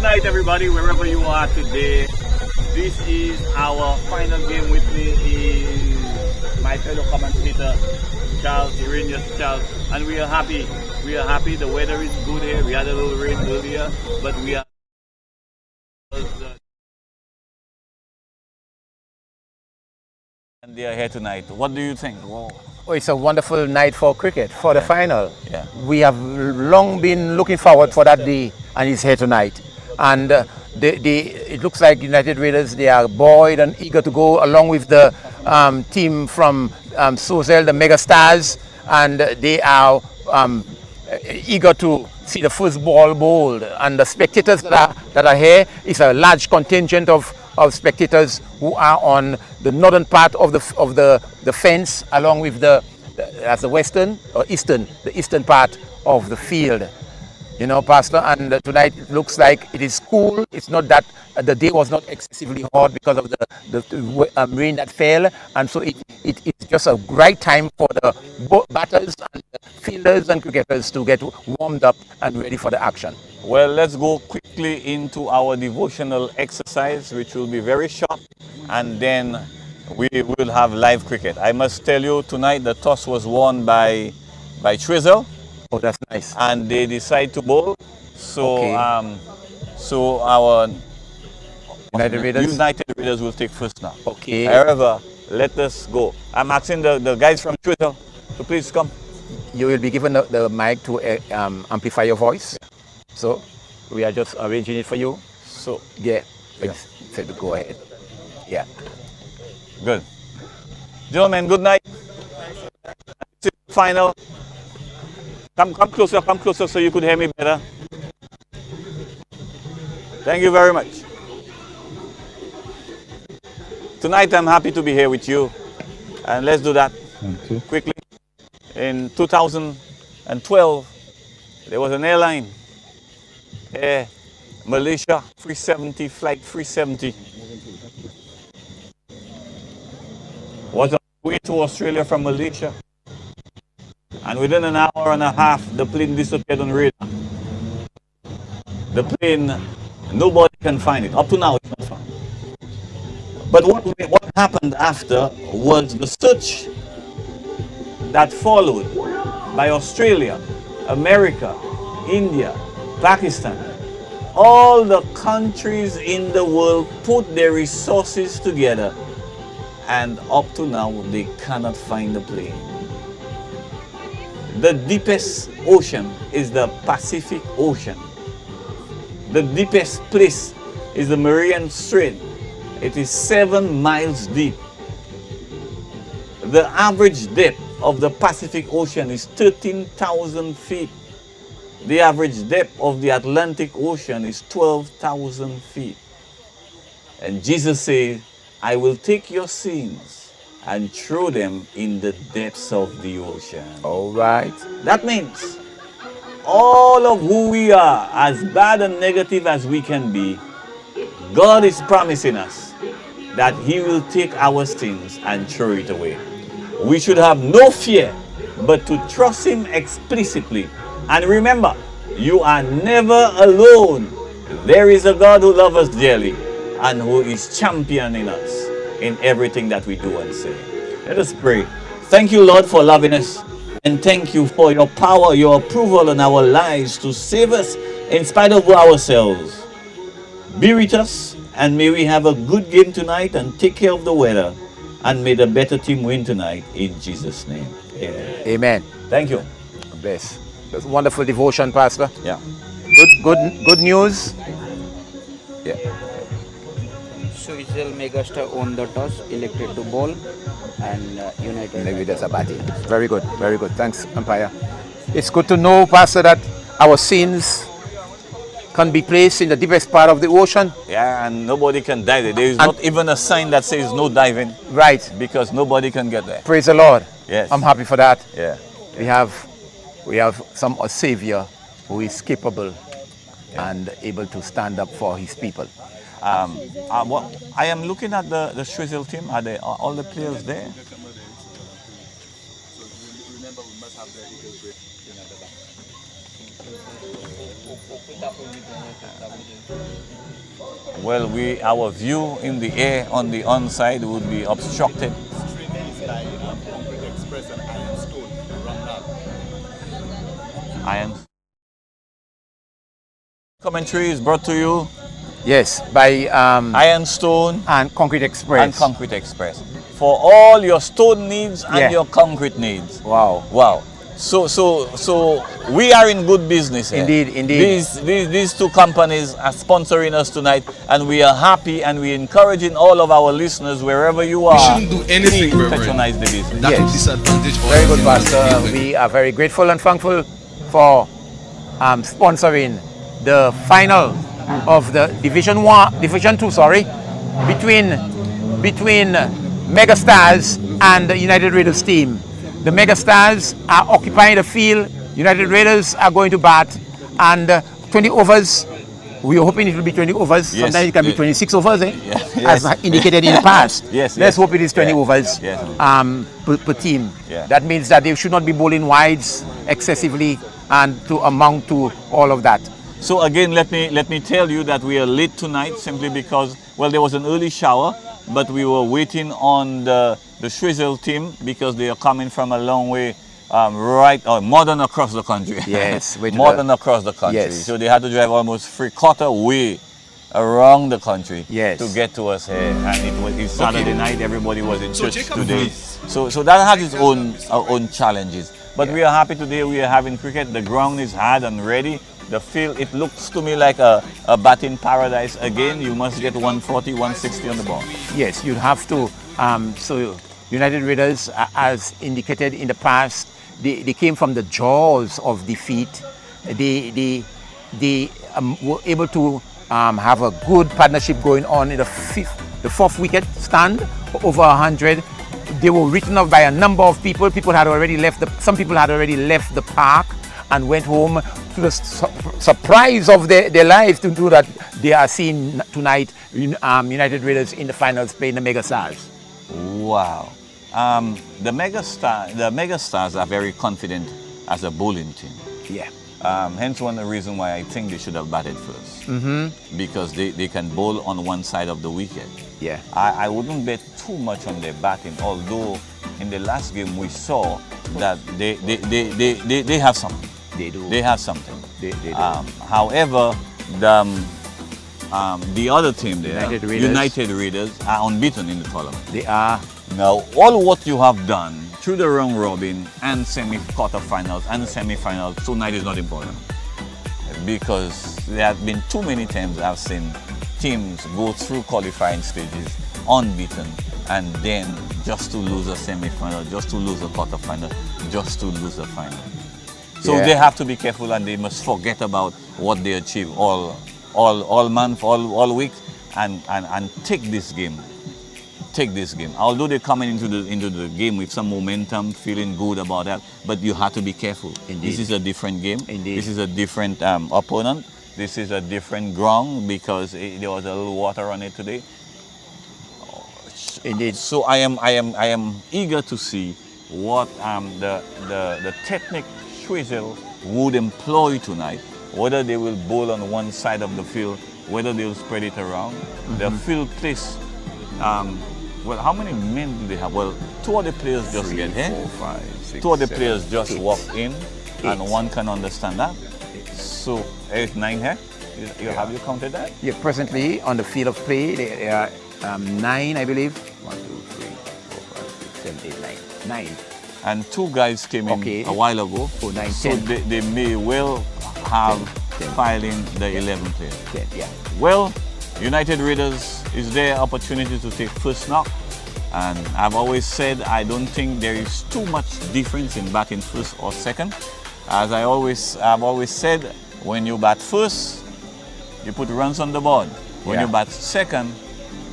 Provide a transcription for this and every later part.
Good night, everybody, wherever you are today. This is our final game. With me is my fellow commentator, Charles, Irenius Charles, and we are happy. We are happy. The weather is good here. We had a little rain earlier, but we are. And they are here tonight. What do you think? Whoa. Oh, it's a wonderful night for cricket, for the final. Yeah. We have long been looking forward for that day, and it's here tonight. And it looks like United Raiders, they are buoyed and eager to go along with the team from Sozel, the Mega Stars, and they are eager to see the first ball bowled. And the spectators that are here is a large contingent of spectators who are on the northern part of the fence, along with the western or the eastern part of the field. You know, Pastor, and tonight it looks like it is cool. It's not that the day was not excessively hot because of the rain that fell, and so it's just a great time for the batters and the fielders and cricketers to get warmed up and ready for the action. Well, let's go quickly into our devotional exercise, which will be very short, and then we will have live cricket. I must tell you, tonight the toss was won by Twizzle. Oh, that's nice. And they decide to bowl. So, Okay. So our United Raiders will take first now. Okay. However, let us go. I'm asking the guys from Twitter to please come. You will be given the mic to amplify your voice. So we are just arranging it for you. So Yeah. So go ahead. Yeah. good. Gentlemen, good night. Final. Come closer so you could hear me better. Thank you very much. Tonight I'm happy to be here with you, and let's do that quickly. In 2012, there was an airline, Malaysia 370, flight 370, was on the way to Australia from Malaysia. And within an hour and a half, the plane disappeared on radar. The plane, nobody can find it. Up to now, it's not found. But what happened after was the search that followed by Australia, America, India, Pakistan. All the countries in the world put their resources together, and up to now, they cannot find the plane. The deepest ocean is the Pacific Ocean. The deepest place is the Mariana Strait. It is 7 miles deep. The average depth of the Pacific Ocean is 13,000 feet. The average depth of the Atlantic Ocean is 12,000 feet. And Jesus said, I will take your sins and throw them in the depths of the ocean. All right. That means all of who we are, as bad and negative as we can be, God is promising us that He will take our sins and throw it away. We should have no fear, but to trust Him explicitly. And remember, you are never alone. There is a God who loves us dearly and who is championing us in everything that we do and say. Let us pray. Thank you, Lord, for loving us, and thank you for your power, your approval in our lives to save us in spite of ourselves. Be with us, and may we have a good game tonight and take care of the weather, and may the better team win tonight in Jesus' name. Amen. Amen. Thank you. Bless. That's wonderful devotion, Pastor. Yeah. Good news. Yeah. Suizel Megastar won the toss, elected to bowl, and United. Maybe there's a batting. Very good, very good. Thanks, umpire. It's good to know, Pastor, that our sins can be placed in the deepest part of the ocean. Yeah, and nobody can dive there. There is not even a sign that says no diving. Right. Because nobody can get there. Praise the Lord. Yes. I'm happy for that. Yeah. We have a Savior who is capable and able to stand up for His people. I am looking at the Shrizzle team. Are all the players there? Well, our view in the air on the onside would be obstructed. Iron. Commentary is brought to you Yes, by Ironstone and Concrete Express. and Concrete Express for all your stone needs and Yeah. your concrete needs. Wow. Wow. So we are in good business here. Indeed. These two companies are sponsoring us tonight, and we are happy, and we're encouraging all of our listeners wherever you are. We shouldn't do anything, please Reverend, patronize the business. that Yes. will disadvantage all Very good, the Pastor. people. We are very grateful and thankful for sponsoring the final of the Division 2, between Megastars and the United Raiders team. The Megastars are occupying the field. United Raiders are going to bat, and 20 overs. We are hoping it will be 20 overs. Yes. Sometimes it can be 26 overs, Yes. as indicated in the past. Yes, Let's yes. hope it is 20 Yeah. overs Yes. per team. Yeah. That means that they should not be bowling wides excessively and to amount to all of that. So again, let me tell you that we are late tonight simply because, well, there was an early shower, but we were waiting on the Shrizzle team because they are coming from a long way, more than across the country. Yes, more than across the country. Yes. So they had to drive almost 3/4 way around the country Yes. to get to us here. And it's Saturday night. Everybody was in So church Jacob today. Vance. So that has its own challenges. But we are happy today. We are having cricket. The ground is hard and ready. The field, it looks to me like a batting paradise again. You must get 140, 160 on the ball. Yes, you have to. So United Raiders, as indicated in the past, they came from the jaws of defeat. They were able to have a good partnership going on in the fourth wicket stand, over 100. They were written off by a number of people. Some people had already left the park and went home, to the surprise of their lives, to do that. They are seeing tonight United Raiders in the finals playing the Megastars. Wow. The Megastars are very confident as a bowling team. Yeah. Hence one of the reason why I think they should have batted first. Because they can bowl on one side of the wicket. Yeah. I wouldn't bet too much on their batting, although in the last game we saw that they have something. They do. They have something. They do. However, the other team there, United Raiders. United Raiders, are unbeaten in the tournament. They are. Now, all what you have done through the round robin and quarterfinals and semi-finals tonight is not important, because there have been too many times I've seen teams go through qualifying stages unbeaten and then just to lose a semi-final, just to lose a quarterfinal, just to lose a final. So Yeah. they have to be careful, and they must forget about what they achieved all month, all week, and take this game. Take this game. Although they're coming into the game with some momentum, feeling good about that, but you have to be careful. Indeed. This is a different game. Indeed. This is a different opponent. This is a different ground because there was a little water on it today. Indeed. So I am eager to see what the technique Shrizzle would employ tonight. Whether they will bowl on one side of the field, whether they will spread it around. The field place. Well, how many men do they have? Well, two of the players just get here. 4, 5, 6, Two of the 7, players just 8. walk in, and 8. one can understand that. So 8, 9 here. Have you counted that? Yeah, presently on the field of play, there are 9, I believe. 1, 2, 3, 4, 5, 6, 7, 8, 9. 9. And two guys came in Okay. a while ago. Oh, 9, so 10. they may well have 10. filing the 11 players. 10, yeah. Well, United Raiders is their opportunity to take first knock. And I've always said I don't think there is too much difference in batting first or second. As I've always said, when you bat first, you put runs on the board. When Yeah. you bat second,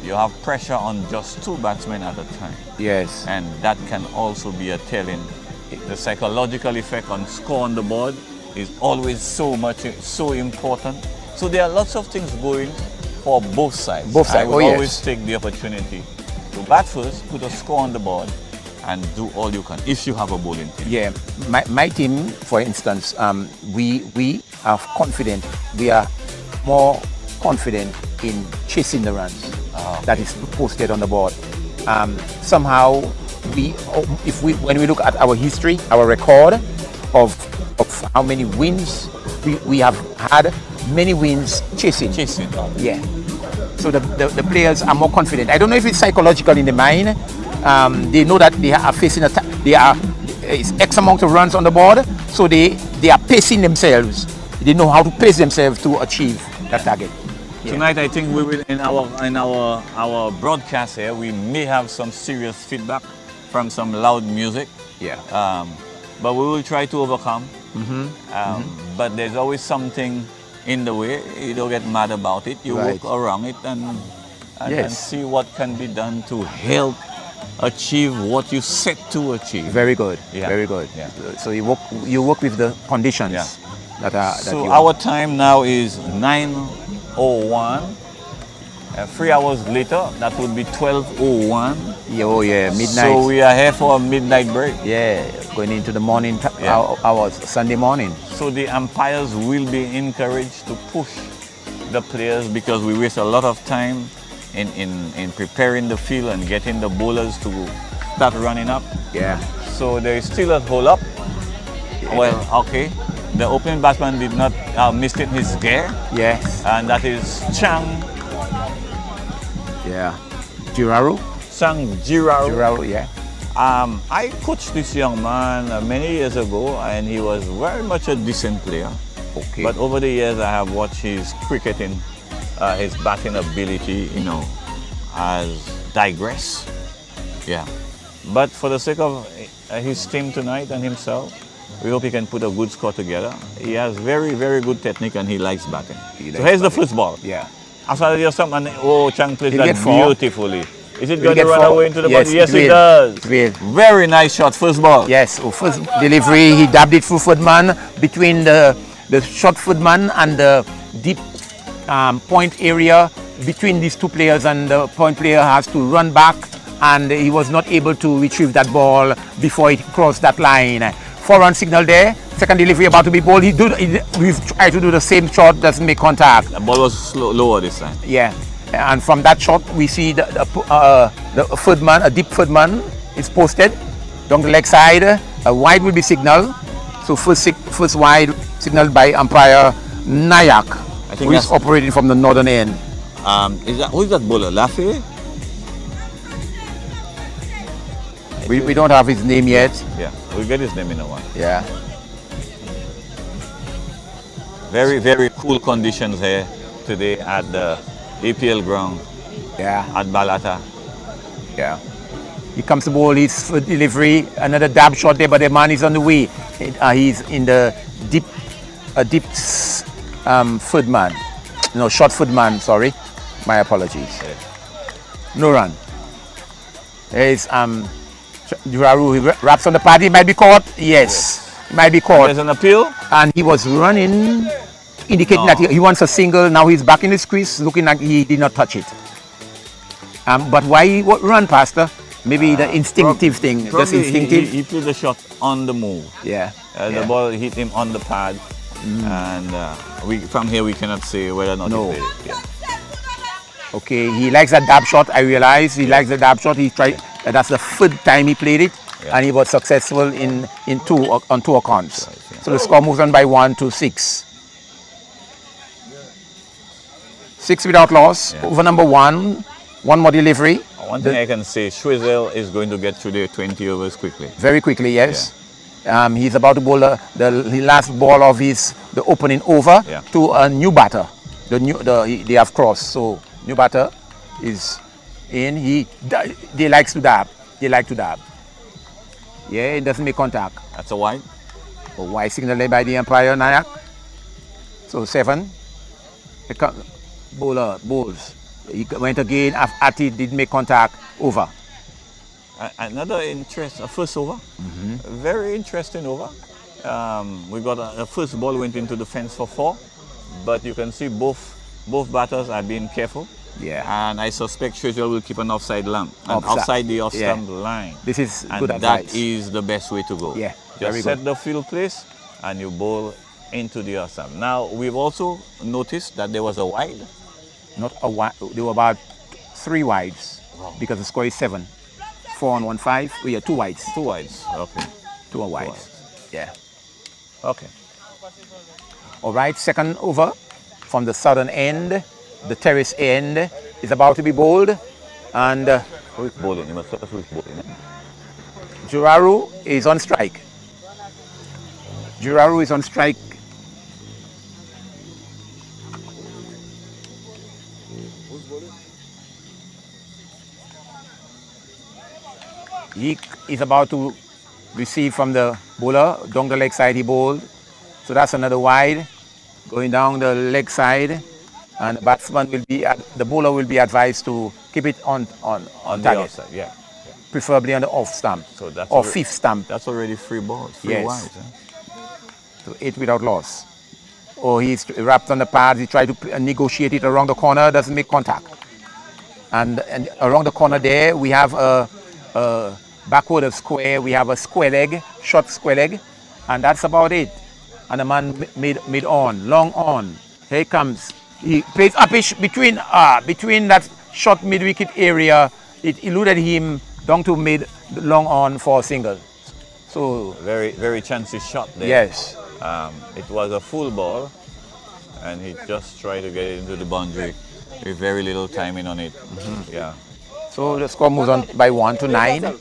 you have pressure on just two batsmen at a time. Yes. And that can also be a telling. The psychological effect on score on the board is always so important. So there are lots of things going for both sides. Both sides, I would oh, yes. always take the opportunity to bat first, put a score on the board, and do all you can if you have a bowling team. Yeah, my team, for instance, we are confident. We are more confident in chasing the runs that is posted on the board. Somehow, when we look at our history, our record of how many wins we have had, many wins chasing. Yeah. So the players are more confident. I don't know if it's psychological in the mind. They know that they are facing it's X amount of runs on the board, so they are pacing themselves. They know how to pace themselves to achieve that target. Yeah. Tonight, I think we will in our broadcast here, we may have some serious feedback from some loud music. Yeah. But we will try to overcome. But there's always something in the way. You don't get mad about it. You Right. work around it and Yes. see what can be done to help achieve what you set to achieve. Very good. Yeah. Very good. Yeah. So you work with the conditions Yeah. that So you our time now is 9:01. 3 hours later, that would be 12:01. Oh yeah, midnight. So we are here for a midnight break. Yeah, going into the morning Yeah. hours, Sunday morning. So the umpires will be encouraged to push the players because we waste a lot of time in preparing the field and getting the bowlers to start running up. Yeah. So there is still a hold up. Well, okay. The opening batsman did not missed it his gear, Yes. and that is Chang Yeah. Jiraru. Giraro. Yeah. I coached this young man many years ago, and he was very much a decent player. Okay. But over the years, I have watched his cricketing, his batting ability, has digressed. Yeah. But for the sake of his team tonight and himself, we hope he can put a good score together. He has very, very good technique, and he likes batting. So here's the first ball. Yeah. After just something, Chang plays He'll that get four. beautifully. Is it Will going to get run four? away into the Yes, ball? Yes, it it will. does. It will. Very nice shot, first ball. Yes. First delivery, he dabbed it through footman between the short footman and the deep point area. Between these two players, and the point player has to run back, and he was not able to retrieve that ball before it crossed that line. 4-run signal there. Second delivery about to be bowled. We've tried to do the same shot, doesn't make contact. The ball was lower this time. Yeah, and from that shot we see the footman, a deep footman is posted down the leg side. A wide will be signaled. So first wide signaled by umpire Nayak, think who is that's- operating from the northern end. Who is that bowler? Laffy? We don't have his name yet. Yeah, we'll get his name in a while. Yeah. Very, very cool conditions here today at the APL ground Yeah. at Balata. Yeah. He comes to bowl his delivery, another dab shot there, but the man is on the way. He's in the deep footman. No, short footman, sorry. My apologies. Yeah. No run. There is Juraru, he wraps on the pad, he might be caught. Yes. He might be caught. There's an appeal. And he was running, indicating that he wants a single. Now he's back in his crease, looking like he did not touch it. But why he run, Pastor? Maybe the instinctive thing, just Probably instinctive. he played the shot on the move. Yeah. The ball hit him on the pad, and from here we cannot say whether or not No. he played it. Yeah. Okay, he likes that dab shot. I realize he likes the dab shot. He tried. That's the third time he played it, Yeah. and he was successful on two accounts. Right, yeah. So the score moves on by 1 to 6. 6 without loss. Yeah. Over number 1. One more delivery. One thing I can say, Schwizel is going to get through the 20 overs quickly. Very quickly, yes. He's about to bowl the last ball of the opening over Yeah. to a new batter. They have crossed, so new batter is in. They likes to dab. They like to dab. Yeah, it doesn't make contact. That's a wide. A wide signal there by the umpire Nayak. So 7. Bowler bowls. He went again. At it didn't make contact. Over. Another a first over. Very interesting over. We got a first ball went into the fence for 4, but you can see both batters are being careful. Yeah. And I suspect Churchill will keep an offside lamp. And Offside. outside the off Yeah. stump line. This is And good that advice. is the best way to go. Yeah, Just very set good. the field place and you bowl into the off stump. Now, we've also noticed that there was a wide. Not a wide. There were about 3 wides because the score is 7. 4 on 1 5. We are 2 wides. 2 wides. Okay. 2 wides. wides. Yeah. Okay. All right. Second over from the southern end. The terrace end is about to be bowled, and Who is bowling? You must tell us who is bowling. Juraru is on strike. Juraru is on strike. He is about to receive from the bowler. Down the leg side he bowled. So that's another wide. Going down the leg side. And the batsman will be, the bowler will be advised to keep it on On the target. outside, yeah. Preferably on the off stump. So that's or alre- fifth stump. That's already 3 balls. 3 Yes. wides. Huh? So 8 without loss. Or he's wrapped on the pads. He tried to negotiate it around the corner. Doesn't make contact. And around the corner there, we have a backward of square. We have a square leg, short square leg. And that's about it. And the man mid on, long on. Here he comes. He plays upish between that short mid wicket area. It eluded him down to mid, long on for a single. So Very, very chancy shot there. yes, It was a full ball, and he just tried to get it into the boundary with very little timing on it. Yeah. so the score moves on by 1 to 9.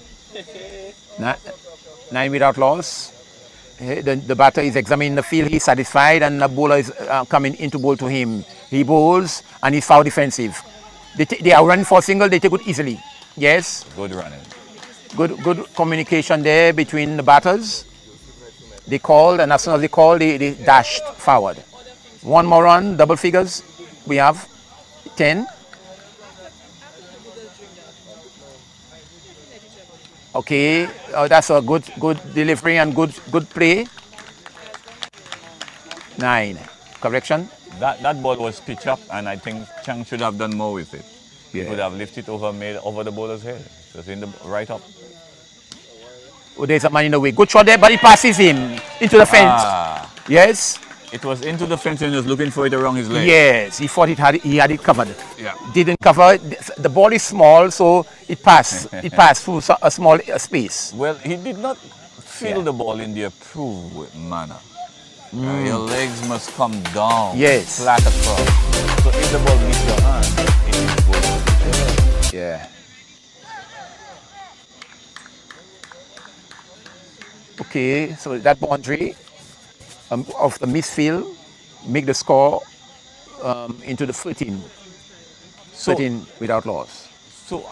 9 without loss. The batter is examining the field. He's satisfied, and the bowler is coming in to bowl to him. He bowls, and he's foul defensive. They are running for a single. They take it easily. Yes, Good running. good communication there between the batters. They called, and as soon as they called, they dashed forward. One more run, double figures. We have 10. Okay, that's a good delivery and good play. 9. Correction. That ball was pitch up, and I think Chang should have done more with it. He Yeah. could have lifted over, made over the bowler's head. Just in the right up. Oh, there's a man in the way. Good shot there, but he passes him into the fence. Yes. It was into the fence and he was looking for it around his leg. Yes, he thought he had it covered. Yeah. Didn't cover. The ball is small, so it passed. It passed through a small space. Well, he did not feel the ball in the approved manner. Your legs must come down. Yes. Flat across. So if the ball meets your hand, it is good. Yeah. Okay, so that boundary of the misfield make the score into the 13. So- 13 without loss. So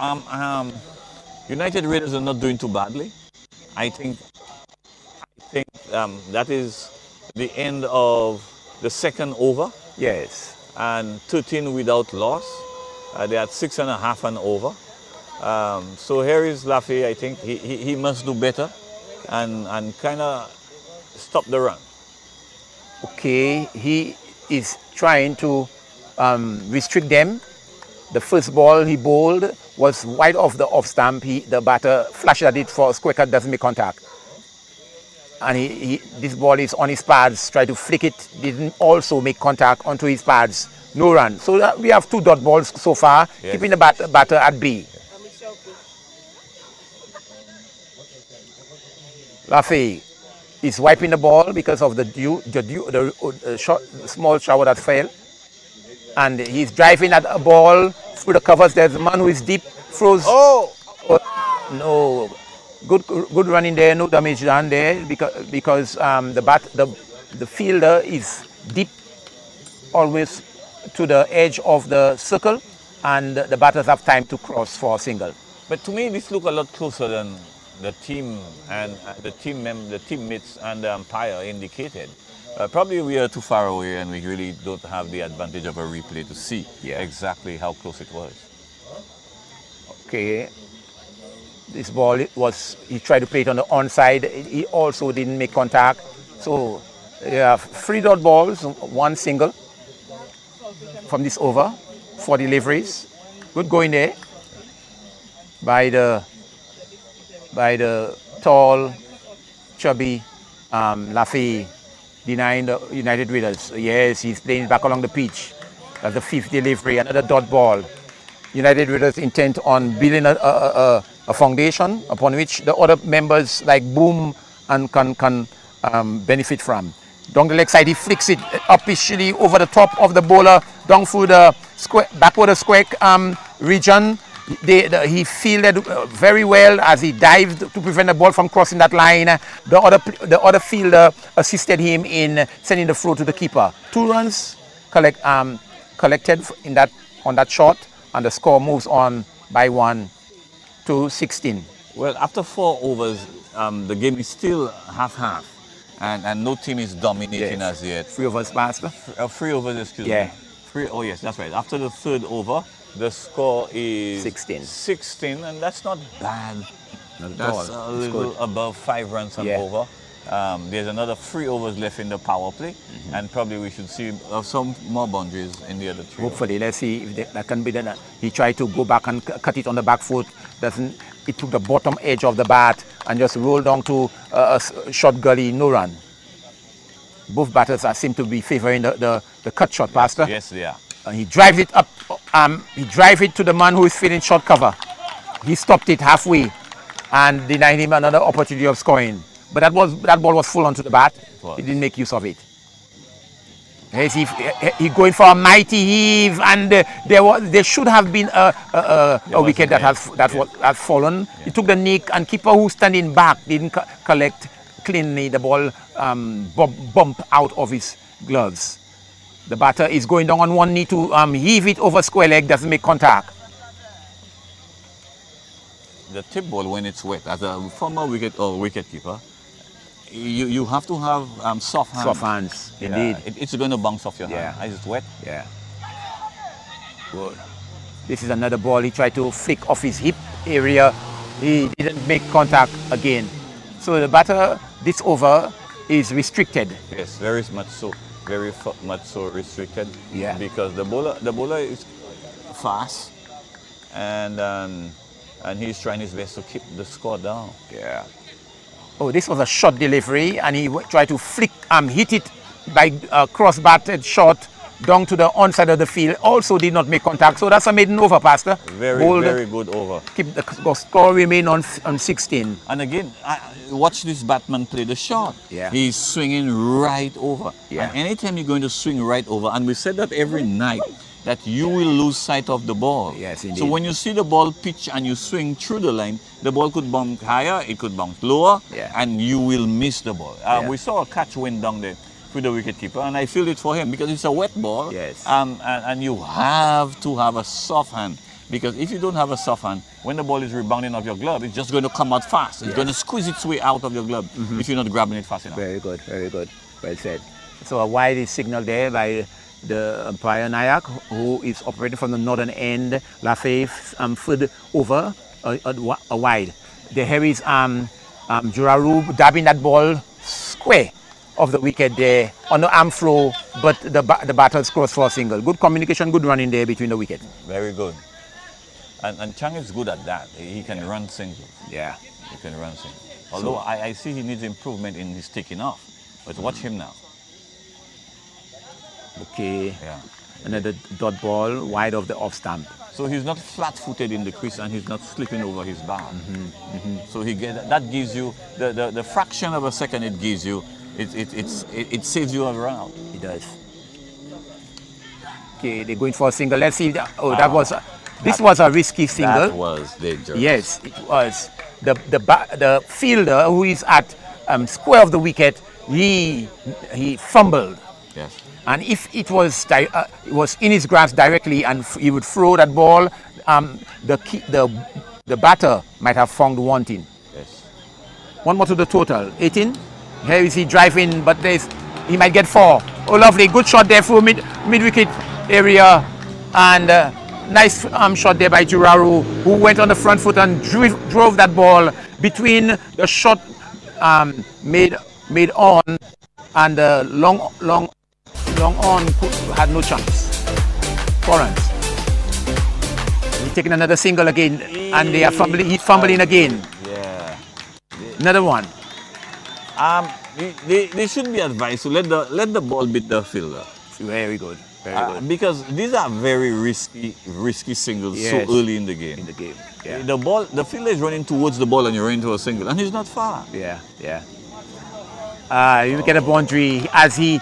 United Raiders are not doing too badly. I think that is the end of the second over, Yes. and 13 without loss. They had 6.5 and over. So here is Laffy. I think he must do better and kind of stop the run. Okay, he is trying to restrict them. The first ball he bowled was wide off the off stump. The batter flashed at it for a square cut, doesn't make contact. And this ball is on his pads, try to flick it, didn't also make contact onto his pads. No run. So we have 2 dot balls so far, Yes. keeping the batter at bay. Laffy is wiping the ball because of the small shower that fell. And he's driving at a ball through the covers. There's a man who is deep, throws. Oh! No, good running there, no damage done there because the fielder is deep, always to the edge of the circle, and the batters have time to cross for a single. But to me, this looked a lot closer than the team and the teammates and the umpire indicated. Probably we are too far away and we really don't have the advantage of a replay to see exactly how close it was. Okay, this ball he tried to play it on the onside. He also didn't make contact. So yeah, 3 dot balls, 1 single from this over. 4 deliveries. Good going there by the tall, chubby Laffey, denying the United Winners. Yes, he's playing back along the pitch. That's the 5th delivery, another dot ball. United Winners intent on building a foundation upon which the other members like Boom and can benefit from. Down the leg side, he flicks it officially over the top of the bowler, down through the square, backward of square region. He fielded very well as he dived to prevent the ball from crossing that line. The other fielder assisted him in sending the throw to the keeper. 2 runs collected on that shot, and the score moves on by 1 to 16. Well, after 4 overs, the game is still half-half, and no team is dominating as yet. 3 overs, Master? 3 overs, excuse me. 3, oh yes, that's right. After the 3rd over, the score is 16, and that's not bad. That's a little above 5 runs and over. There's another 3 overs left in the power play, and probably we should see some more boundaries in the other 3. Hopefully, let's see if that can be done. He tried to go back and cut it on the back foot. It took the bottom edge of the bat and just rolled down to a short gully, no run. Both batters seem to be favoring the cut shot, Pastor. Yes, they are. And he drives it up. He drives it to the man who is feeling short cover. He stopped it halfway and denied him another opportunity of scoring. But that ball was full onto the bat. He didn't make use of it. He going for a mighty heave, and there should have been a wicket that has fallen. Yeah. He took the nick, and keeper who's standing back didn't collect cleanly. The ball bumped out of his gloves. The batter is going down on one knee to heave it over square leg, doesn't make contact. The tip ball, when it's wet, as a former wicket keeper, you have to have soft hands. Soft hands, indeed. It's going to bounce off your hand as it's wet. Yeah. Good. This is another ball. He tried to flick off his hip area. He didn't make contact again. So the batter, this over, is restricted. Yes, very much so. Very much so restricted. Yeah. Because the bowler is fast, and he's trying his best to keep the score down. Yeah. Oh, this was a short delivery, and he tried to hit it by a cross-batted shot down to the onside of the field. Also did not make contact. So that's a maiden over, Pastor. Very good over. Keep the score remain on 16. And again, watch this batsman play the shot. Yeah. He's swinging right over. Yeah. And anytime you're going to swing right over, and we said that every night, that you will lose sight of the ball. Yes, indeed. So when you see the ball pitch and you swing through the line, the ball could bounce higher, it could bounce lower, and you will miss the ball. We saw a catch went down there with the wicketkeeper, and I feel it for him because it's a wet ball. Yes. And you have to have a soft hand, because if you don't have a soft hand, when the ball is rebounding off your glove, it's just going to come out fast. It's going to squeeze its way out of your glove if you're not grabbing it fast enough. Very good, very good. Well said. So a wide is signaled there by the umpire Nayak, who is operating from the northern end. Laffey third over a wide. There is Juraru dabbing that ball square of the wicket there on the arm throw, but the batter scores for a single. Good communication, good running there between the wicket. Very good. And Chang is good at that. He can run singles. Yeah. He can run singles. Although I see he needs improvement in his taking off. But watch him now. Okay. Yeah. Another dot ball wide of the off stump. So he's not flat-footed in the crease, and he's not slipping over his bar. So that gives you the fraction of a second it gives you. It saves you a round. It does. Okay, they're going for a single. Let's see. This was a risky single. That was dangerous. Yes, it was. The fielder who is at square of the wicket, he fumbled. Yes. And if it was in his grasp directly and he would throw that ball, the batter might have found wanting. Yes. One more to the total. 18. Here is he driving, but he might get 4. Oh, lovely. Good shot there through mid-wicket area. And nice shot there by Juraru, who went on the front foot and drove that ball between the shot made on and the long on had no chance. 4 runs. taking another single again, and they are fumbling. He's fumbling again. Yeah. Another one. They should be advised to let the ball beat the fielder. Very good. Very good. Because these are very risky singles so early in the game. Yeah. The fielder is running towards the ball and you're running to a single, and he's not far. Yeah. You get a boundary as he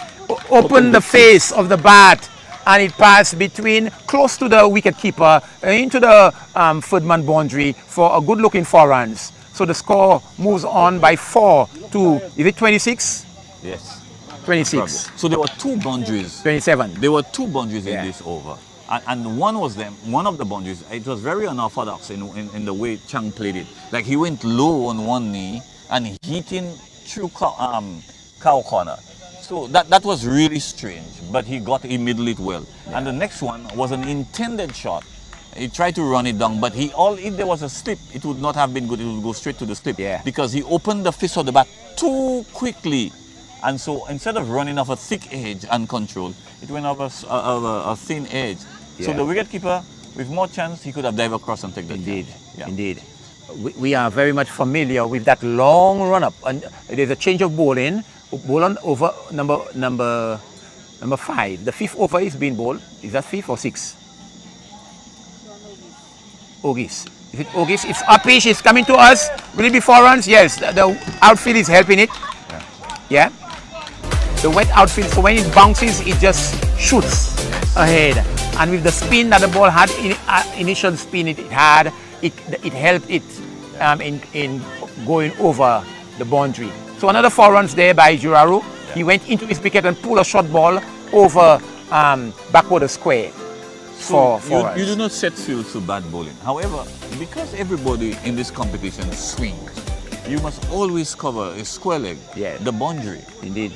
opened the face of the bat, and it passed between close to the wicket keeper into the third man boundary for a good looking 4 runs. So the score moves on by 4 to, is it 26? Yes. 26. So there were 2 boundaries. 27. There were 2 boundaries in this over. And one of the boundaries, it was very unorthodox in the way Chang played it. Like he went low on one knee and hitting through cow corner. So that was really strange, but he middled it well. Yeah. And the next one was an intended shot. He tried to run it down, but if there was a slip, it would not have been good. It would go straight to the slip. Yeah. Because he opened the fist of the bat too quickly. And so instead of running off a thick edge uncontrolled, it went off a thin edge. Yeah. So the wicketkeeper, with more chance, he could have dived across and taken that. Indeed. We are very much familiar with that long run-up. And there's a change of bowling. Ball on over number 5. The 5th over is being bowled. Is that 5th or 6? Ogis. Is it Ogis? It's uppish. It's coming to us. Will it be 4 runs? Yes. The outfield is helping it. Yeah. The wet outfield. So when it bounces, it just shoots ahead. And with the spin that the ball had, initial spin it had, it helped it in going over the boundary. So another 4 runs there by Juraru. Yeah. He went into his wicket and pulled a short ball over backward the square. So you do not set field to bad bowling. However, because everybody in this competition swings, you must always cover a square leg, the boundary. Indeed.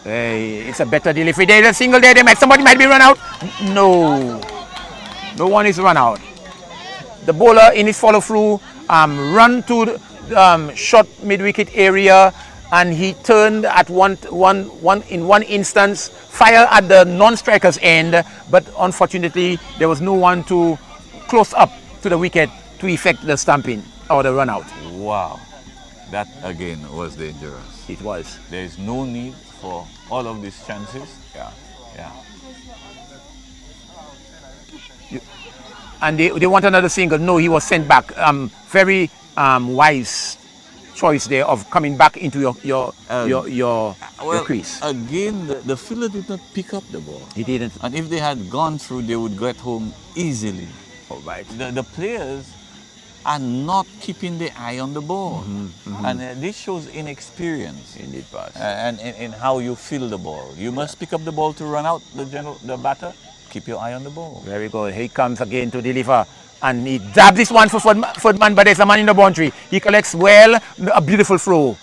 Hey, it's a better deal. If there's a single there, somebody might be run out. No one is run out. The bowler in his follow through run to the short mid wicket area, and he turned at in one instance, fire at the non-striker's end, but unfortunately there was no one to close up to the wicket to effect the stumping or the run out. Wow, that again was dangerous. It was. There is no need for all of these chances. And they want another single. No, he was sent back. Very wise choice there of coming back into your crease. Again, the fielder did not pick up the ball. He didn't. And if they had gone through, they would get home easily. All right. The players are not keeping the eye on the ball. And this shows inexperience. Indeed, boss. And in how you feel the ball. You must pick up the ball to run out the batter. Keep your eye on the ball. Very good. He comes again to deliver. And he dabs this one for third man, but there's a man in the boundary. He collects well, a beautiful throw.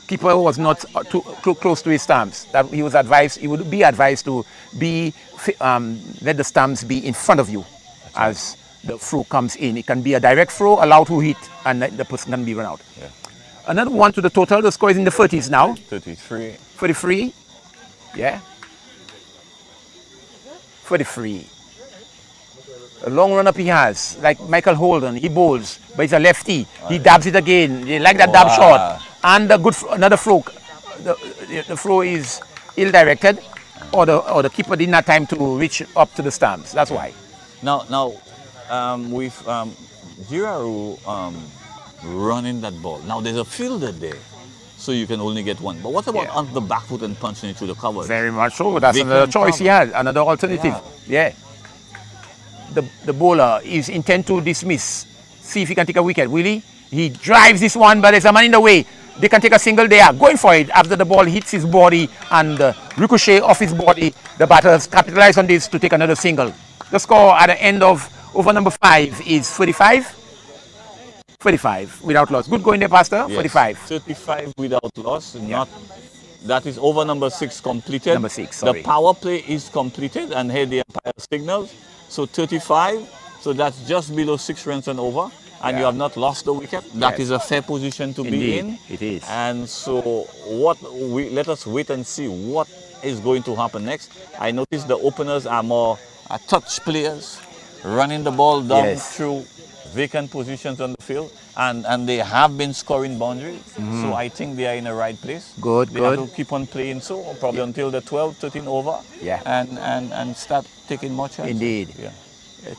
Keeper was not too close to his stumps. That he would be advised to let the stumps be in front of you as the throw comes in. It can be a direct throw, allowed to hit, and the person can be run out. Yeah. Another one to the total. The score is in the 30s now. 33. 33. Yeah. 33. A long run up he has, like Michael Holden. He bowls, but he's a lefty. He dabs it again. They like that dab shot. And another throw. The throw is ill-directed, or the keeper didn't have time to reach up to the stumps. That's why. Now, with Jiraru running that ball. Now there's a fielder there, so you can only get one. But what about on the back foot and punching it through the cover? Very much so. That's another choice he has, another alternative. Yeah. The bowler is intent to dismiss. See if he can take a wicket. Will he? He drives this one, but there's a man in the way. They can take a single there. Going for it after the ball hits his body and ricochet off his body. The batter has capitalized on this to take another single. The score at the end of over number 5 is 45. 45 without loss. Good going there, Pastor. Yes, 45. 35 without loss. That is over number 6 completed. Number 6, sorry. The power play is completed, and here the umpire signals. So 35, so that's just below 6 runs and over, and you have not lost the wicket. That is a fair position to be in. It is. And so let us wait and see what is going to happen next. I notice the openers are more touch players. running the ball down Yes. through vacant positions on the field, and they have been scoring boundaries. So I think they are in the right place. Good, They good. have to keep on playing so probably until the 12, 13 over, Yeah. and start taking more chances. Indeed. Yeah.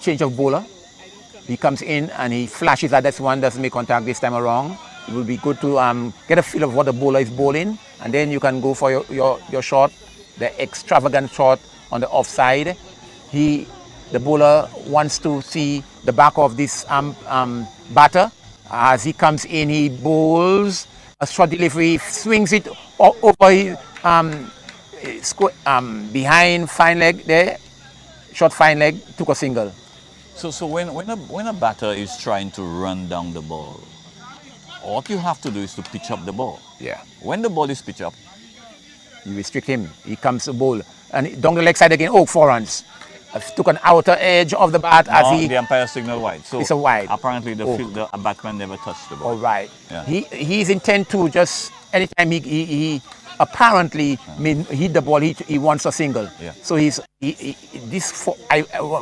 Change of bowler. He comes in and he flashes at this one, doesn't make contact this time around. It would be good to get a feel of what the bowler is bowling, and then you can go for your shot, the extravagant shot on the offside. The bowler wants to see the back of this batter. As he comes in, he bowls a short delivery, swings it over his behind fine leg there. Short fine leg, took a single. So when a batter is trying to run down the ball, what you have to do is to pitch up the ball. Yeah. When the ball is pitched up, You restrict him. He comes to bowl. And down the leg side again. Oh, 4 runs. Took an outer edge of the bat as now he... the umpire signal wide. So It's a wide. apparently the Oh. batsman never touched the ball. All right. Yeah. He's intent to just... Anytime he apparently hit the ball, he wants a single. Yeah. So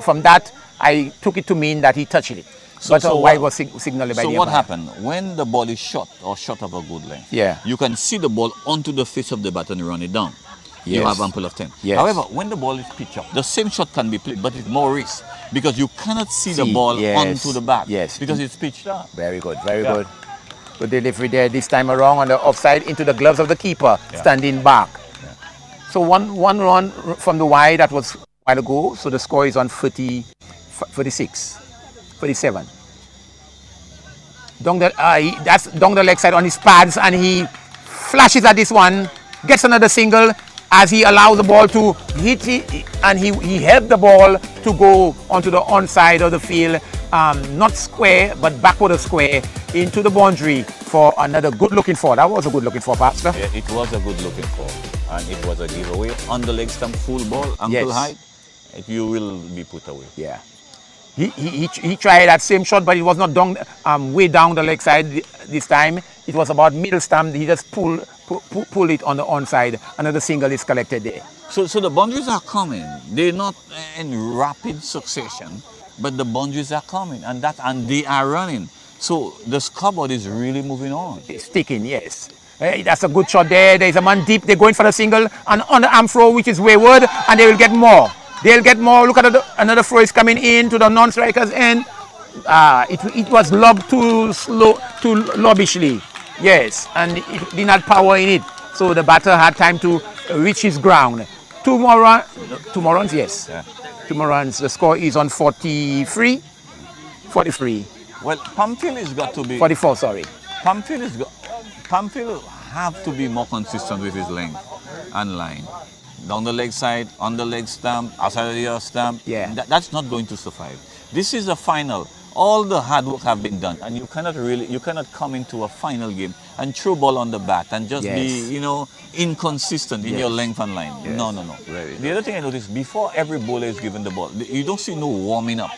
from that, I took it to mean that he touched it. But wide was signaled by So the what umpire. happened when the ball is shot or shot of a good length? Yeah. You can see the ball onto the face of the bat and run it down. You Yes. have ample of time. Yes. However, when the ball is pitched up, the same shot can be played, but it's more risk because you cannot see the ball yes, onto the bat. yes. Because it's pitched up. Very good, very Yeah. good. Good delivery there this time around on the offside into the gloves of the keeper, Yeah. standing back. So one run from the wide, that was a while ago. So the score is on 46, 47. That's down the leg side on his pads, and he flashes at this one, gets another single as he allows the ball to hit it, and he helped the ball to go onto the onside of the field, not square but backward of square into the boundary for another good looking four. That was a good looking four, Pastor. Yeah, it was a good looking ball, and it was a giveaway on the leg stump, full ball, ankle Yes. height. You will be put away. Yeah. He tried that same shot, but it was not down, way down the leg side this time. It was about middle stump. He just pulled it on the onside. Another single is collected there. So the boundaries are coming. They're not in rapid succession, but the boundaries are coming, and they are running. So the scoreboard is really moving on. It's sticking, yes. Hey, that's a good shot there. There's a man deep. They're going for the single, and on the arm throw, which is wayward, and they will get more. They'll get more. Look at another throw is coming in to the non-striker's end. It was lobbed too lobbishly. Yes, and it didn't have power in it. So the batter had time to reach his ground. Two more runs, yes. Yeah. 2 more runs. The score is on 43. Well, Pamphil has got to be. 44, sorry. Pamphil have to be more consistent with his length and line. Down the leg side, on the leg stump, outside of the stump. Yeah. That's not going to survive. This is a final. All the hard work have been done, and you cannot come into a final game and throw ball on the bat and just Yes. be, inconsistent in your length and line. Yes. No. Very The other thing I noticed, before every bowler is given the ball, you don't see no warming up.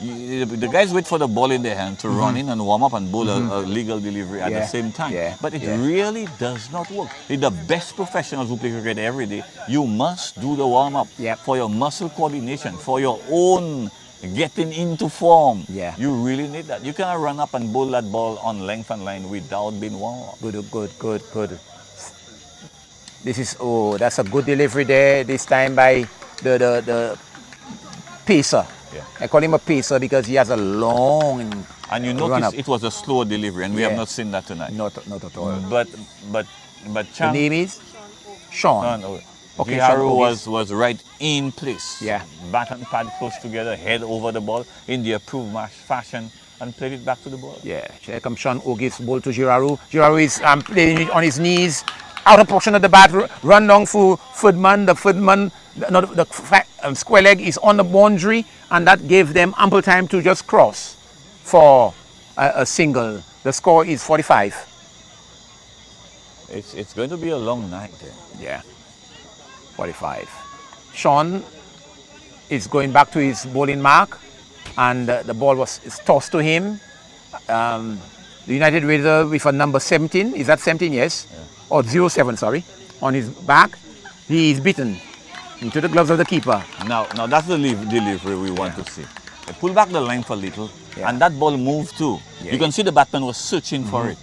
The guys wait for the ball in their hand to run in and warm up and bowl a legal delivery at the Yeah. same time. Yeah. But it Yeah. really does not work. The best professionals who play cricket every day, you must do the warm up Yep. for your muscle coordination, for your own getting into form. Yeah. You really need that. You cannot run up and bowl that ball on length and line without being warm up. Good. That's a good delivery there. This time by the pacer. Yeah. I call him a pacer because he has a long And you run notice up. it was a slow delivery, and we have Yeah. not seen that tonight. Not at all. But The Chang, name is Sean. no. Okay, Giharu Sean was right in place. Yeah. Bat and pad close together, head over the ball in the approved fashion, and played it back to the ball. Yeah, here comes Sean Ogis, ball to Giharu. Giharu is playing it on his knees, outer portion of the bat, run down for Fudman. The square leg is on the boundary, and that gave them ample time to just cross for a single. The score is 45. It's going to be a long night. Yeah, 45. Sean is going back to his bowling mark, and the ball is tossed to him. The United Raider with a number 17. Is that 17? Yes. Yeah. Or 07, sorry. On his back. He is beaten into the gloves of the keeper. Now that's the delivery we want to see. pull back the length a little, and that ball moved too. You can see the batsman was searching for it.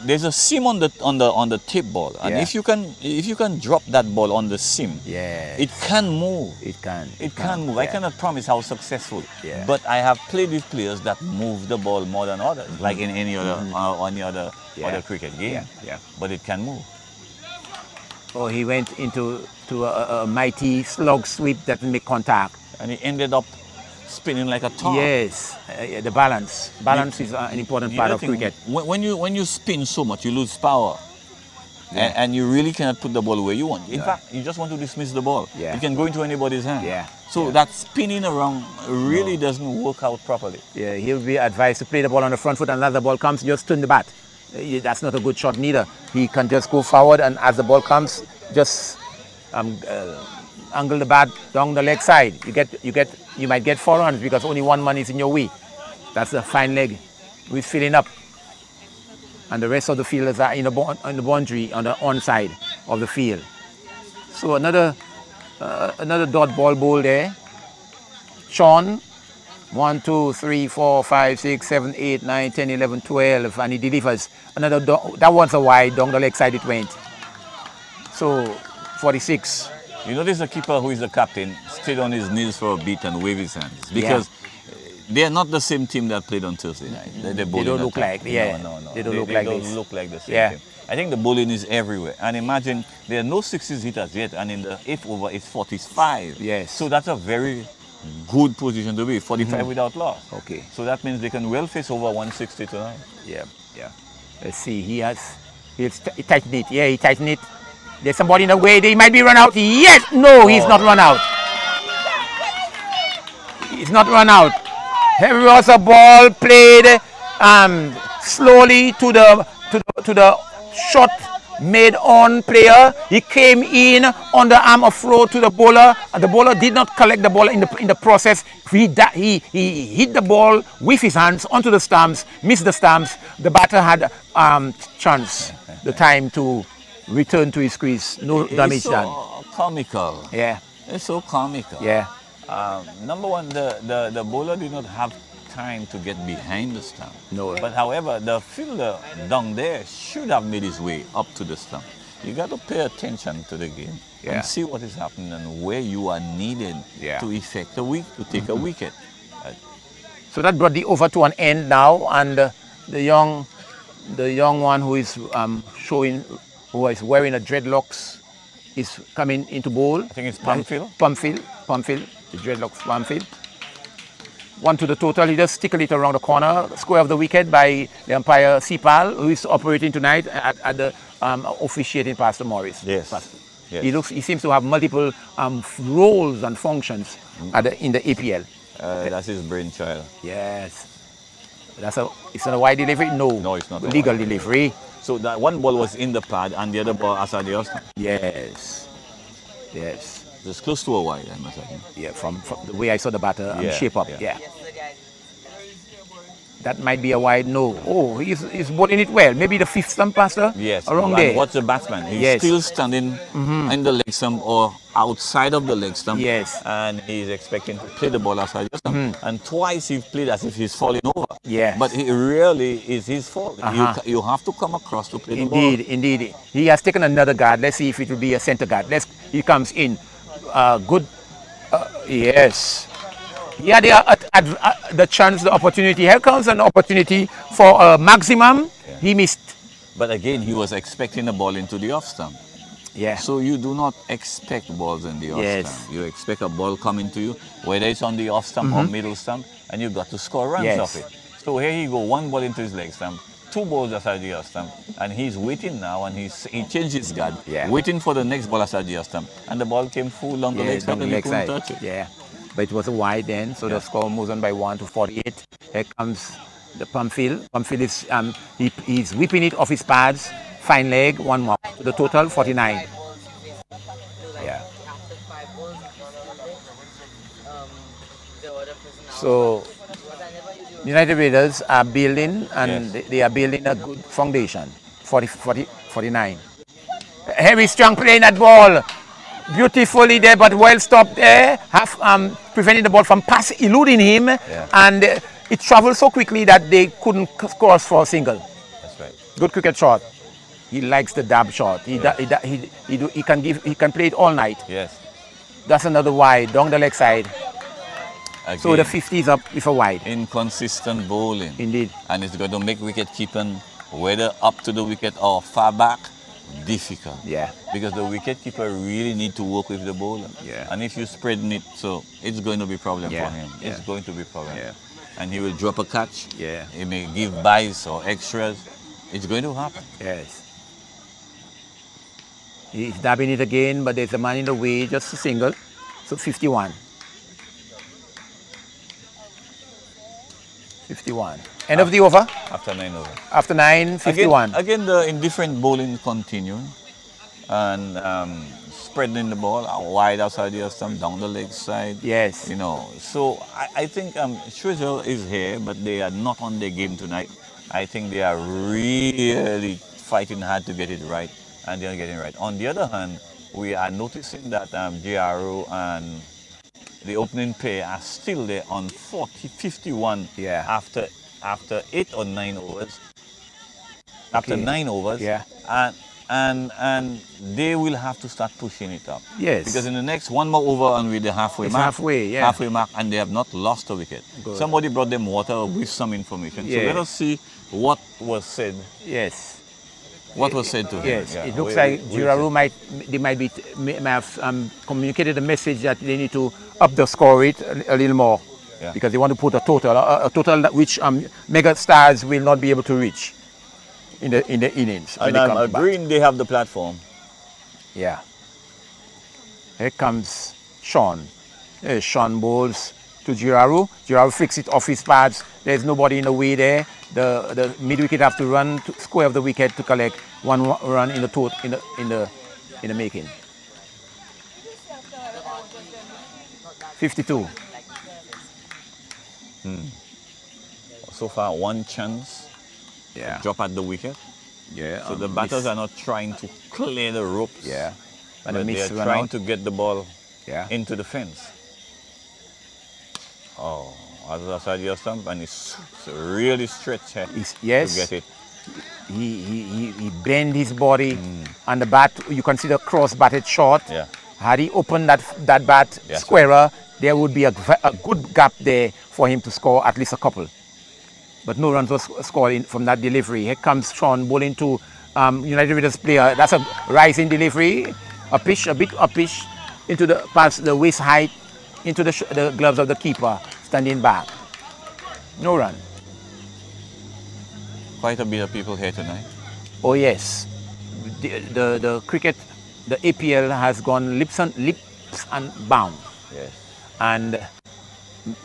There's a seam on the tip ball, and if you can drop that ball on the seam, it can move. It can move. I cannot promise how successful, but I have played with players that move the ball more than others, like in any other cricket game. But it can move. Oh, he went into a mighty slug sweep that didn't make contact. And he ended up spinning like a top. Yes, the balance. Balance is an important part of cricket. When you spin so much, you lose power. And you really cannot put the ball where you want. In fact, you just want to dismiss the ball. It can go into anybody's hand. So that spinning around really doesn't work out properly. Yeah, he'll be advised to play the ball on the front foot, and as the ball comes, just turn the bat. That's not a good shot neither. He can just go forward, and as the ball comes, just angle the bat down the leg side. You might get 4 runs because only one man is in your way. That's a fine leg who is filling up, and the rest of the fielders are in the boundary on the on side of the field. So another dot ball bowl there. Sean, 1, 2, 3, 4, 5, 6, 7, 8, 9, 10, 11, 12, and he delivers another that one's a wide down the leg side it went. So 46. You notice the keeper, who is the captain, stayed on his knees for a bit and waved his hands because they are not the same team that played on Thursday night. They don't look like no. They don't look like this. They don't look like the same team. I think the bowling is everywhere. And imagine there are no 60s hitters yet, and in the 8th over it's 45. Yes. So that's a very good position to be. 45 without loss. Okay. So that means they can well face over 160 tonight. Yeah. Let's see. He'll tighten it. Yeah, he tightened it. There's somebody in the way. They might be run out. Yes. No, he's not run out. He's not run out. Here was a ball played slowly to the shot made on player. He came in on the arm of throw to the bowler. The bowler did not collect the ball in the process. He hit the ball with his hands onto the stumps, missed the stumps. The batter had chance, the time to return to his crease. No damage done. It's so comical. Yeah. It's so comical. Yeah. Number one, the bowler did not have time to get behind the stump. No. But however, the fielder down there should have made his way up to the stump. You got to pay attention to the game and see what is happening and where you are needed to effect to take a wicket. So that brought the over to an end now, and the young one who is who is wearing a dreadlocks is coming into bowl. I think it's Pumfield. Pumfield, the dreadlocks Pumfield. 1 to the total. He just tickle it around the corner. Square of the wicket by the umpire CPAL, who is operating tonight at the officiating Pastor Morris. Yes. He seems to have multiple roles and functions in the APL. That's his brainchild. Yes. It's not a wide delivery? No, it's not. Legal delivery. So that one ball was in the pad and the other ball outside the stump. Yes. It's close to a wide, I must say. Yeah, from the way I saw the batter shape up. Yeah. That might be a wide no. Oh, he's bowling it well. Maybe the 5th stump, Pastor? Yes. Around there. What's the batsman? He's still standing in the leg stump or outside of the leg stump. Yes. And he's expecting to play the ball outside the stump. And twice he played as if he's falling over. Yes. But it really is his fault. You have to come across to play the ball. Indeed. He has taken another guard. Let's see if it will be a center guard. He comes in. Good. Yes. He had the chance, the opportunity. Here comes an opportunity for a maximum. He missed. But again, he was expecting the ball into the off stump. Yeah. So you do not expect balls in the off stump. You expect a ball coming to you, whether it's on the off stump or middle stump, and you got to score runs off it. So here you go, 1 ball into his leg stump, 2 balls outside the off stump, and he's waiting now, and he changed his guard, waiting for the next ball outside the off stump, and the ball came full on the leg stump, and he couldn't touch it. Yeah. But it was a wide then, so the score moves on by 1 to 48. Here comes the Pumfield. Pumfield is he's whipping it off his pads. Fine leg, 1 more. The total 49. Yeah. So United Raiders are building, and they are building a good foundation. 49. Heavy strong playing that ball. beautifully there, but well stopped there, preventing the ball from eluding him, and it traveled so quickly that they couldn't cross for a single. That's right. Good cricket shot. He likes the dab shot. He can play it all night. Yes. That's another wide down the leg side. Again, So the 50 is up with a wide. inconsistent bowling. Indeed. And it's going to make wicket keeping, whether up to the wicket or far back, difficult. Yeah. Because the wicket keeper really need to work with the bowler. Yeah. And if you spreading it, so it's going to be problem Yeah. for him. Yeah. It's going to be problem. Yeah. And he will drop a catch. Yeah. He may give buys or extras. It's going to happen. Yes. He's dabbing it again, but there's a man in the way, just a single. So 51. 51. End of the over. After 9 overs. After 9, 51. Again, the indifferent bowling continue. And spreading the ball out wide outside the stump, down the leg side. Yes. You know, so I think Schwizzle is here, but they are not on their game tonight. I think they are really fighting hard to get it right, and they are getting it right. On the other hand, we are noticing that GRO and the opening pair are still there on 51 after 8 or 9 overs. After 9 overs. Yeah. And they will have to start pushing it up. Yes. Because in the next one more over and with the halfway mark. Halfway mark, and they have not lost a wicket. Good. Somebody brought them water with some information. So let us see what was said. Yes. What was said to him. Yes. It looks like Giraru might have communicated a message that they need to up the score rate a little more. Yeah. Because they want to put a total which mega stars will not be able to reach in the innings. And I'm agreeing they have the platform. Yeah. Here comes Sean. Sean bowls to Giraru. Giraru flicks it off his pads. There's nobody in the way there. The mid wicket have to run to square of the wicket to collect one run in the making. 52. So far, one chance. Yeah. Drop at the wicket. Yeah. So the batters are not trying to clear the ropes. Yeah. But they are trying to get the ball into the fence. Oh, other side of your stump, and it's really stretched here to get it. He bent his body, and the bat, you consider cross-batted short. Yeah. Had he opened that bat squarer, there would be a good gap there for him to score at least a couple. But no runs was scored from that delivery. Here comes Sean bowling to United Raiders player. That's a rising delivery, a big pitch into past the waist height, into the gloves of the keeper, standing back. No run. Quite a bit of people here tonight. Oh yes, the cricket, the APL has gone leaps and bounds. Yes. And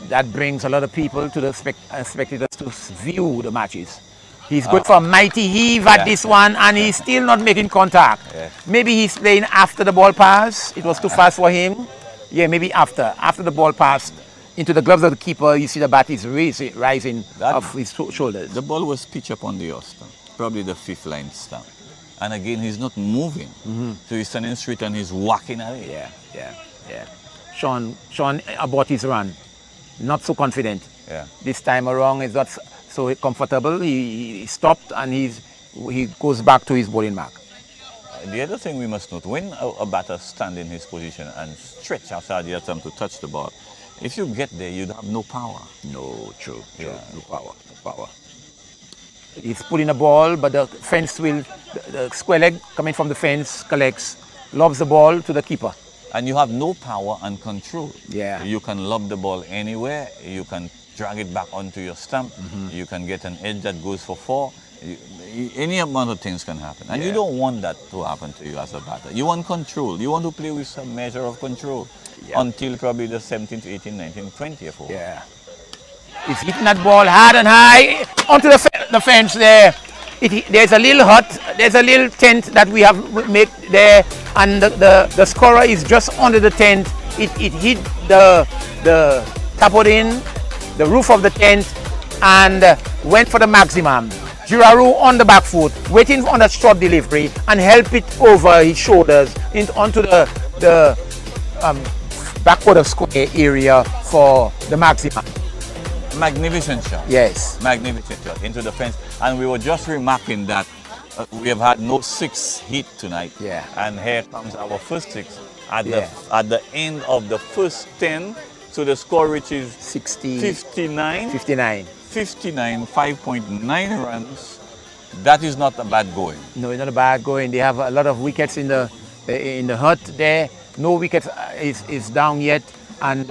that brings a lot of people to the spectators to view the matches. He's good for a mighty heave at this one, and he's still not making contact. Yes. Maybe he's playing after the ball pass. It was too fast for him. Yeah, maybe after the ball passed into the gloves of the keeper, you see the bat is rising off his shoulders. The ball was pitched up on the off stump, probably the 5th line stump. And again, he's not moving. So he's standing straight and he's whacking at it. Yeah. Sean about his run. Not so confident. Yeah. This time around, he's not so comfortable. He stopped and he goes back to his bowling mark. The other thing we must note, when a batter stands in his position and stretch outside the attempt to touch the ball, if you get there, you'd have no power. No, true. Yeah. No power. He's pulling the ball, but the fence the square leg coming from the fence collects, lobs the ball to the keeper. And you have no power and control. Yeah. You can lob the ball anywhere. You can drag it back onto your stump. You can get an edge that goes for 4. Any amount of things can happen. And you don't want that to happen to you as a batter. You want control. You want to play with some measure of control until probably the 17th, 18th, 19th, 20th over. Yeah. He's hitting that ball hard and high onto the fence there. There's a little hut, there's a little tent that we have made there, and the scorer is just under the tent. It hit the tarpaulin, the roof of the tent, and went for the maximum. Giraru on the back foot, waiting on a short delivery, and help it over his shoulders onto the the backward of square area for the maximum. Magnificent shot. Yes. Magnificent shot into the fence. And we were just remarking that we have had no 6 hit tonight. Yeah. And here comes our first 6 at Yeah. the end of the first 10. So the score reaches 59. 59, 5.9 runs. That is not a bad going. No, it's not a bad going. They have a lot of wickets in the hut there. No wickets is down yet, and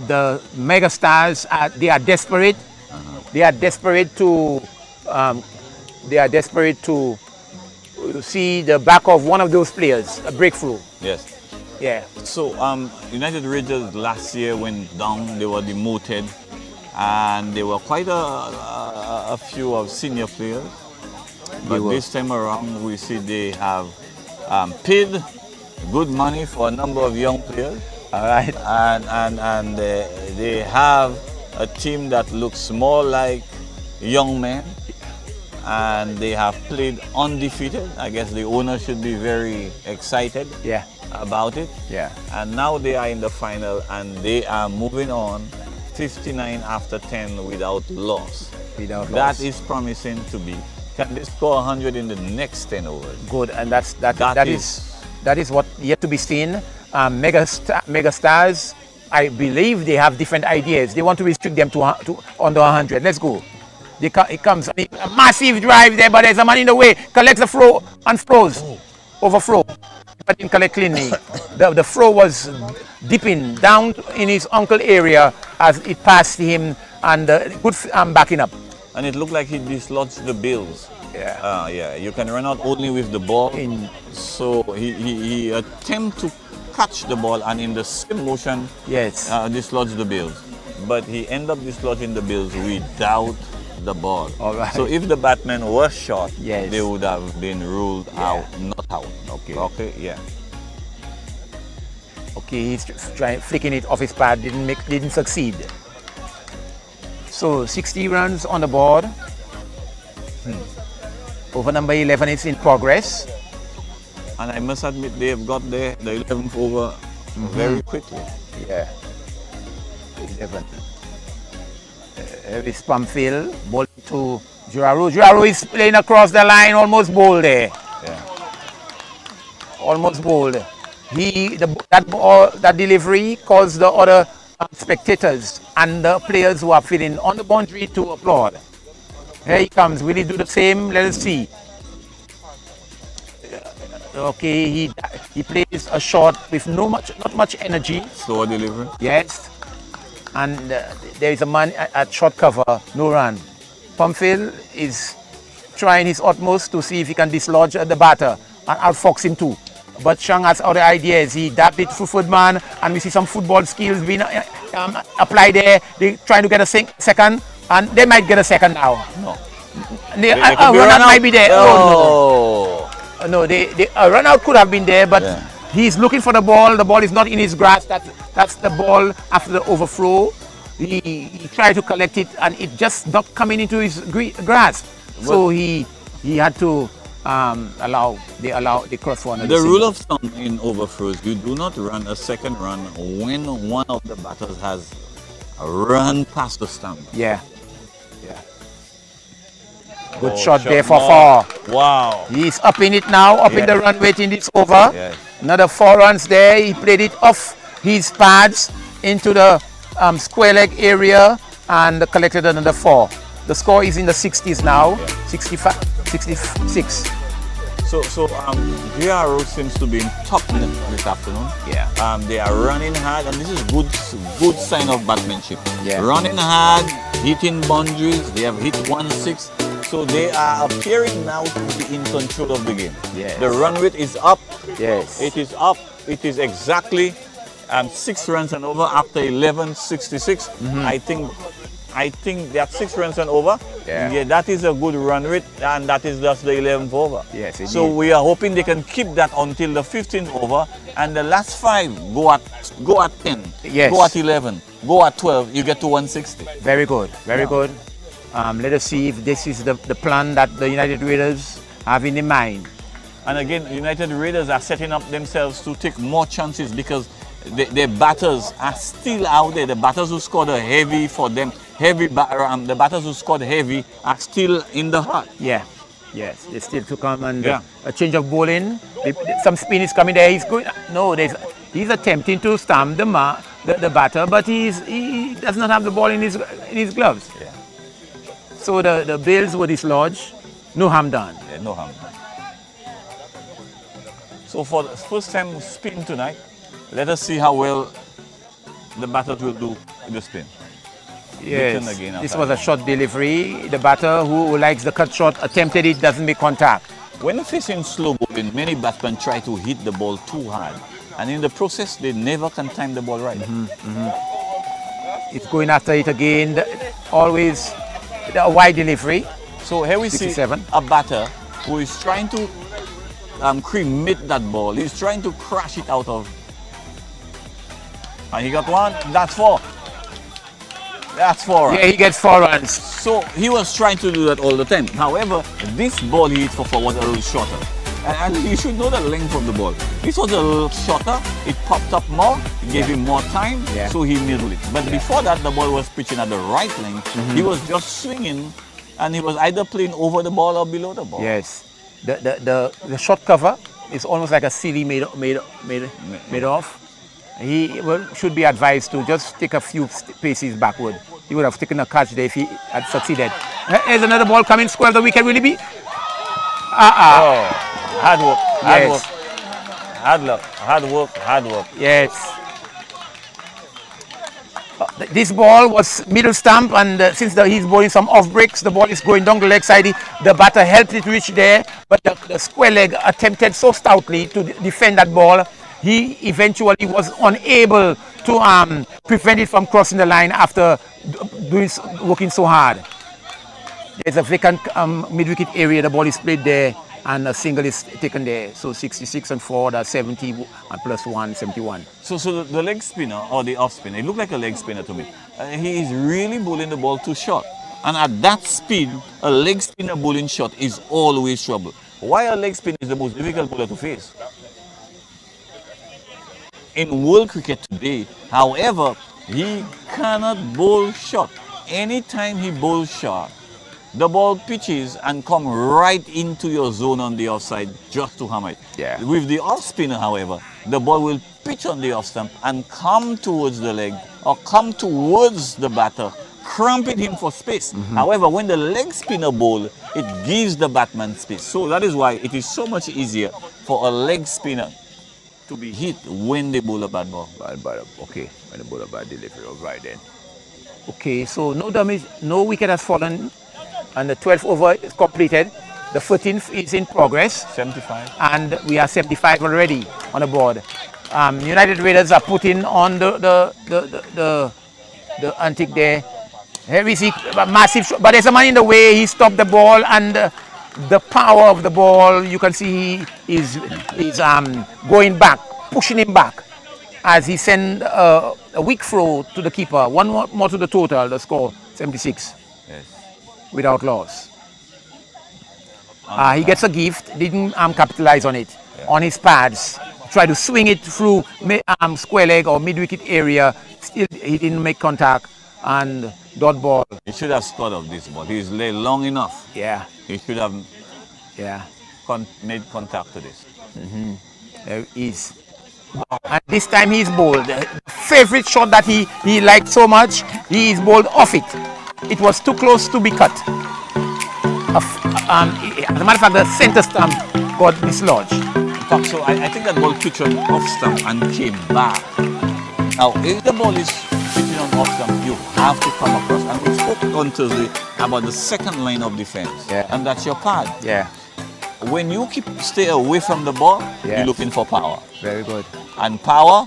the mega stars they are desperate. They are desperate to see the back of one of those players, a breakthrough. Yes. Yeah. So United Rangers last year went down. They were demoted, and there were quite a few of senior players. But this time around, we see they have paid good money for a number of young players. All right. And they have a team that looks more like young men, and they have played undefeated. I guess the owner should be very excited. Yeah. About it. Yeah. And now they are in the final, and they are moving on 59 after 10 without loss. That is promising to be. Can they score 100 in the next 10 overs? Good, and that is what yet to be seen. Mega stars, I believe they have different ideas. They want to restrict them to under 100. Let's go. It comes a massive drive there, but there's a man in the way. Collects the throw and throws. Overthrow. But didn't collect cleanly. The throw was dipping down in his ankle area as it passed him, and good backing up. And it looked like he dislodged the bills. Yeah. Yeah. You can run out only with the ball. So he attempted to catch the ball, and in the same motion, yes, dislodged the bills. But he ended up dislodging the bills without the ball. All right. So if the batman was shot, yes, they would have been ruled out, not out. Okay. Okay, yeah. Okay, he's trying flicking it off his pad, didn't succeed. So 60 runs on the board. Over number 11 is in progress. And I must admit they have got the 11th over very quickly. Yeah. 11. Is Pamphil, ball to Juraro. Juraro is playing across the line, almost bowled there. Yeah. Almost bowled. That delivery caused the other spectators and the players who are feeling on the boundary to applaud. Here he comes. Will he do the same? Let us see. Okay, he plays a shot with not much energy. Slower delivery. Yes. And there is a man at short cover, no run. Pamphil is trying his utmost to see if he can dislodge the batter and outfox him too. But Shang has other ideas. He dabbed it through Footman, and we see some football skills being applied there. They're trying to get a second, and they might get a second now. No. A run out might be there. Oh. No, a run out could have been there, but he's looking for the ball. The ball is not in his grasp. That's the ball after the overthrow. He tried to collect it, and it just not coming into his grasp. So he had to allow the cross one. The rule of thumb in overthrows: you do not run a second run when one of the batters has run past the stump. Yeah. Good shot there for 4. Wow. He's up in it now, up in the run, waiting it's over. Yes. Another 4 runs there. He played it off his pads into the square leg area and collected another 4. The score is in the 60s now, 65, 66. So GRO seems to be in top this afternoon. Yeah. They are running hard, and this is good sign of batsmanship. Yeah. Running hard, hitting boundaries. They have hit 1-6. So they are appearing now to be in control of the game. Yes. The run rate is up. Yes. It is up. It is exactly 6 runs and over after 11:66. I think they have 6 runs and over. Yeah, that is a good run rate, and that is just the 11th over. Yes, indeed. So we are hoping they can keep that until the 15th over, and the last 5 go at 10, yes, go at 11, go at 12. You get to 160. Very good, very good. Let us see if this is the plan that the United Raiders have in mind. And again, United Raiders are setting up themselves to take more chances because their batters are still out there. The batters who scored a heavy for them, the batters who scored heavy are still in the hut. Yeah. Yes, they still to come and a change of bowling. Some spin is coming there. He's going. No, he's attempting to stamp the batter, but he does not have the ball in his gloves. Yeah. So the bails were dislodged. No harm done. Yeah, no harm done. So for the first time spin tonight, let us see how well the batters will do with the spin. Yes, this was a short delivery. The batter who likes the cut shot attempted it, doesn't make contact. When facing slow bowling, many batsmen try to hit the ball too hard. And in the process, they never can time the ball right. It's going after it again. Always a wide delivery. So here we 67. see a batter who is trying to cremate that ball. He's trying to crash it out of. And he got one. That's four. That's 4 runs. Yeah, he gets 4 runs. So he was trying to do that all the time. However, this ball he hit for 4 was a little shorter. And you should know the length of the ball. This was a little shorter. It popped up more. It gave him more time. So he middled it. But before that, the ball was pitching at the right length. He was just swinging. And he was either playing over the ball or below the ball. Yes. The short cover is almost like a silly made off. He should be advised to just take a few paces backward. He would have taken a catch there if he had succeeded. Here's another ball coming square of the wicket. Will he be? Oh, hard work. Hard work. Hard luck. Hard work. Hard work. Yes. This ball was middle stump, and since he's bowling some off breaks, the ball is going down the leg side. The batter helped it reach there, but the square leg attempted so stoutly to defend that ball. He eventually was unable to prevent it from crossing the line after working so hard. There's a vacant mid-wicket area. The ball is played there, and a single is taken there. So 66 and 4, that's 70 and plus 1, 71. So the leg spinner or the off spinner, it looked like a leg spinner to me. He is really bowling the ball too short. And at that speed, a leg spinner bowling short is always trouble. Why a leg spinner is the most difficult bowler to face? In world cricket today, however, he cannot bowl short. Anytime he bowls short, the ball pitches and come right into your zone on the offside just to hammer it. Yeah. With the off spinner, however, the ball will pitch on the off stump and come towards the leg or come towards the batter, cramping him for space. However, when the leg spinner bowl, it gives the batsman space. So that is why it is so much easier for a leg spinner to be hit when they bowl a bad ball. Okay, when they bowl a bad delivery, all right then. Okay, so no damage, no wicket has fallen, and the 12th over is completed. The 14th is in progress. 75. And we are 75 already on the board. United Raiders are putting on the antique there. Here we see a massive shot, but there's a man in the way. He stopped the ball, and the power of the ball, you can see he is going back, pushing him back as he sent a weak throw to the keeper. One more to the total, the score 76. Yes. Without loss. He gets a gift, didn't capitalize on it. On his pads, tried to swing it through square leg or mid-wicket area, still he didn't make contact, and dot ball. He should have scored off this ball. He's laid long enough. Yeah. He should have made contact to this. There is. And this time he's bowled. The favorite shot that he liked so much, he is bowled off it. It was too close to be cut. As a matter of fact, the center stump got dislodged. In fact, so I think that ball pitched on off stump and came back. Now, if the ball is pitching on off stump, you have to come across. And we spoke on Thursday about the second line of defense. Yeah. And that's your pad. Yeah. When you stay away from the ball, you're looking for power. Very good. And power,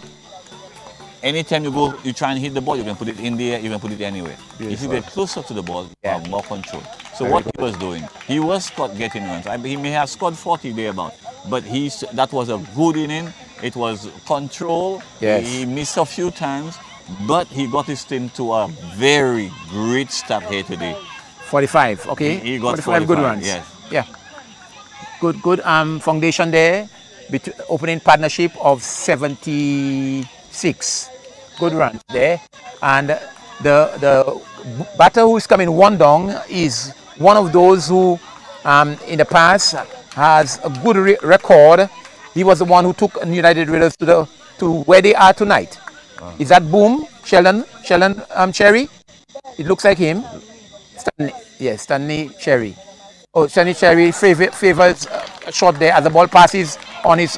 anytime you try and hit the ball, you can put it in the air, you can put it anywhere. Beautiful. If you get closer to the ball, you have more control. So Very what good. he was doing, he was getting runs. He may have scored 40 thereabout, but that was a good inning. It was control. Yes. He missed a few times, but he got his team to a very great start here today. 45, okay. He got 45 good 45, runs. yes. Yeah. good foundation there. Opening partnership of 76. Good run there. And the batter who is coming one down is one of those who in the past has a good record. He was the one who took United Raiders to where they are tonight. Is that Boom? Sheldon Cherry? It looks like him. Stanley Cherry. Oh, Stanley Cherry favors a shot there as the ball passes on his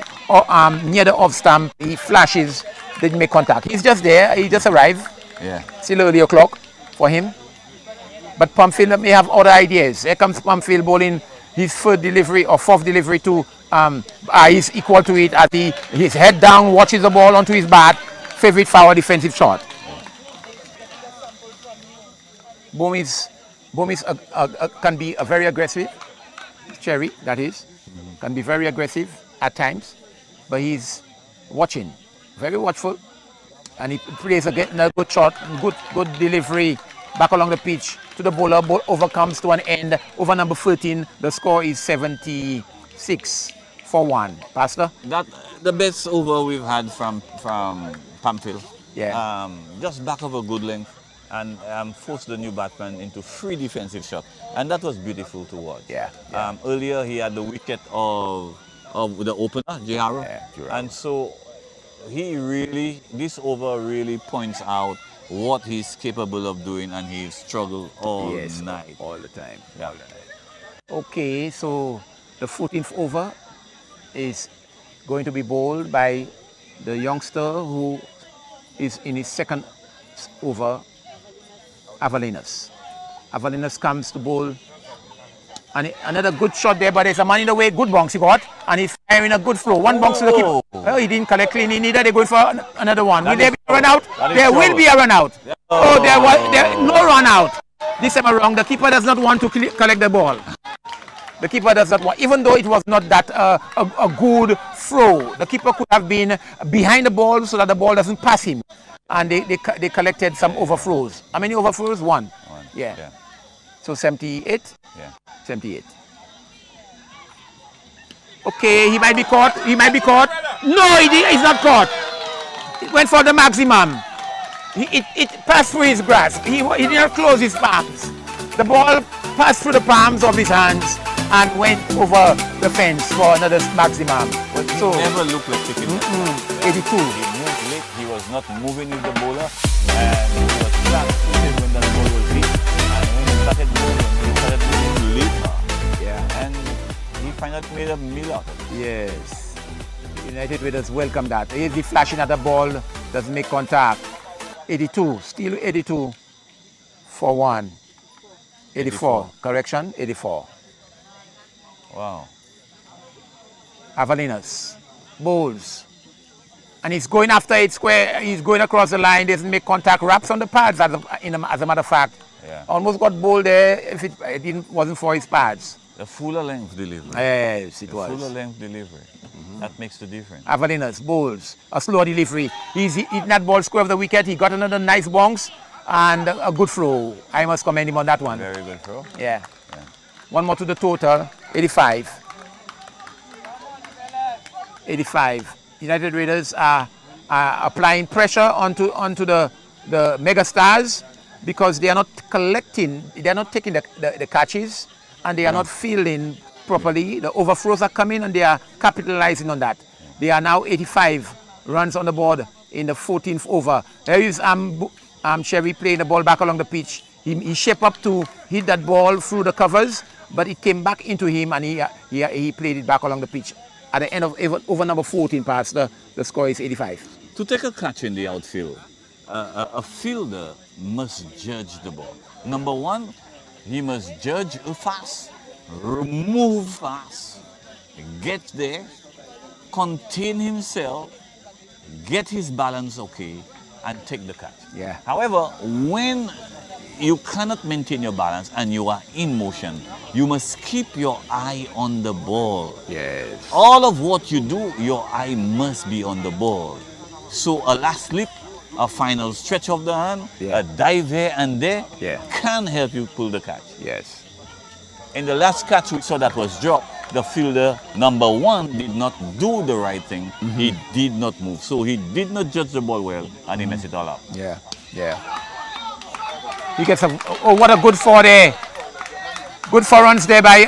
near the off stump. He flashes, didn't make contact. He's just there. He just arrived. Yeah. Still early o'clock for him. But Pumfield may have other ideas. Here comes Pumfield bowling his third delivery or fourth delivery to he's equal to it as his head down, watches the ball onto his bat. Favorite forward defensive shot. Boom can be a very aggressive. Cherry, that is, can be very aggressive at times, but he's watching, very watchful, and he plays again a good shot, good delivery back along the pitch to the bowler. Ball overcomes to an end. Over number 13, the score is 76 for 1. Pastor? That the best over we've had from Pamphil. Yeah. Just back of a good length and forced the new batsman into 3 defensive shots. And that was beautiful to watch. Yeah. Earlier he had the wicket of the opener, Jiharo. Yeah, and so this over really points out what he's capable of doing, and he's struggled all night. All the time. Yeah. Okay, so the 14th over is going to be bowled by the youngster who is in his second over, Avalinas. Avalinas comes to bowl. And another good shot there, but there's a man in the way. Good bounce he got. And he's firing a good flow. One bounce to the keeper. Oh, he didn't collect clean. Neither. They're going for another one. Will there be a run out? There will be a run out. Oh, there no run out. This time around, the keeper does not want to collect the ball. The keeper does not want, even though it was not that a good throw. The keeper could have been behind the ball so that the ball doesn't pass him. And they collected some overthrows. How many overthrows? One. Yeah. So 78? Yeah. 78. Okay, he might be caught. No, he's not caught. It went for the maximum. It passed through his grasp. He did not close his palms. The ball passed through the palms of his hands and went over the fence for another maximum. But he never looked like taking it. 82. He moved late. He was not moving with the bowler. And he was flat-footed when the ball was hit. And when he started moving later. Yeah. And he finally made a meal out of it. Yes. United Raiders welcome that. Here's the flashing at the ball. Doesn't make contact. 82. Still 82 for 1. 84. Correction, 84. Wow. Avalinas bowls. And he's going after it square. He's going across the line. Doesn't make contact. Wraps on the pads, as a matter of fact. Yeah. Almost got bowled there if it wasn't for his pads. The fuller length delivery. Yes, it was. Fuller length delivery. That makes the difference. Avalinas bowls. A slow delivery. He's eating that ball square of the wicket. He got another nice bounce and a good throw. I must commend him on that one. Very good throw. Yeah. One more to the total. 85. 85. United Raiders are applying pressure onto the mega stars because they are not collecting, they are not taking the catches, and they are not fielding properly. The overthrows are coming and they are capitalizing on that. They are now 85 runs on the board in the 14th over. There is Cherry playing the ball back along the pitch. He shaped up to hit that ball through the covers, but it came back into him and he played it back along the pitch. At the end of over number 14 pass, the score is 85. To take a catch in the outfield, a fielder must judge the ball. Number one, he must judge fast, move fast, get there, contain himself, get his balance okay, and take the catch. Yeah. However, when you cannot maintain your balance and you are in motion, you must keep your eye on the ball. Yes. All of what you do, your eye must be on the ball. So a last slip, a final stretch of the hand, a dive here and there can help you pull the catch. Yes. In the last catch we saw that was dropped, the fielder number 1 did not do the right thing. He did not move. So he did not judge the ball well, and he messed it all up. Yeah, yeah. He gets a, oh, what a good four there. Good four runs there by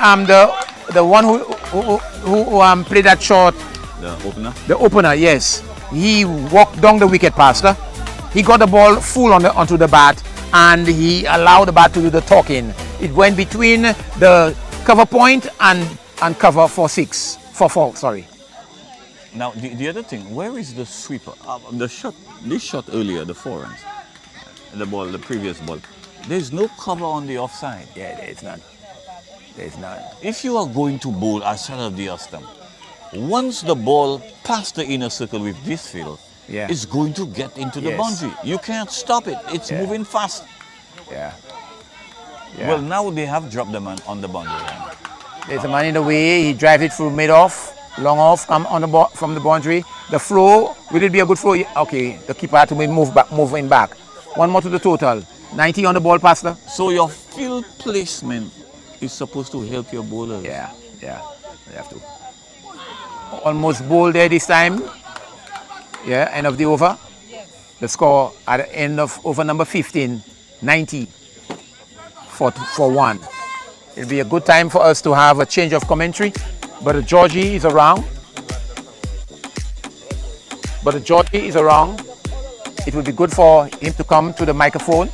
the one who played that shot. The opener? The opener, yes. He walked down the wicket, Pastor. He got the ball full onto the bat, and he allowed the bat to do the talking. It went between the cover point and cover for 4, sorry. Now, the other thing, where is the sweeper? This shot earlier, the 4 runs, the previous ball. There's no cover on the offside. Yeah, there is none. There's none. If you are going to bowl outside of the off stump, once the ball past the inner circle with this field, it's going to get into the boundary. You can't stop it. It's moving fast. Yeah. Well, now they have dropped the man on the boundary line. There's a man in the way. He drives it through mid-off, long off, come on from the boundary. The flow, will it be a good flow? Okay, the keeper had to moving back. One more to the total. 90 on the ball, Pastor. So your field placement is supposed to help your bowlers. Yeah, you have to. Almost bowled there this time. Yeah, end of the over. The score at the end of over number 15, 90 for 1. It'll be a good time for us to have a change of commentary. But Georgie is around. It would be good for him to come to the microphone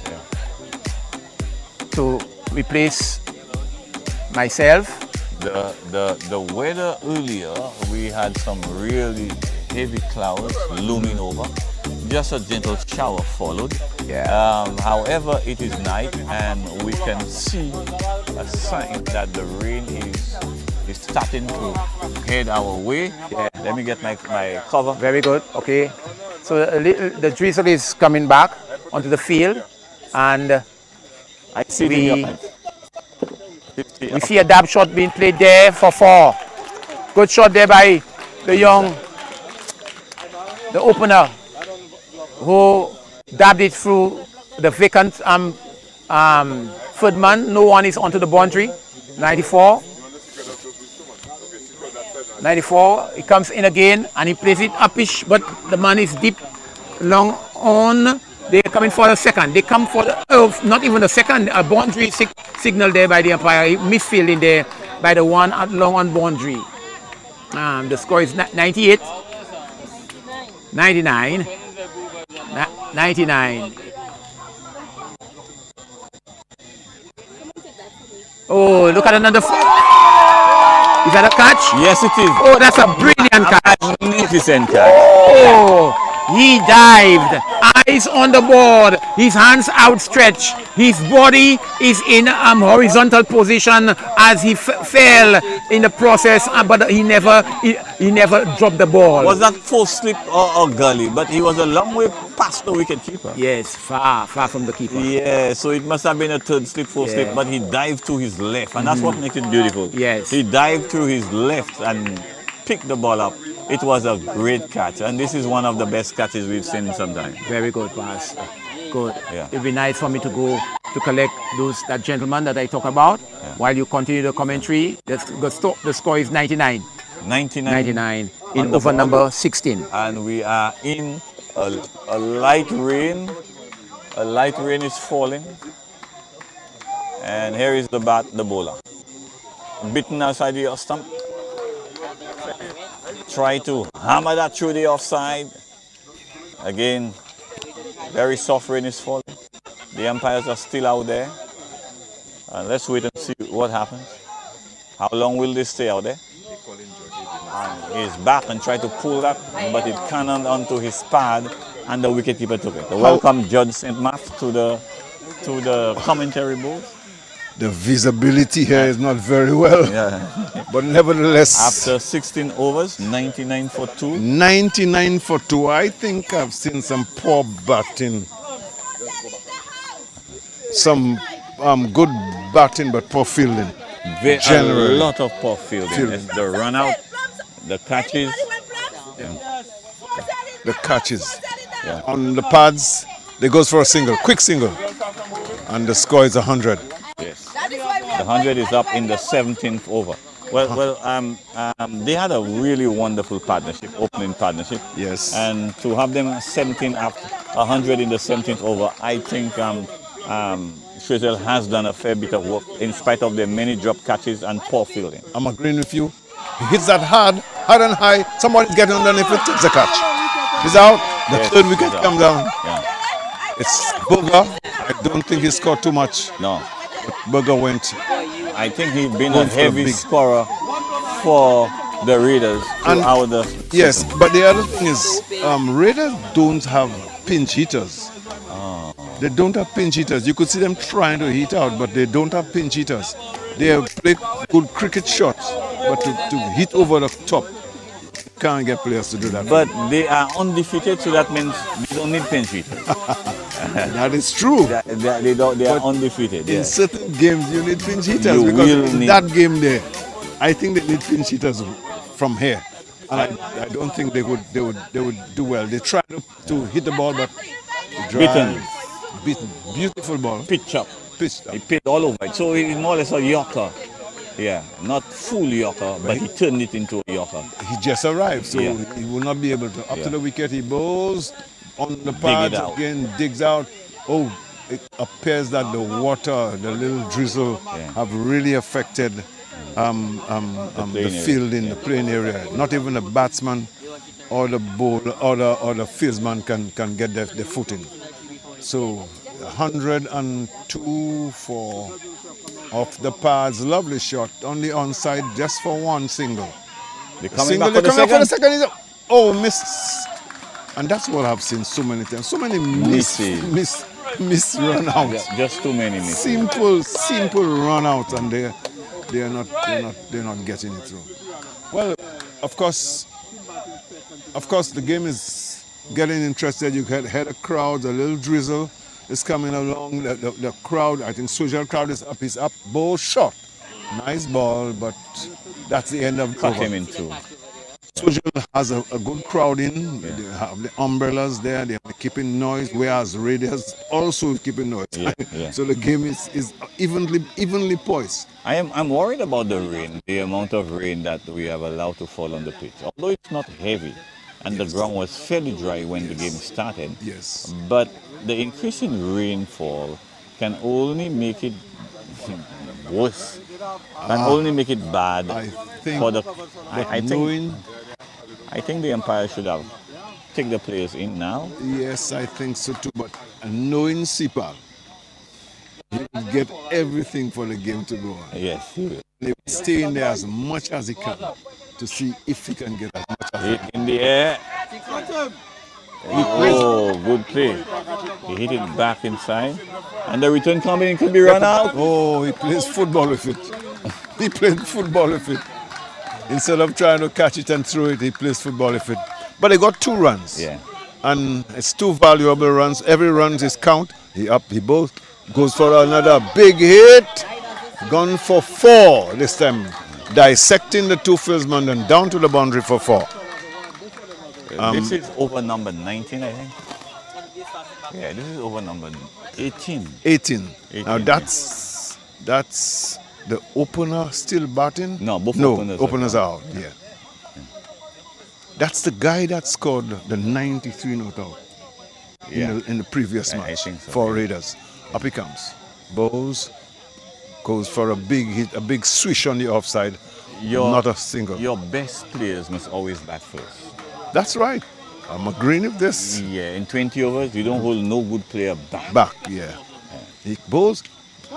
to replace myself. The weather earlier, we had some really heavy clouds looming over. Just a gentle shower followed. However, it is night and we can see a sign that the rain is starting to head our way. Let me get my cover. Very good. Okay. So the drizzle is coming back onto the field, and I see we see a dab shot being played there for 4. Good shot there by the opener, who dabbed it through the vacant third man. No one is onto the boundary. 94. He comes in again and he plays it upish, but the man is deep, long on. They're coming for the second. They come for not even the second. A boundary signal there by the umpire. Misfielding there by the one at long on boundary. The score is 98. 99. 99. Oh, look at another. Is that a catch? Yes, it is. Oh, that's a brilliant catch. Magnificent catch. Oh, he dived. Eyes on the board. His hands outstretched. His body is in horizontal position as he fell in the process, but he never dropped the ball. Was that full slip or gully? But he was a long way past the wicket keeper. Yes, far from the keeper. Yeah, so it must have been a third slip, fourth slip, but he dived to his left, and that's what makes it beautiful. Yes. He dived to his left and picked the ball up. It was a great catch, and this is one of the best catches we've seen sometime. Very good pass. Good. Yeah. It'd be nice for me to go to collect that gentleman that I talk about while you continue the commentary. The score is 99. 99 in over number 16. And we are in a light rain. A light rain is falling. And here is the bowler. Bitten outside the off stump. Try to hammer that through the offside. Again, very soft rain is falling. The umpires are still out there. Let's wait and see what happens. How long will they stay out there? And he's back and tried to pull that, but it cannoned onto his pad, and the wicketkeeper took it. Welcome Judge St. Math to the commentary booth. The visibility here is not very well, but nevertheless. After 16 overs, 99 for 2. 99 for 2. I think I've seen some poor batting. Some good batting, but poor fielding. A lot of poor fielding. The run out, the catches. The catches. On the pads, they goes for a single, quick single. And the score is 100. Yes. The 100 is up in the 17th over. They had a really wonderful partnership, opening partnership. Yes. And to have them 17 after 100 in the 17th over, I think Frizzell has done a fair bit of work in spite of their many drop catches and poor fielding. I'm agreeing with you. He hits that hard and high. Somebody's getting underneath it, takes a catch. He's out. The Yes, third wicket he's out. comes down. Yeah. It's Burger. I don't think he scored too much. No. But Burger went. I think he's been a Going for a heavy big- scorer for the Raiders And- throughout the Yes, but the other thing is, Raiders don't have pinch hitters. They don't have pinch hitters. You could see them trying to hit out, but they don't have pinch hitters. They have played good cricket shots, but to hit over the top, can't get players to do that. But they are undefeated, so that means they don't need pinch hitters. That is true. They are undefeated. In Yeah. certain games, you need pinch hitters You because will in need- that game there, I think they need pinch hitters from here, and I don't think they would do well. They try to hit the ball, but Beaten. beaten. Beautiful ball. Pitch up. Pitched up. He pitched all over it. So he's more or less a Yorker. Yeah. Not full Yorker, but he turned it into a Yorker. He just arrived, so Yeah. he will not be able to. Up to Yeah. the wicket, he bows on the it pads out. again, digs out. Oh, it appears that the water, the little drizzle, Yeah. have really affected the playing field area. in the playing area. Not even the batsman or the bowler or the fieldsman can get their footing. So 102 for off the pads, lovely shot on the onside just for one single. They're coming Single, back for the they're coming second. He's up. Oh, missed. And that's what I've seen so many times. So many miss run outs. Just too many misses. Simple run outs, and they're not getting it through. Well, of course, the game is getting interested. You had a crowd, a little drizzle is coming along. The crowd, I think, social crowd is up. He's up. Ball shot, nice ball, but that's the end of the Cut over. him in two. Social has a good crowd in. They have the umbrellas there. They are keeping noise, whereas Raiders also keeping noise. Yeah. So the game is evenly poised. I'm worried about the rain, the amount of rain that we have allowed to fall on the pitch. Although it's not heavy, and the ground was fairly dry when the game started. Yes. But the increase in rainfall can only make it worse. Can only make it bad I think, for the. but I think the umpire should have take the players in now. Yes, I think so too. But knowing Sipal, he will get everything for the game to go on. Yes, he will. He will stay in there as much as he can to see if he can get as much as Hit in the air. Oh, good play. He hit it back inside. And the return coming in could be run out. Oh, he plays football with it. He played football with it. Instead of trying to catch it and throw it, he plays football with it. But they got 2 runs. Yeah. And it's 2 valuable runs. Every run is count. He goes for another big hit. Gone for 4 this time. Dissecting the 2 fieldsmen and down to the boundary for 4. This is over number 19, I think. Yeah, this is over number 18. 18. Now 18, that's the opener still batting? No, both openers are out. Yeah. That's the guy that scored the 93 not out in the previous I match think so, for yeah. Raiders. Up he comes. Bows, goes for a big hit, a big swish on the offside. Not a single. Your best players must always bat first. That's right. I'm agreeing with this. Yeah, in 20 overs, you don't hold no good player back. Back, yeah. He bowls,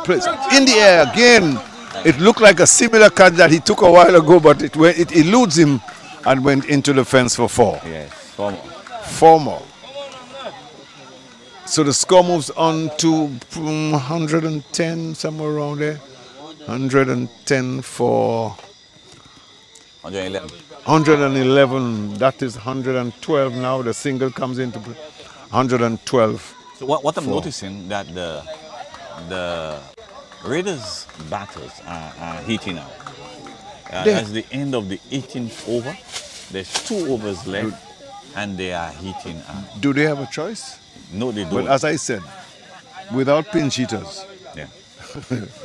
plays in the air again. It looked like a similar catch that he took a while ago, but it eludes him and went into the fence for 4. Yes, 4 more. 4 more. So the score moves on to 110, somewhere around there. 110 for 111. 111. That is 112 now. The single comes into 112. So what I'm noticing that the Raiders batters are heating up. As the end of the 18th over, there's 2 overs left, and they are heating up. Do they have a choice? No, they don't. But as I said, without pinch hitters, Yeah.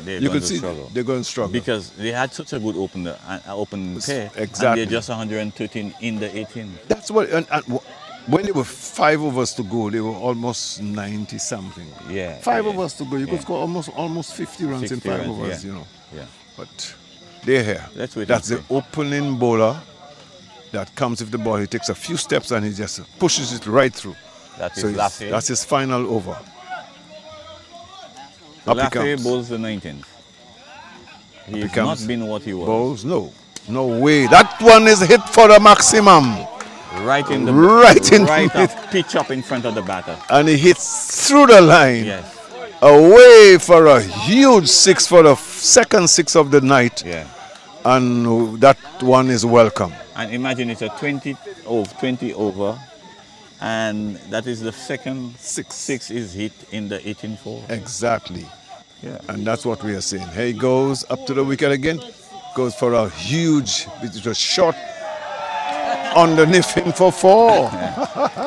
they're You going could to see struggle. they're going to struggle. Because they had such a good open pair, Exactly. and they're just 113 in the 18. That's what. When there were 5 overs to go, they were almost 90 something. Yeah, 5 yeah, overs to go. You could yeah. score almost 50 runs 60 in 5 runs, overs. yeah. You know. Yeah. But they're here. Let's wait That's and the see. opening bowler that comes with the ball. He takes a few steps and he just pushes it right through. That So is Lafay. that's his final over. Up he Lafay comes. bowls the 19th. He has comes. not been what he was. Bowls? No way. That one is hit for the maximum. Right in the Right up, pitch up in front of the batter. And he hits through the line. Yes. Away for a huge 6 for the second 6 of the night. Yeah. And that one is welcome. And imagine it's a 20 over, and that is the second 6 is hit in the 18-4. Exactly. Yeah. And that's what we are saying. Here he goes up to the wicket again. Goes for a huge, it was short underneath him for 4.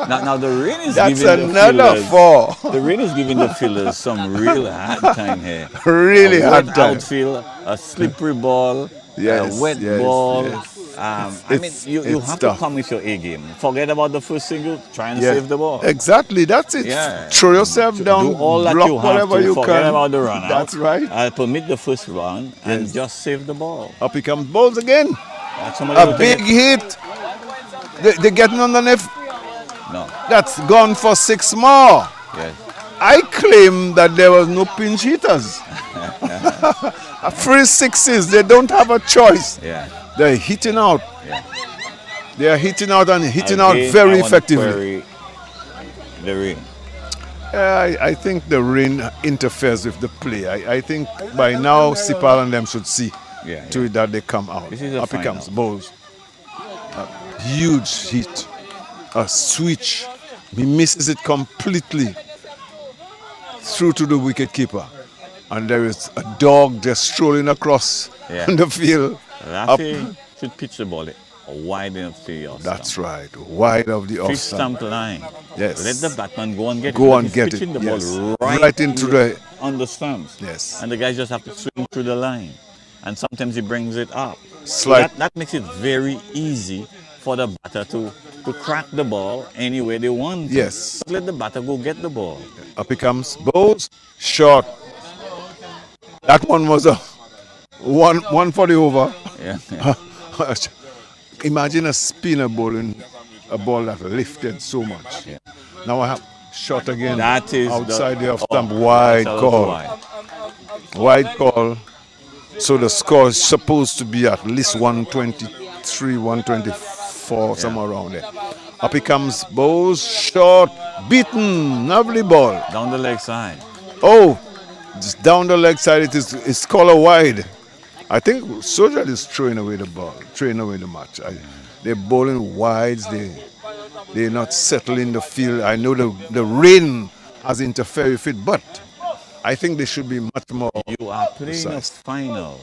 Now the rain is That's giving another the 4. The rain is giving the fielders some real hard time here. Really a hard wet time. Outfield, a slippery ball, Yes, a wet yes, ball. yes. I mean, It's- you it's have tough. to come with your A game. Forget about the first single. Try and Yeah. save the ball. Exactly, that's it. Yeah. Throw yourself down, Do all that block you have whatever to. you Forget can. about the run out. That's right. Permit the first run and Yes. just save the ball. Up he comes, balls again. Somebody A will big take hit. They're getting underneath. it. No. That's gone for 6 more. Yes. I claim that there was no pinch hitters. 3 6s, they don't have a choice. Yeah. They're hitting out. Yeah. They are hitting out and hitting out Again, very I want to effectively. query the rain. I think the rain interferes with the play. I think by now Sipal and them should see Yeah, to it that they come out. This is a Up he final. comes, bowls. A huge hit. A switch. He misses it completely through to the wicket keeper. And there is a dog just strolling across Yeah. the field. Up. Rafi should pitch the ball wide enough to your That's stump. right. Wide of the off Fish stump. stump line. Yes. Let the batman go and get it. Go But and he's get pitching it. the Yes. ball Right into the. on the stumps. Yes. And the guys just have to swing through the line. And sometimes he brings it up. So Slide. that makes it very easy for the batter to crack the ball any way they want. Yes. Let the batter go get the ball. Up he comes. Bowls. Short. That one was a one for the over. Yeah. Imagine a spinner bowling a ball that lifted so much. Yeah. Now I have shot again. That is outside the off oh, stump. Wide that's a call. little wide. Wide call. So the score is supposed to be at least 123, 124, somewhere around there. Up he comes. Bowls. Short. Beaten. Lovely ball. Down the leg side. Oh, just down the leg side, it's collar wide. I think Soja is throwing away the ball, throwing away the match. They're bowling wides, they're not settling the field. I know the rain has interfered with it, but I think they should be much more. You are playing a precise. final,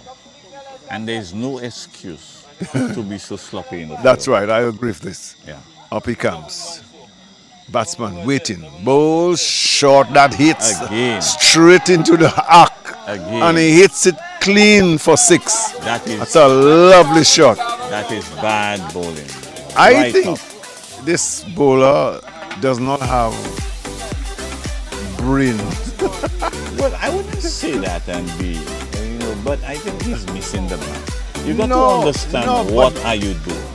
and there's no excuse to be so sloppy in the field. That's right, I agree with this. Yeah. Up he comes. Batsman waiting. Bowl short that hits Again. straight into the arc. Again. And he hits it clean for 6. That is That's a lovely shot. that is bad bowling. I Right think up. this bowler does not have brain. Well, I wouldn't say that and be, but I think he's missing the mark. You got No, to understand no, what but- are you doing.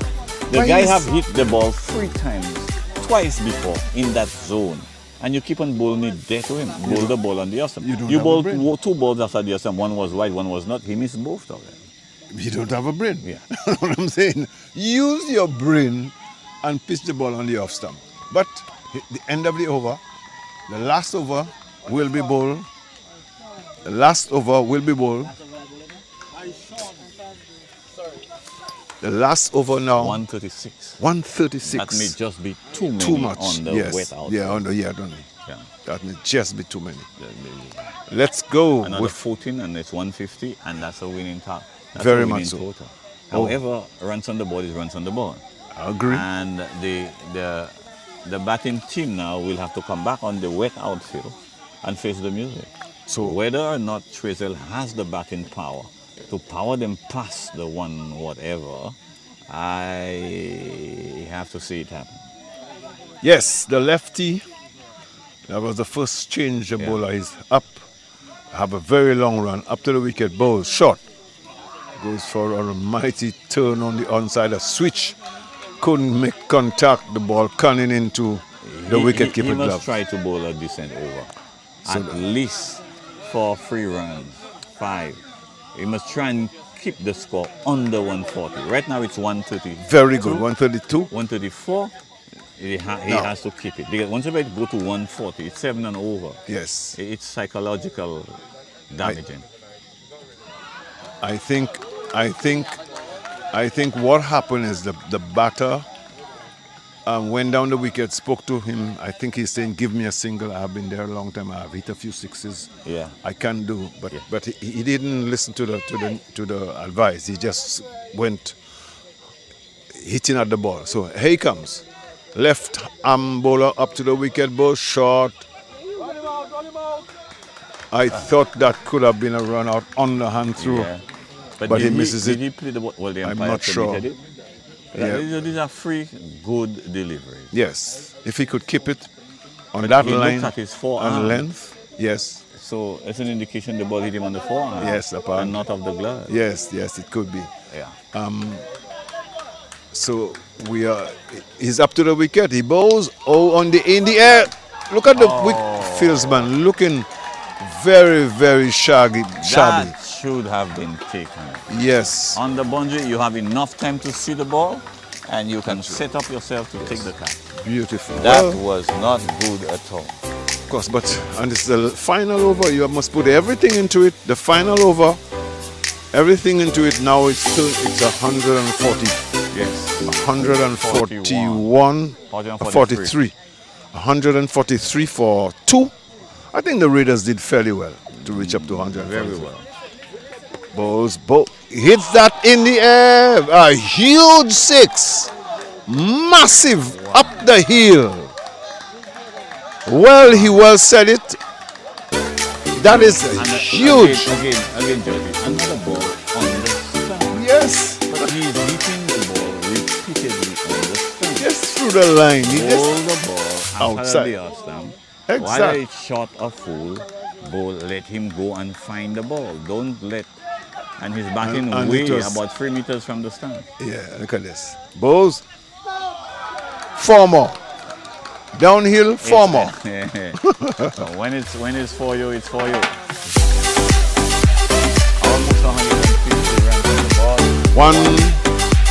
The but guy he's- have hit the ball 3 times, twice before in that zone, and you keep on bowling it dead to him. Bowl the ball on the off stump. You don't You have a bowled brain. 2 balls after the off stump. One was wide, one was not. He missed both of them. You don't have a brain. Yeah. What I'm saying, use your brain and pitch the ball on the off stump. But the end of the over, the last over will be bowled. The last over will be bowled. The last over now, 136. 136. That may just be too many Too much. on the yes. wet out. Yeah, on the don't Yeah. That may just be too many. Let's go Another with 14 and it's 150 and that's a winning top. That's Very a winning much so. total. Oh. However, runs on the board is runs on the board. I agree. And the batting team now will have to come back on the wet outfield and face the music. So whether or not Twizel has the batting power to power them past the one whatever, I have to see it happen. Yes, the lefty, that was the first change. The bowler is up, have a very long run, up to the wicket, bowls, short. Goes for a mighty turn on the onside, a switch. Couldn't make contact, the ball coming into the wicket-keeper He must glove. try to bowl a decent over. So At least 4 free runs, 5. He must try and keep the score under 140. Right now it's 130. Very good, 132. 134. He has to keep it. Because once you go to 140, it's 7 and over. Yes. It's psychological damaging. I think what happened is the batter went down the wicket, spoke to him. I think he's saying, "Give me a single. I've been there a long time. I've hit a few sixes. Yeah. I can do." But he didn't listen to the advice. He just went hitting at the ball. So here he comes, left arm bowler up to the wicket, ball short. I thought that could have been a run out on the hand through. Yeah. But he misses did it. he play the ball? Well, the I'm umpire not sure. permitted it? Yeah. These are free, good deliveries. Yes, if he could keep it on that he line looked at his forearm. and length, yes, So it's an indication the ball hit him on the forearm. Yes, apparently. and not off the glove. yes, it could be. Yeah. So he's up to the wicket. He bowls. Oh, in the air. Look at the fieldsman looking very, very shabby. That should have been taken. Yes. On the boundary, you have enough time to see the ball, and you can set up yourself to take the catch. Beautiful. That Well, was not good at all. of course, and it's the final over. You must put everything into it. The final over, everything into it. Now it's 140. Yes. 141, 143. 143 for 2. I think the Raiders did fairly well to reach up to 100. Very well. Bowls, hits that in the air. A huge 6. Massive up the hill. Well, he well said it. That is huge. Again, Jody, another ball on the stump. Yes. But he's hitting the ball repeatedly on the stump. Just through the line. He just Hold the ball outside. outside the stump. Exactly. Whether it's short or full, ball, let him go and find the ball. Don't let. And he's batting And way it was- about 3 meters from the stump. Yeah, look at this. Bowls. 4 more. Downhill, 4 more. So when it's for you, it's for you. Almost 150 runs on the ball.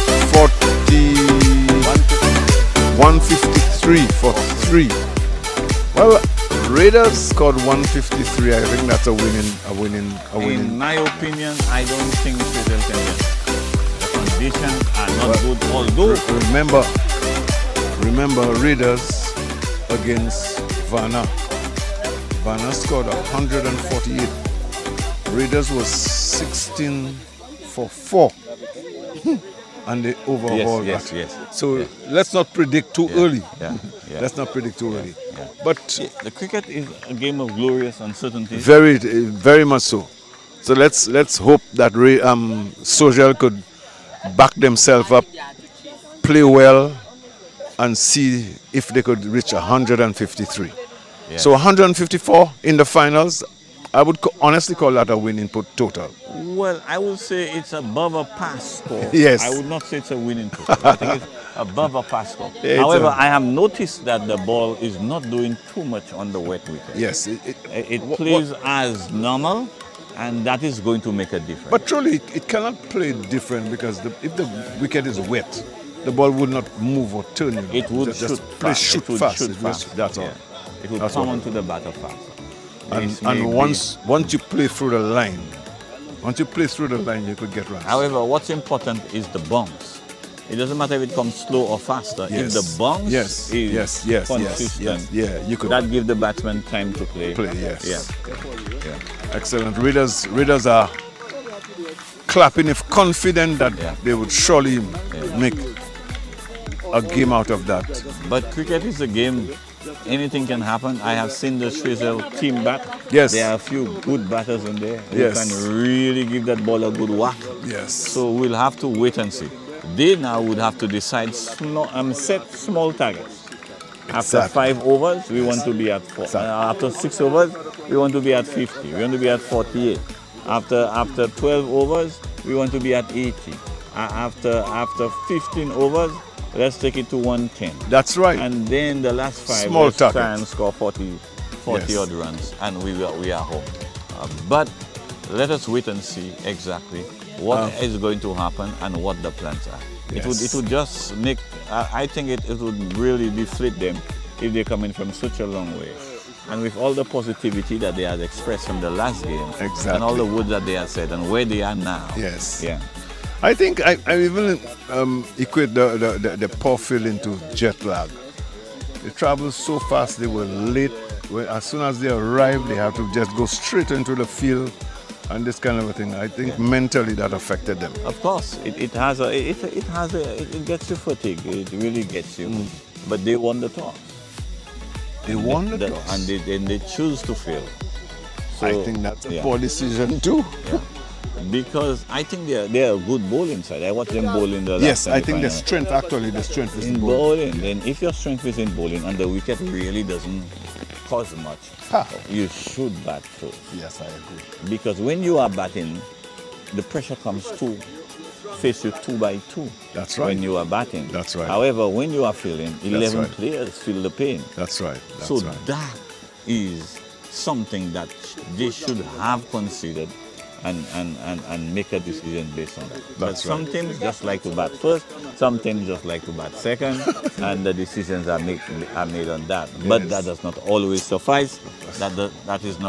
140, 153 for 3. Well, Raiders scored 153. I think that's a winning. In my opinion, I don't think Twizel can get it. The conditions are not good, although Remember Raiders against Vanna. Vanna scored 148. Raiders was 16 for 4. And they overhauled Yes. So let's not predict too early. Yeah. Let's not predict too early. But The cricket is a game of glorious uncertainties. very much so. So let's hope that Social could back themselves up, play well, and see if they could reach 153. Yeah. So 154 in the finals. I would honestly call that a winning total. Well, I would say it's above a pass score. Yes. I would not say it's a winning total. I think it's above a pass score. It's However, a- I have noticed that the ball is not doing too much on the wet wicket. Yes. It plays as normal, and that is going to make a difference. But truly, it cannot play different because if the wicket is wet, the ball would not move or turn. it would just shoot play fast. shoot It would fast. shoot It was- fast. That's all. Yeah. It would That's come all. onto the batter fast. This may And be- once you play through the line, you could get runs. However, what's important is the bounce. It doesn't matter if it comes slow or faster. Yes. If the bounce Yes, is yes, yes, consistent, yes, yeah, you could that gives the batsman time to play. yes. Yeah. Excellent. Raiders are clapping if confident that they would surely make a game out of that. But cricket is a game anything can happen. I have seen the Swizzle team bat. Yes. There are a few good batters in there who Yes. can really give that ball a good whack. Yes. So we'll have to wait and see. They now would have to decide set small targets. After Exactly. 5 overs, we want to be at 4. Exactly. After 6 overs, we want to be at 50. We want to be at 48. After 12 overs, we want to be at 80. After 15 overs, let's take it to 110. That's right. And then the last 5, Small let's target. try and score 40 Yes. odd runs, and we are home. But let us wait and see exactly what is going to happen and what the plans are. Yes. It would just make, I think it would really deflate them if they're coming from such a long way. And with all the positivity that they had expressed from the last game, Exactly. and all the words that they had said, and where they are now. Yes. Yeah. I think I even equate the poor feeling to jet lag. They travel so fast, they were late. As soon as they arrive, they have to just go straight into the field and this kind of a thing. I think mentally that affected them. Of course, it gets you fatigued. It really gets you. But they won the toss. They won the toss. And they choose to fail. So, I think that's a poor decision too. Yeah. Because I think they're a good bowling side. I watched them bowl in the last Yes, I think the semi-final. strength is in in bowling. bowling. Then if your strength is in bowling and the wicket really doesn't cause much, you should bat first. Yes, I agree. Because when you are batting, the pressure comes to face you 2 by 2. That's right. When you are batting. That's right. However, when you are fielding, 11 right. players feel the pain. That's right. That's So right. that is something that they should have considered and make a decision based on that. But That's some right. teams just like to bat first, some teams just like to bat second, and the decisions are made on that. But Yes. that does not always suffice. That's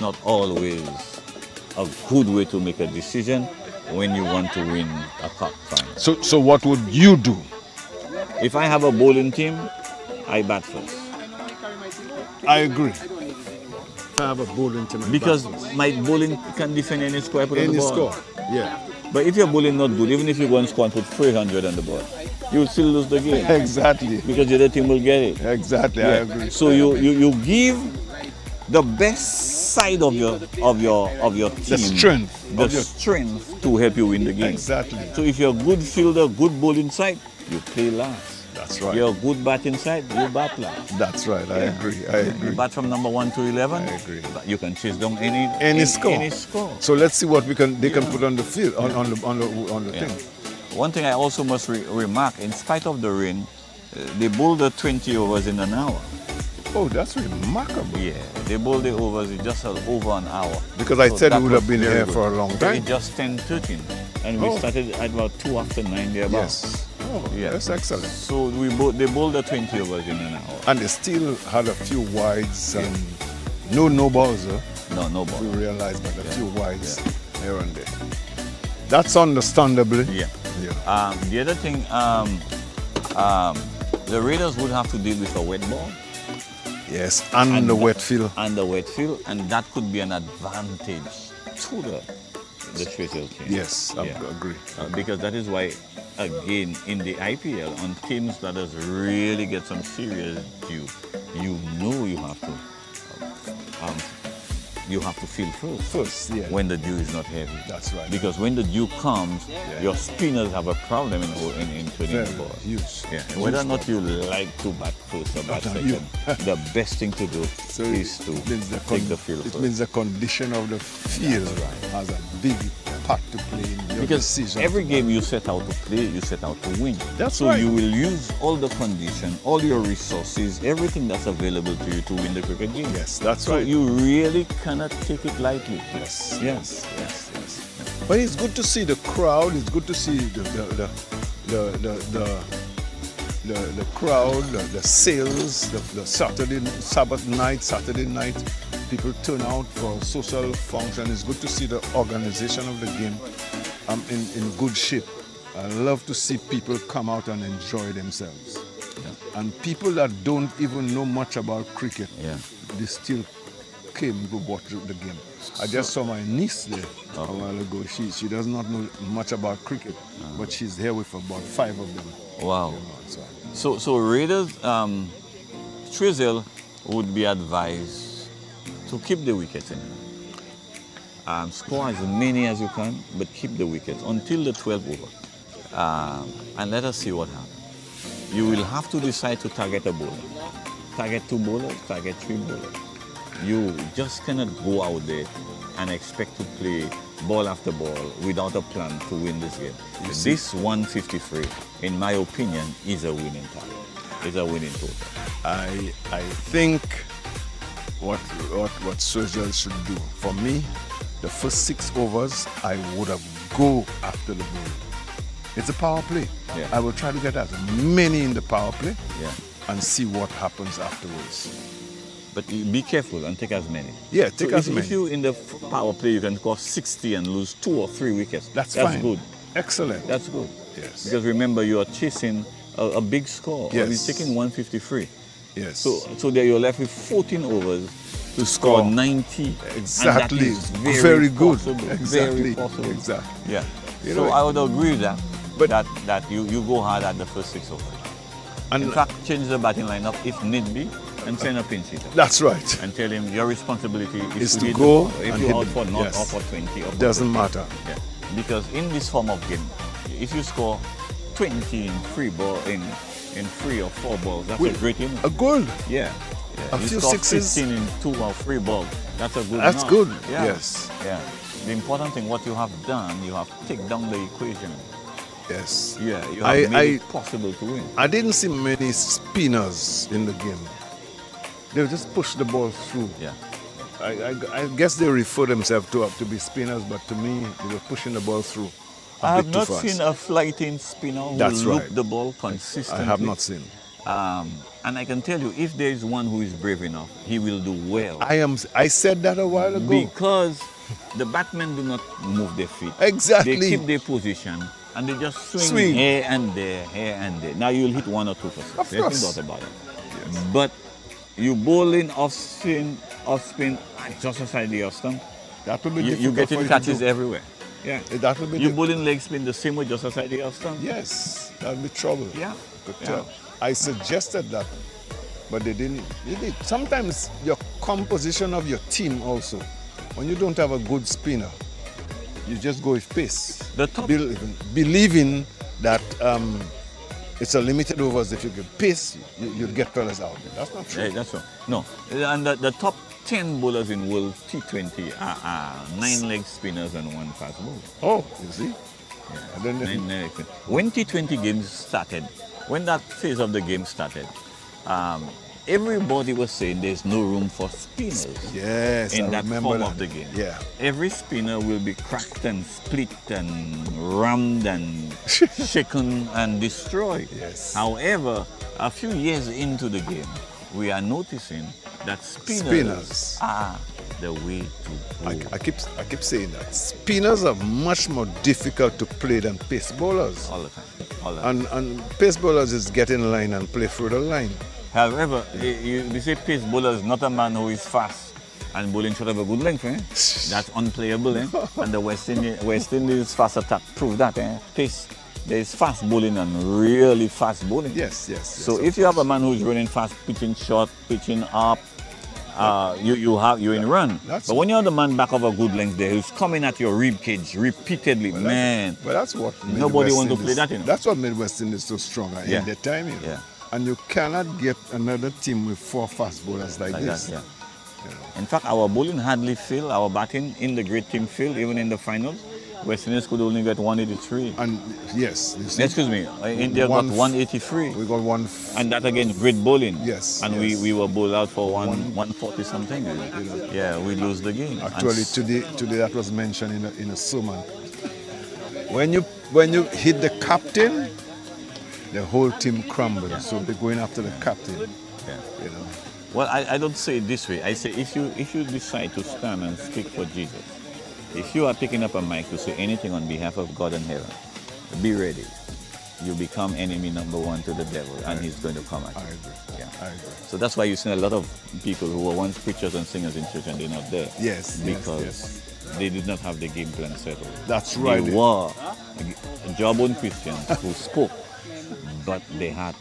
not always a good way to make a decision when you want to win a cup final. So what would you do? If I have a bowling team, I bat first. I agree. I have a bowling team. Because my bowling can defend any score I put on the any ball. score. Yeah. But if your bowling not good, even if you go and score and put 300 on the board, you will still lose the game Exactly. because the other team will get it. Exactly. I agree. So you give the best side of your team The strength. the of your- strength to help you win the game. Exactly. So if you're a good fielder, good bowling side, you play last. That's right. You're a good batting side, you bat last. That's right. I agree. I You agree. bat from number 1 to 11. I agree. But you can chase down Any score. Any score. So let's see what they can put on the field on the Yeah. thing. One thing I also must remark, in spite of the rain, they bowled the 20 overs in an hour. Oh, that's remarkable. Yeah, they bowled the overs in just over an hour. Because I said that we would have was been very here good. for a long time. It's just 10:13, and we Oh. started at about 2 after 9 thereabouts. Yes. Oh, Yeah. that's excellent. So they bowled the 20 overs in an hour. And they still had a few wides and no balls. No We ball. realized, but a few wides here and there. That's understandably. Yeah. Yeah. The other thing, the Raiders would have to deal with a wet ball Yes, and the wet field. and the wet field, and that could be an advantage to the Swizzle team. Yes, I Yeah. agree. Because that is why, again, in the IPL, on teams that does really get some serious dew, you know you have to field first. First, yeah. When the dew is not heavy. That's right. Because when the dew comes, your spinners have a problem in turning the Very ball. huge. Yeah. Whether or not you like to bat first or bat No, second, you- the best thing to do So is to it means take the field It first. means the condition of the field has a big part to play in your Because decision. every game you set out to play, you set out to win. That's so right. you will use all the condition, all your resources, everything that's available to you to win the cricket game. Yes, that's So right. you really cannot take it lightly. Yes, Yeah. yes, yes, yes. But it's good to see the crowd. It's good to see the crowd, the sales, the Saturday night, people turn out for social function. It's good to see the organization of the game in good shape. I love to see people come out and enjoy themselves. And people that don't even know much about cricket, Yeah. they still came to watch the game. I just saw my niece there a while ago. She does not know much about cricket, but she's here with about 5 of them. Wow. You know, so So Raiders, Trizell would be advised to keep the wickets in. Score as many as you can, but keep the wickets until the 12th over. And let us see what happens. You will have to decide to target a bowler. Target 2 bowlers, target 3 bowlers. You just cannot go out there and expect to play ball after ball without a plan to win this game. This 153, in my opinion, is a winning target. It's a winning total. I think what Sergio should do, for me, the first 6 overs, I would have go after the ball. It's a power play. Yeah. I will try to get as many in the power play Yeah. and see what happens afterwards. But be careful and take as many. Yeah, take So as if many. you in the power play, you can score 60 and lose 2 or 3 wickets. That's fine. good. Excellent. That's good. Yes. Because remember, you are chasing a big score. Yes. You're taking 153. Yes. So there you're left with 14 overs to score 90. Exactly. And that is Very good. possible. Exactly. Very possible. Exactly. Yeah. You So know, I would agree with that. but- that you go hard at the first 6 overs. and In fact, change the batting lineup if need be and send a pinch hitter. that's right. And tell him your responsibility is Is to to hit go the ball. If and you're hit out the- for not yes. or for 20 or for Doesn't 20. matter. Yeah. Because in this form of game, if you score 20 in 3 ball in 3 or 4 balls, that's a great inning. A goal. Yeah. A You few score sixes. 15 in 2 or 3 balls. That's a good That's mark. good. Yeah. Yes. Yeah. The important thing, what you have done, you have taken down the equation. Yes. Yeah. You have made it possible to win. I didn't see many spinners in the game. They just push the ball through. Yeah. I guess they refer themselves to be spinners, but to me, they were pushing the ball through. I have bit too not fast. seen a flighting spinner who That's loop right. the ball consistently. I have not seen. And I can tell you, if there is one who is brave enough, he will do well. I said that a while ago. Because the batsmen do not move their feet. Exactly. They keep their position and they just swing, Swing. here and there, here and there. Now you'll hit 1 or 2 for 6. Of There's no course. doubt about it. But you bowling off spin, just aside the off stump, That will be you difficult get for in you to catches do. everywhere. Yeah. That will be You difficult. bowling leg spin the same way just aside the off stump. Yes, that'll be trouble. Yeah. But, Yeah. I suggested that, but they didn't. They did. Sometimes your composition of your team also, when you don't have a good spinner, you just go with pace. The top- Believing that it's a limited overs. If you get pace, you'll get fellas out. That's not true. Yeah, that's right. No. And the top 10 bowlers in World T20 are 9 leg spinners and 1 fast bowler. Oh, you see. And then Nine leg spin- When T20 games started, when that phase of the game started, everybody was saying there's no room for spinners yes, in I that remember form that. of the game. Yeah. Every spinner will be cracked and split and rammed and shaken and destroyed. Yes. However, a few years into the game, we are noticing that spinners Spinners. are the way to go. I keep saying that spinners are much more difficult to play than pace bowlers. All the time. All the time. And pace bowlers is get in line and play through the line. However, you say pace bowler is not a man who is fast and bowling should have a good length. Eh? That's unplayable. Eh? And the West Indies fast attack prove that. Eh? Pace, there is fast bowling and really fast bowling. Yes. So if you have a man who is running fast, pitching short, pitching up, you're in run. That's- But when you have the man back of a good length there, who's coming at your rib cage repeatedly, man. But that's what made Nobody West want to Indies- play that, you know. That's what made West Indies so strong Yeah. in their timing. Yeah. And you cannot get another team with 4 fast bowlers like Like this. that, yeah. In fact, our bowling hardly failed. Our batting in the great team failed, even in the finals. West Indies could only get 183. And yes, you see, Excuse me, India got 183. we got one. And that again, great bowling. Yes, And yes. we were bowled out for 140 something. Yeah, we lose the game. Actually, today that was mentioned in a sermon. When you hit the captain, the whole team crumbles. Yeah. So they're going after the captain. Yeah. You know. Well, I don't say it this way. I say if you decide to stand and speak for Jesus, if you are picking up a mic to say anything on behalf of God and heaven, be ready. You become enemy number 1 to the devil, and he's going to come at I you. agree. Yeah. I agree. So that's why you see a lot of people who were once preachers and singers in church and they're not there. Yes, Because they did not have the game plan settled. That's right. They were jawbone Christians who spoke, but they had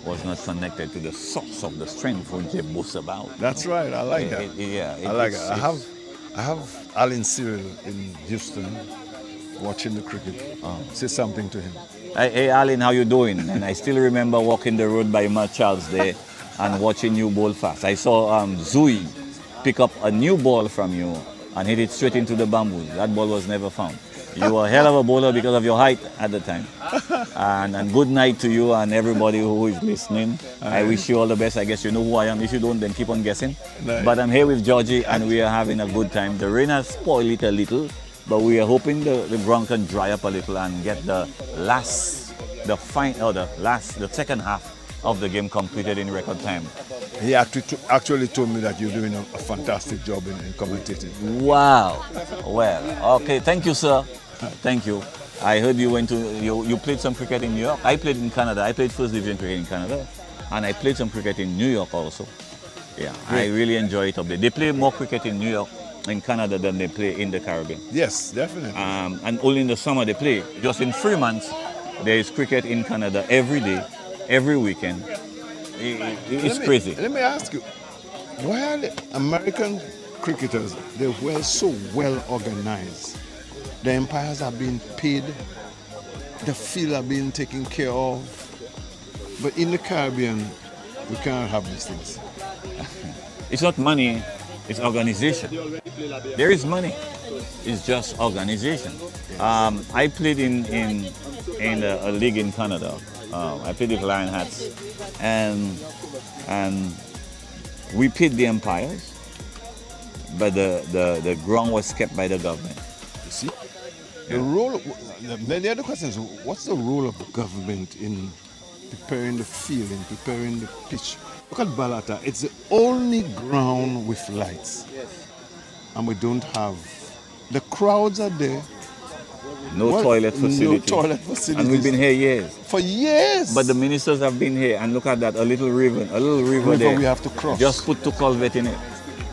was not connected to the source of the strength which they boast about. That's right. I like that. I like it. I have Alan Cyril in Houston watching the cricket. Say something to him. Hey Alan, how you doing? And I still remember walking the road by Matt Charles there and watching you bowl fast. I saw Zui pick up a new ball from you and hit it straight into the bamboo. That ball was never found. You were a hell of a bowler because of your height at the time. And good night to you and everybody who is listening. I wish you all the best. I guess you know who I am. If you don't, then keep on guessing. Nice. But I'm here with Georgie and we are having a good time. The rain has spoiled it a little, but we are hoping the ground can dry up a little and get the second half of the game completed in record time. He actually told me that you're doing a fantastic job in commentating. Wow. Well, okay. Thank you, sir. Thank you. I heard you you played some cricket in New York. I played in Canada. I played first division cricket in Canada. And I played some cricket in New York also. Yeah, great. I really enjoy it up there. They play more cricket in New York, in Canada, than they play in the Caribbean. Yes, definitely. And only in the summer they play. Just in 3 months, there is cricket in Canada every day, every weekend. It's crazy. Let me ask you, why are the American cricketers, they're so well organized? The umpires are being paid, the field are being taken care of, but in the Caribbean, we cannot have these things. It's not money, it's organization. There is money, it's just organization. I played in a league in Canada. I played with Lion Hats, and we paid the umpires, but the ground was kept by the government. You see, the role. The other question is, what's the role of the government in preparing the field, in preparing the pitch? Look at Balata; it's the only ground with lights, and we don't have. The crowds are there. No toilet facility. No toilet facilities. And we've been here years. For years. But the ministers have been here, and look at that, a little river there. We have to cross. Just put 2 culvert in it.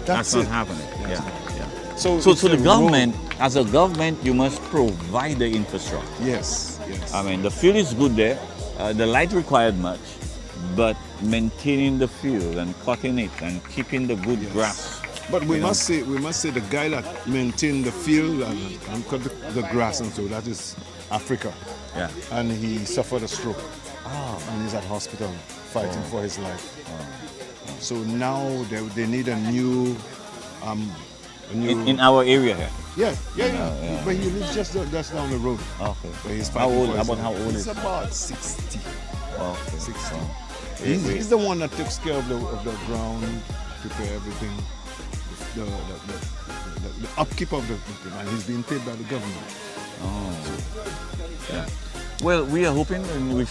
That's not it. happening. That's Yeah. So the government, as a government, you must provide the infrastructure. Yes. I mean, the field is good there. The light required much, but maintaining the field and cutting it and keeping the good grass. But we must say the guy that maintained the field and cut the grass and so, that is Africa. Yeah. And he suffered a stroke. And he's at hospital fighting for his life. So now they need a new in our area here. Yeah. But he lives just down the road. Okay. But he's How old? fighting for his How life. old is He's he? about 60. Okay. 60. He's the one that takes care of the ground, prepare everything. The upkeep of the and he's being paid by the government. Yeah. Well, we are hoping with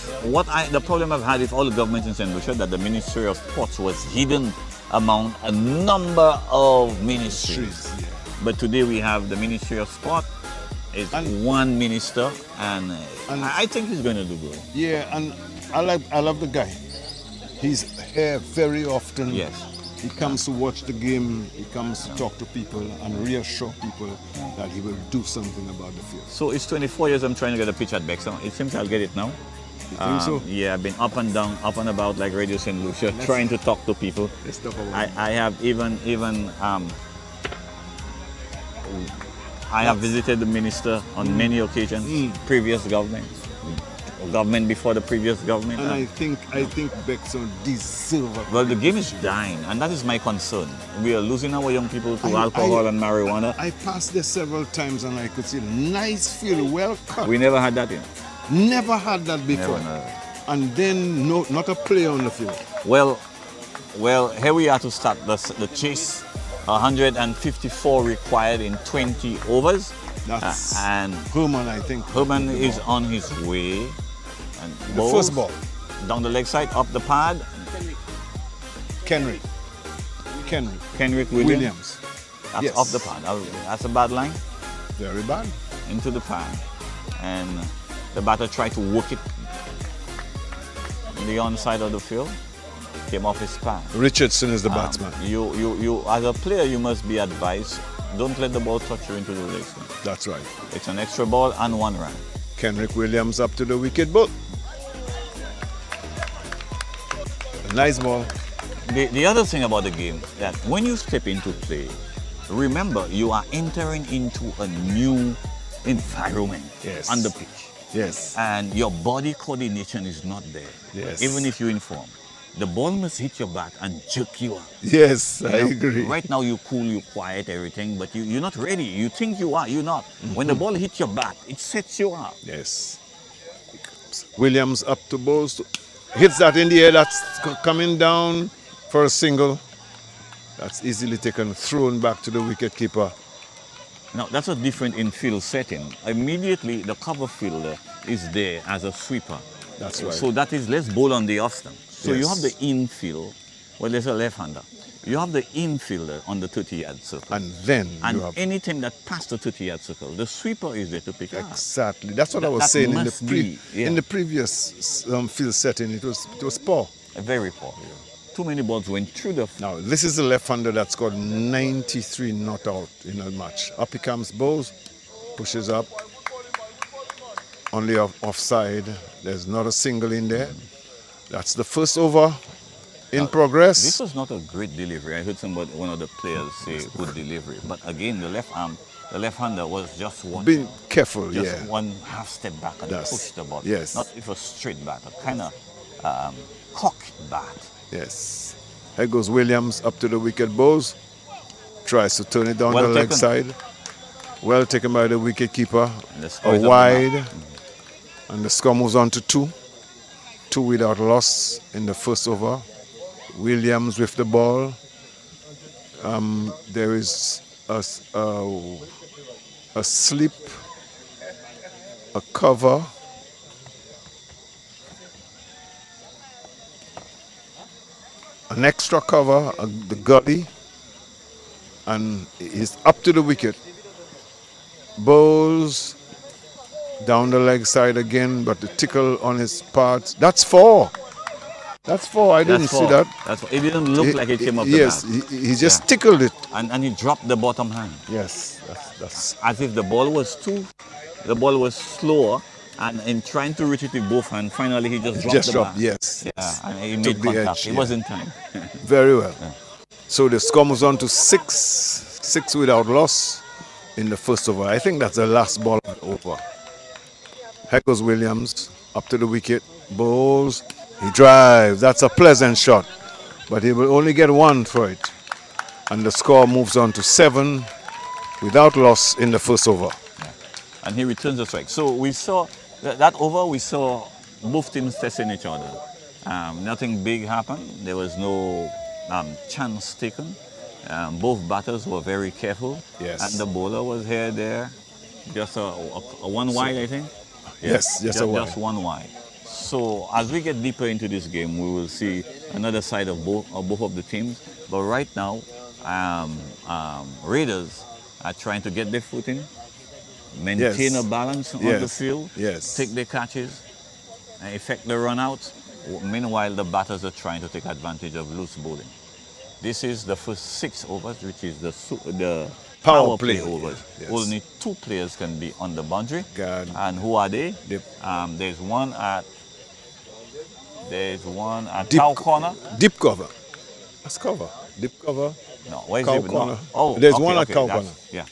the problem I've had with all the governments in St. Lucia that the Ministry of Sports was hidden among a number of ministries. Yeah. But today we have the Ministry of Sport. It's one minister, and I think he's going to do good. Yeah, and I love the guy. He's here very often. Yes. He comes to watch the game, he comes to talk to people and reassure people that he will do something about the field. So it's 24 years I'm trying to get a pitch at Bexham. It seems I'll get it now. You think so? Yeah, I've been up and down, up and about like Radio St. Lucia, trying to talk to people. Let's talk about I have I have visited the minister on many occasions, previous government before the previous government. And I think Bexham deserves it. Well, the game is dying, and that is my concern. We are losing our young people to alcohol and marijuana. I passed there several times and I could see a nice field, well cut. We never had that in. Never had that before. Never. And then not a player on the field. Well, here we are to start the chase. 154 required in 20 overs. That's and Herman, I think. Herman is on his way. And the first ball. Down the leg side, up the pad. Kenrick Williams. That's yes. off the pad. That's a bad line. Very bad. Into the pad. And the batter tried to work it on the onside of the field. Came off his pad. Richardson is the batsman. You as a player, you must be advised, don't let the ball touch you into the legs. That's right. It's an extra ball and 1 run. Kenrick Williams up to the wicket, but Nice ball. The other thing about the game that when you step into play, remember you are entering into a new environment Yes. on the pitch. Yes. And your body coordination is not there. Yes. Even if you inform. The ball must hit your bat and jerk you up. Yes, I You know, agree. Right now you cool, you quiet, everything, but you're not ready. You think you are, you're not. When the ball hits your bat, it sets you up. Yes. Williams up to Bowles. Hits that in the air. That's coming down for a single. That's easily taken, thrown back to the wicketkeeper. Now that's a different infield setting. Immediately the cover fielder is there as a sweeper. That's right. So that is let's bowl on the off stump. So you Yes. have the infield, well there's a left-hander. You have the infielder on the 30-yard circle. And then And you have anything that passed the 30-yard circle, the sweeper is there to pick up. exactly. That's what I was That saying in the must be, yeah. in the previous field setting. It was poor. Very poor. Too many balls went through the Now this is the left-hander that scored 93 not out in a match. Up he comes Bowles, pushes up. Only offside. There's not a single in there. That's the first over in progress. This was not a great delivery. I heard one of the players say good delivery. But again, the left-hander was just one. Being careful, Just yeah. one half step back and That's- push the ball. yes. Not if a straight bat, a kind of cocked bat. Yes. Here goes Williams up to the wicket. Bowles tries to turn it down Well the leg taken. side. Well taken by the wicket keeper. And the score is A up wide. And the score moves on to 2. 2 without loss in the first over. Williams with the ball. There is a slip, a cover. An extra cover, the gully, and he's up to the wicket. Bowles down the leg side again, but the tickle on his part. That's 4. That's 4. I didn't That's see four. that. That's four. It didn't look like it came up Yes, the bat. he just Yeah. tickled it. And he dropped the bottom hand. Yes, that's As if the ball was slower, and in trying to reach it with both hands, finally he just dropped just the dropped. bat. Yes, Yeah, yes. and he Took made the contact. edge, It yeah. was in time. Very well. So the score moves on to 6 without loss in the first over. I think that's the last ball of the over. Here goes Williams up to the wicket. Bowles. He drives. That's a pleasant shot, but he will only get 1 for it. And the score moves on to 7 without loss in the first over. And he returns the strike. So we saw that over. We saw both teams testing each other. Nothing big happened. There was no chance taken. Both batters were very careful. Yes. And the bowler was here there, just a one wide, I think. Yes, just a wide. Just one wide. So as we get deeper into this game, we will see another side of both of the teams. But right now, Raiders are trying to get their footing, maintain Yes. a balance on Yes. the field, Yes. take their catches, and effect the run out. Meanwhile, the batters are trying to take advantage of loose bowling. This is the first 6 overs, which is the power play overs. Yes. Only 2 players can be on the boundary. God. And who are they? Dip. There's one at Deep cow corner. Deep cover. That's cover. Deep cover. No, where's Cow it? corner. No. Oh, There's okay, one at okay, cow that's- corner. Yeah,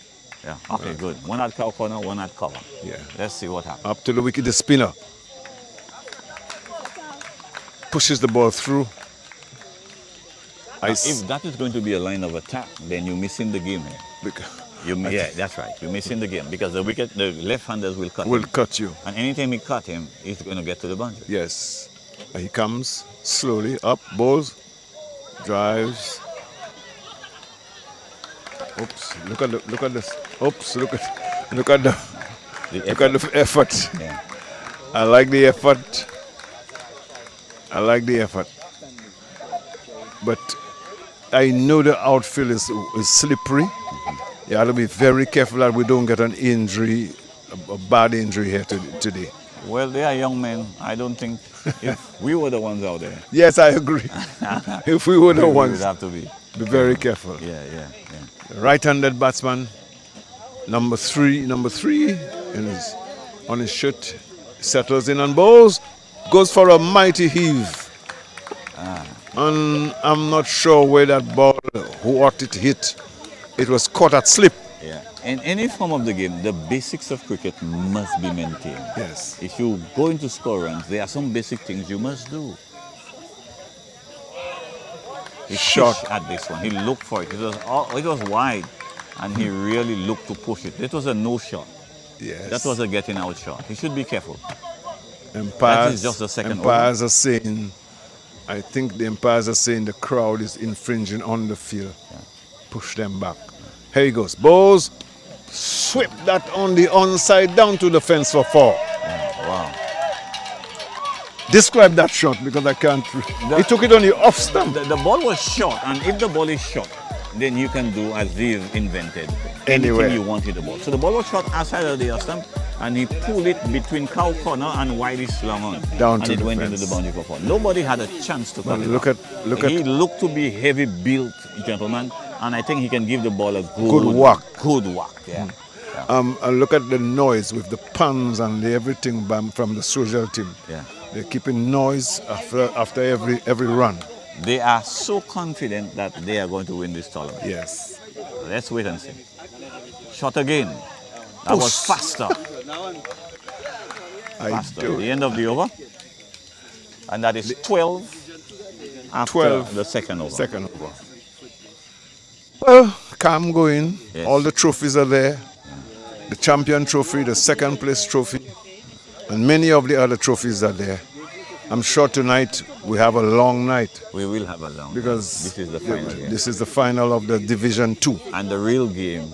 yeah. Okay, good. One at cow corner, one at cover. Yeah. Let's see what happens. Up to the wicket, the spinner. Pushes the ball through. If that is going to be a line of attack, then you're missing the game here. Yeah, that's right. You're missing the game because the left-handers will cut Will him. cut you. And anytime he cut him, he's going to get to the boundary. Yes. He comes slowly up, bowls, drives. Oops! Look at this. Oops! Look at the effort. Yeah. I like the effort. But I know the outfield is slippery. You have to be very careful that we don't get an injury, a bad injury here today. Well, they are young men. I don't think if we were the ones out there, Yes, I agree. If we were the we would ones, have to be. be very careful. Yeah. Right-handed batsman, number three, on his shirt, settles in and bowls, goes for a mighty heave. And I'm not sure where that ball, what it hit. It was caught at slip. Yeah. In any form of the game, the basics of cricket must be maintained. Yes. If you go into score runs, there are some basic things you must do. He Shot. fished at this one. He looked for it. It was wide, and he really looked to push it. It was a no shot. Yes. That was a getting out shot. He should be careful. Umpires, That is just the second umpires are saying, I think the umpires are saying the crowd is infringing on the field. Yeah. Push them back. Here he goes. Bowles sweep that on the onside down to the fence for 4. Yeah, wow. Describe that shot because I can't. He took it on the off stump. The ball was short, and if the ball is short, then you can do as they've invented. Anywhere. Anything you want with the ball. So the ball was shot outside of the off stump, and he pulled it between cow corner and wide is slung on. Down and to it the went fence. into the boundary for 4. Nobody had a chance to cut it Look off. at He looked to be heavy built gentleman, and I think he can give the ball a Good whack. Good whack, yeah. and look at the noise with the puns and the everything from the social team. Yeah. They're keeping noise after every run. They are so confident that they are going to win this tournament. Yes. Let's wait and see. Shot again. That was faster. Faster. The end of the over. And that is 12 after 12 the second over. Second over. Well, calm going. Yes. All the trophies are there. The champion trophy, the second place trophy, and many of the other trophies are there. I'm sure tonight we have a long night We will have a long because this is the final game. this is the final of the Division 2. And the real game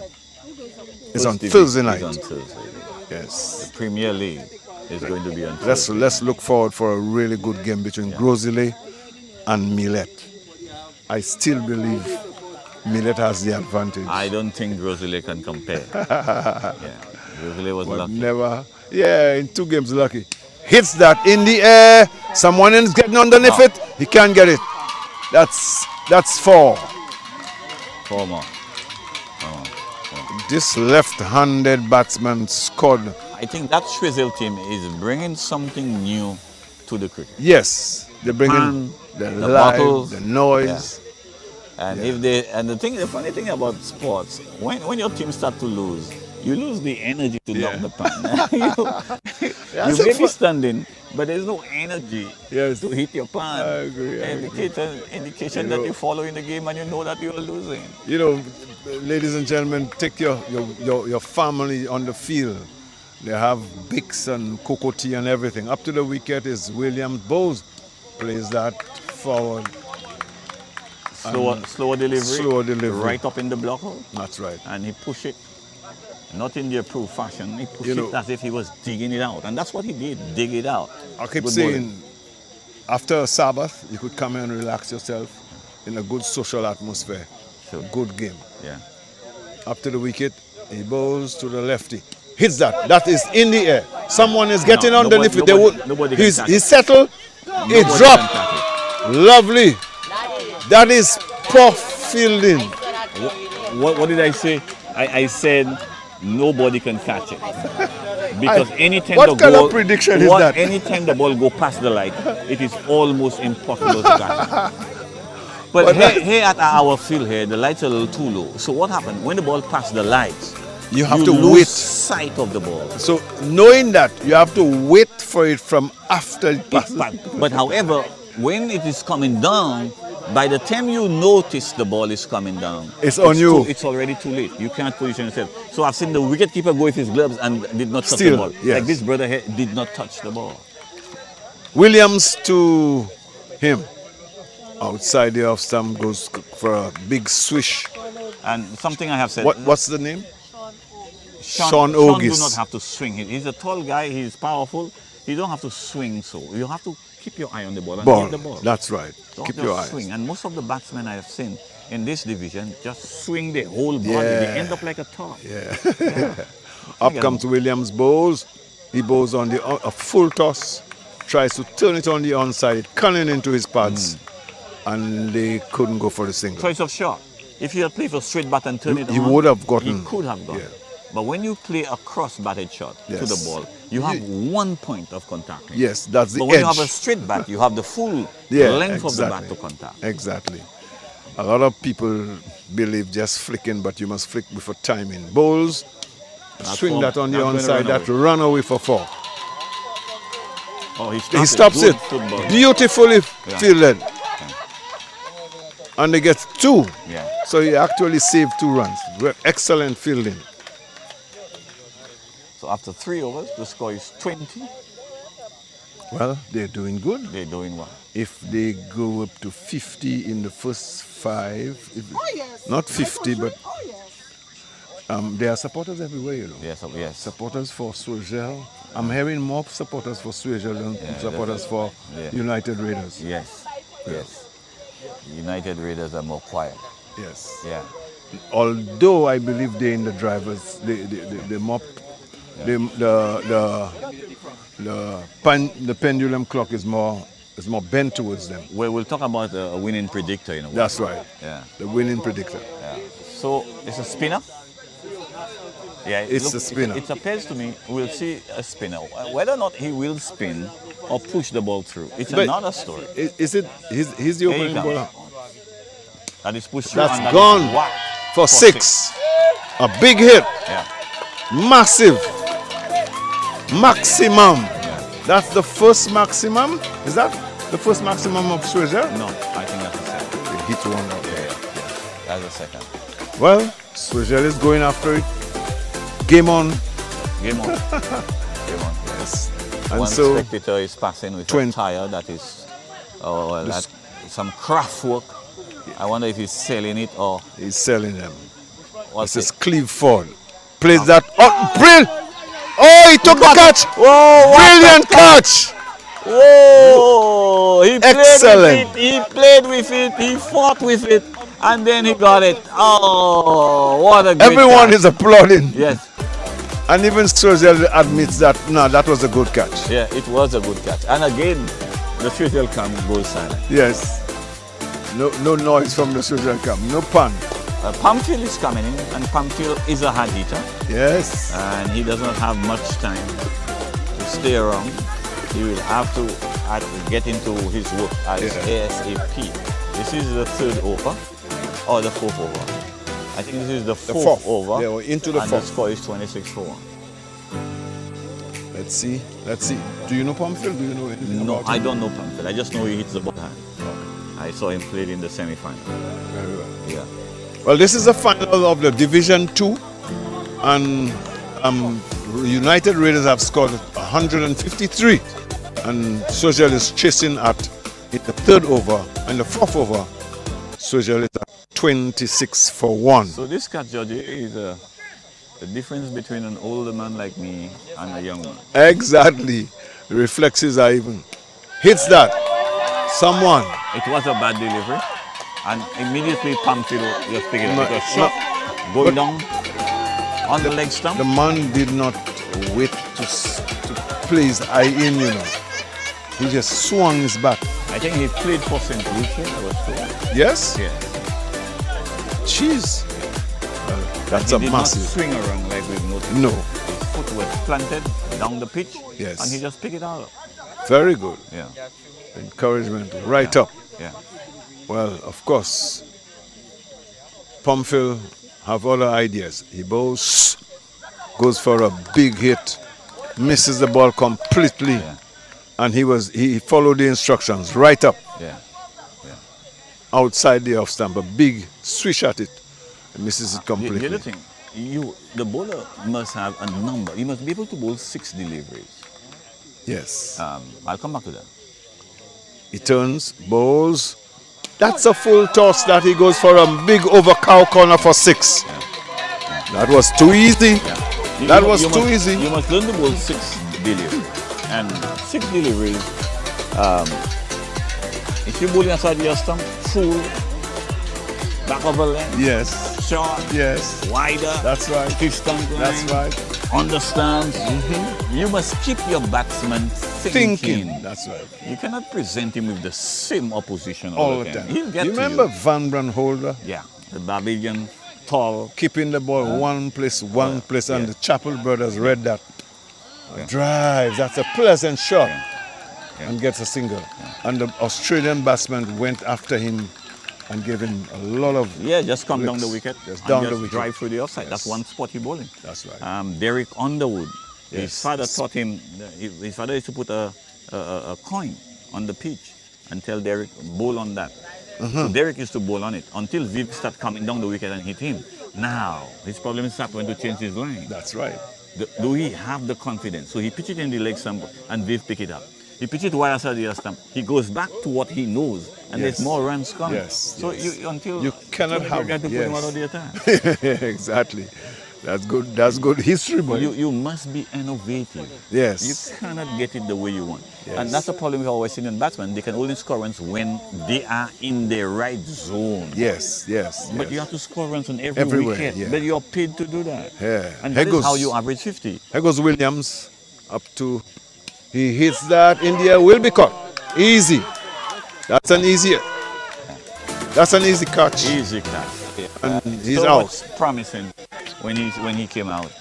It's on First Thursday division night. is on Thursday. Yes. Premier League is going to be on Thursday. Let's look forward for a really good game between Grosley and Millet. I still believe Millet has the advantage. I don't think Grosley can compare. Yeah. Grosley was But lucky. never. Yeah, in 2 games lucky. Hits that in the air. Someone is getting underneath it. He can't get it. That's 4. 4 more. This left-handed batsman scored. I think that Shrizzle team is bringing something new to the cricket. Yes, they're bringing Pan, the the light, bottles. the noise. And Yeah. the funny thing about sports, when your team start to lose, you lose the energy to knock the pan. you may be standing, but there's no energy Yes. to hit your pan. I agree, Indication You know- that you're following the game and you know that you're losing. You know, ladies and gentlemen, take your family on the field. They have Bix and cocoa tea and everything. Up to the wicket is Williams Bowes. Plays that forward. Slower delivery. Slower delivery. Right up in the block hole. That's right. And he pushed it, not in the approved fashion. He pushed You know- it as if he was digging it out. And that's what he did, dig it out. I keep Good saying, bowling. after a Sabbath, you could come and relax yourself in a good social atmosphere. Sure. Good game. Yeah. Up to the wicket, he bowls to the lefty. Hits that. That is in the air. Someone is getting No, underneath it. nobody can catch He's it. settled. He Nobody can dropped. catch Lovely. That is poor fielding. What did I say? I said nobody can catch it. Because anytime what the kind ball, of prediction is that? Anytime the ball go past the light, it is almost impossible to catch it. But here at our field here, the lights are a little too low. So what happened? When the ball passed the lights, You have to lose wait. sight of the ball. So knowing that, you have to wait for it from after it passes. But however, when it is coming down, by the time you notice the ball is coming down, It's on you. It's already too late. You can't position yourself. So I've seen the wicketkeeper go with his gloves and did not touch Still, the ball. yes. Like this brother here did not touch the ball. Williams to him. Outside the off stump goes for a big swish. And something I have said. What's the name? Sean Sean Ogis. do not have to swing. He's a tall guy. He's powerful. He don't have to swing so. You have to keep your eye on the ball and hit the ball. That's right. Don't Keep just your eyes. swing. And most of the batsmen I have seen in this division just swing the whole body. Yeah. They end up like a top. Yeah. Up comes Williams bowls. He bowls on a full toss. Tries to turn it on the onside, cunning into his pads. And they couldn't go for the single. Choice of shot. If he had played for straight bat and turned it He on, would have gotten. He could have gone. Yeah. But when you play a cross-batted shot to Yes. the ball, you have 1 point of contact. Yes, that's the But when edge. you have a straight bat, you have the full Yeah, length of the bat exactly. to contact. Exactly. A lot of people believe just flicking, but you must flick with a timing. Bowls, swing four. that on the That's gonna onside, run that run away for 4. Oh, He stops Good it. football. Beautifully fielded. And they get 2. Yeah. So he actually saved 2 runs. Excellent fielding. So after 3 overs, the score is 20. Well, they're doing good. They're doing well. If they go up to 50 in the first 5, not 50, but there are supporters everywhere, you know. Yes, yes. Supporters for Swagel. I'm hearing more supporters for Swagel than supporters for United Raiders. Yes, yes. United Raiders are more quiet. Yes. Yeah. Although I believe they're in the drivers, the pendulum clock is more bent towards them. Well, we'll talk about a winning predictor in a while. That's right. Yeah. The winning predictor. Yeah. So it's a spinner. Yeah, It's a spinner. It appears to me we'll see a spinner. Whether or not he will spin or push the ball through, it's But another story. Is it? He's the Here he opening comes. bowler. That is pushed through. That's and that gone is whacked for 6. A big hit. Yeah. Massive. Maximum. That's the first maximum. Is that the first maximum of Swagel? No, I think that's the second. He hit one out there. That's the second. Well, Swagel is going after it. Game on. Game on. Game on. Yes. And One so spectator is passing with 20. a tire that is, that some craft work. I wonder if he's selling it or he's selling them. what's This is it? Cleve Ford. Plays that. Oh, brilliant! Oh, he took the catch. Whoa, Brilliant catch. Whoa! He played Excellent. with it. He played with it. He fought with it, and then he got it. Oh, what a great Everyone catch. is applauding. Yes. And even Swagel admits that, no, that was a good catch. Yeah, it was a good catch. And again, the Swagel camp goes silent. Yes. No noise from the Swagel camp. No pun. Pamphil is coming in, and Pamphil is a hard hitter, Yes. and he does not have much time to stay around. He will have to get into his work as ASAP. This is the 3rd over, or the 4th over. I think this is the 4th over. Yeah, we're into the and 4th. the score is 26-1. Let's see. Do you know Pamphil? Do you know anything No, about I him? don't know Pamphil. I just know he hits the ball hard. I saw him played in the semi-final. Very well. Yeah. Well, this is the final of the Division 2, and United Raiders have scored 153, and Swagel is chasing at in the 3rd over, and the 4th over, Swagel is at 26 for 1. So this catch, Georgie, is the difference between an older man like me and a young man. Exactly. The reflexes are even. Hits that. Someone. It was a bad delivery, and immediately Pamphil just picked it No, up. It was shot, going down on the leg stump. The man did not wait to play his eye in, you know. He just swung his bat. I think he played for St. Lucia, I was told. Yes? Yeah. Jeez. That's He a did massive. not swing around like we've noticed. No. His foot was planted down the pitch, Yes. and he just picked it out. Very good. Yeah, Encouragement right up. yeah. Well, of course, Pamphil have other ideas. He goes for a big hit, misses the ball completely, Yeah. and he followed the instructions right up Yeah. outside the off stump. A big swish at it, misses it The completely. other thing, the bowler must have a number. He must be able to bowl 6 deliveries. Yes. I'll come back to that. He turns, bowls. That's a full toss that he goes for a big over cow corner for 6. That was too easy. That was too easy. You must learn to bowl 6 deliveries. And 6 deliveries, if you're bowling aside your stump, full, back of a length, Yes. short, Yes. wider, That's right. 5th stump line, That's right. understands. You must keep your batsman thinking. That's right. You cannot present him with the same opposition All the time. He'll get You to remember you. Van Branholder? Yeah, the Barbadian tall. Keeping the ball one place, and yeah. the Chappell brothers read that. Drive, that's a pleasant shot. And gets a single. And the Australian batsman went after him and gave him a lot of just come down the wicket. Just and down just the wicket. drive through the offside. Yes. That's one spot he bowling. That's right. Derek Underwood. His Yes. father taught him, his father used to put a coin on the pitch and tell Derek, bowl on that. So Derek used to bowl on it until Viv started coming down the wicket and hit him. Now, his problem is when to change his line. That's right. Do he have the confidence? So he pitch it in the leg stump and Viv pick it up. He pitch it wide outside the stump. He goes back to what he knows and there's more runs coming. Yes. So yes. you cannot have to put him out of the attack. Exactly. That's good. That's good history, boy. You must be innovative. Yes. You cannot get it the way you want. Yes. And that's the problem with our West Indian batsmen. They can only score runs when they are in the right zone. Yes. But you have to score runs on every Everywhere, wicket. yeah. But you're paid to do that. Yeah. And Here that is goes- how you average 50. Here goes Williams up to. He hits that. India will be caught. Easy. That's an easy catch. Easy catch. And he's so out. much promising when he came out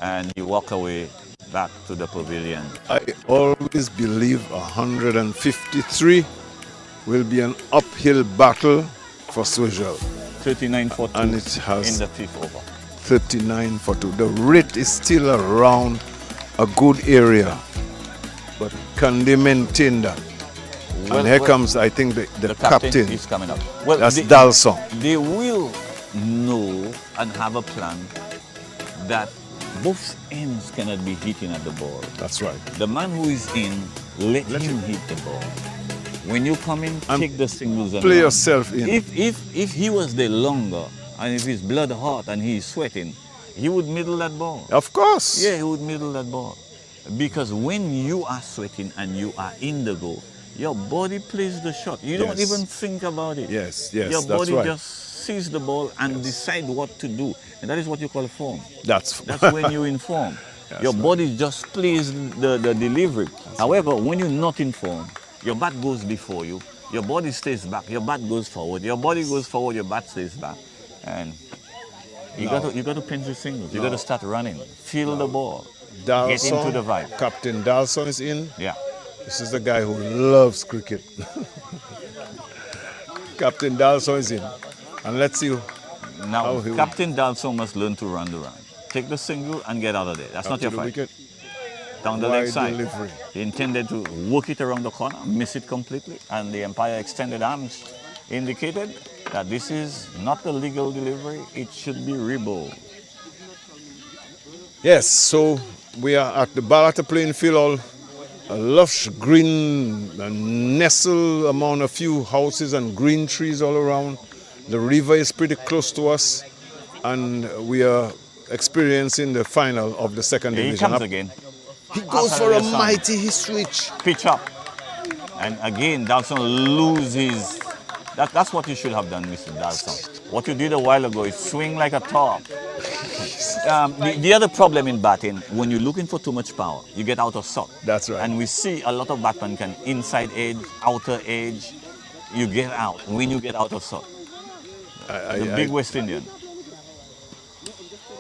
and he walked away back to the pavilion. I always believe 153 will be an uphill battle for Swigel. 39 for 2 And it has in the fifth over. 39 for 2. The rate is still around a good area. But can they maintain that? And here comes, I think, the captain. is coming up. Well, That's Dalson. They will know and have a plan that both ends cannot be hitting at the ball. That's right. The man who is in, let him hit the ball. When you come in, And take the singles and play run. yourself in. If he was there longer and if his blood hot and he's sweating, he would middle that ball. Of course. Yeah, he would middle that ball. Because when you are sweating and you are in the goal, your body plays the shot. You don't Yes. even think about it. Yes, Your that's body right. just sees the ball and decide what to do. And that is what you call form. That's when you inform. Your body just plays the delivery. However, when you're not in form, your bat goes before you, your body stays back, your bat goes forward, your body goes forward, your bat stays back. And you got to pinch your singles. You got to start running. Feel the ball. Dalson, Get into the vibe. Captain Dalson is in. Yeah. This is the guy who loves cricket. Captain Dalson is in. And let's see. Now, How he will- Captain Dalson must learn to run the run. Take the single and get out of there. That's up not to your the fight. wicket. Down the Wide leg side. delivery. He intended to work it around the corner, miss it completely, and the umpire extended arms indicated that this is not a legal delivery. It should be rebowled. Yes, so we are at the Balata playing field, all a lush green nestle among a few houses and green trees all around. The river is pretty close to us, and we are experiencing the final of the second Here he division. comes again. He goes After for a the sun. mighty switch. Pitch up. And again, Dalson loses. That's what you should have done, Mr. Dalson. What you did a while ago is swing like a top. The other problem in batting, when you're looking for too much power, you get out of sort. That's right. And we see a lot of batsmen can inside edge, outer edge, you get out when you get out of sort. The big West Indian.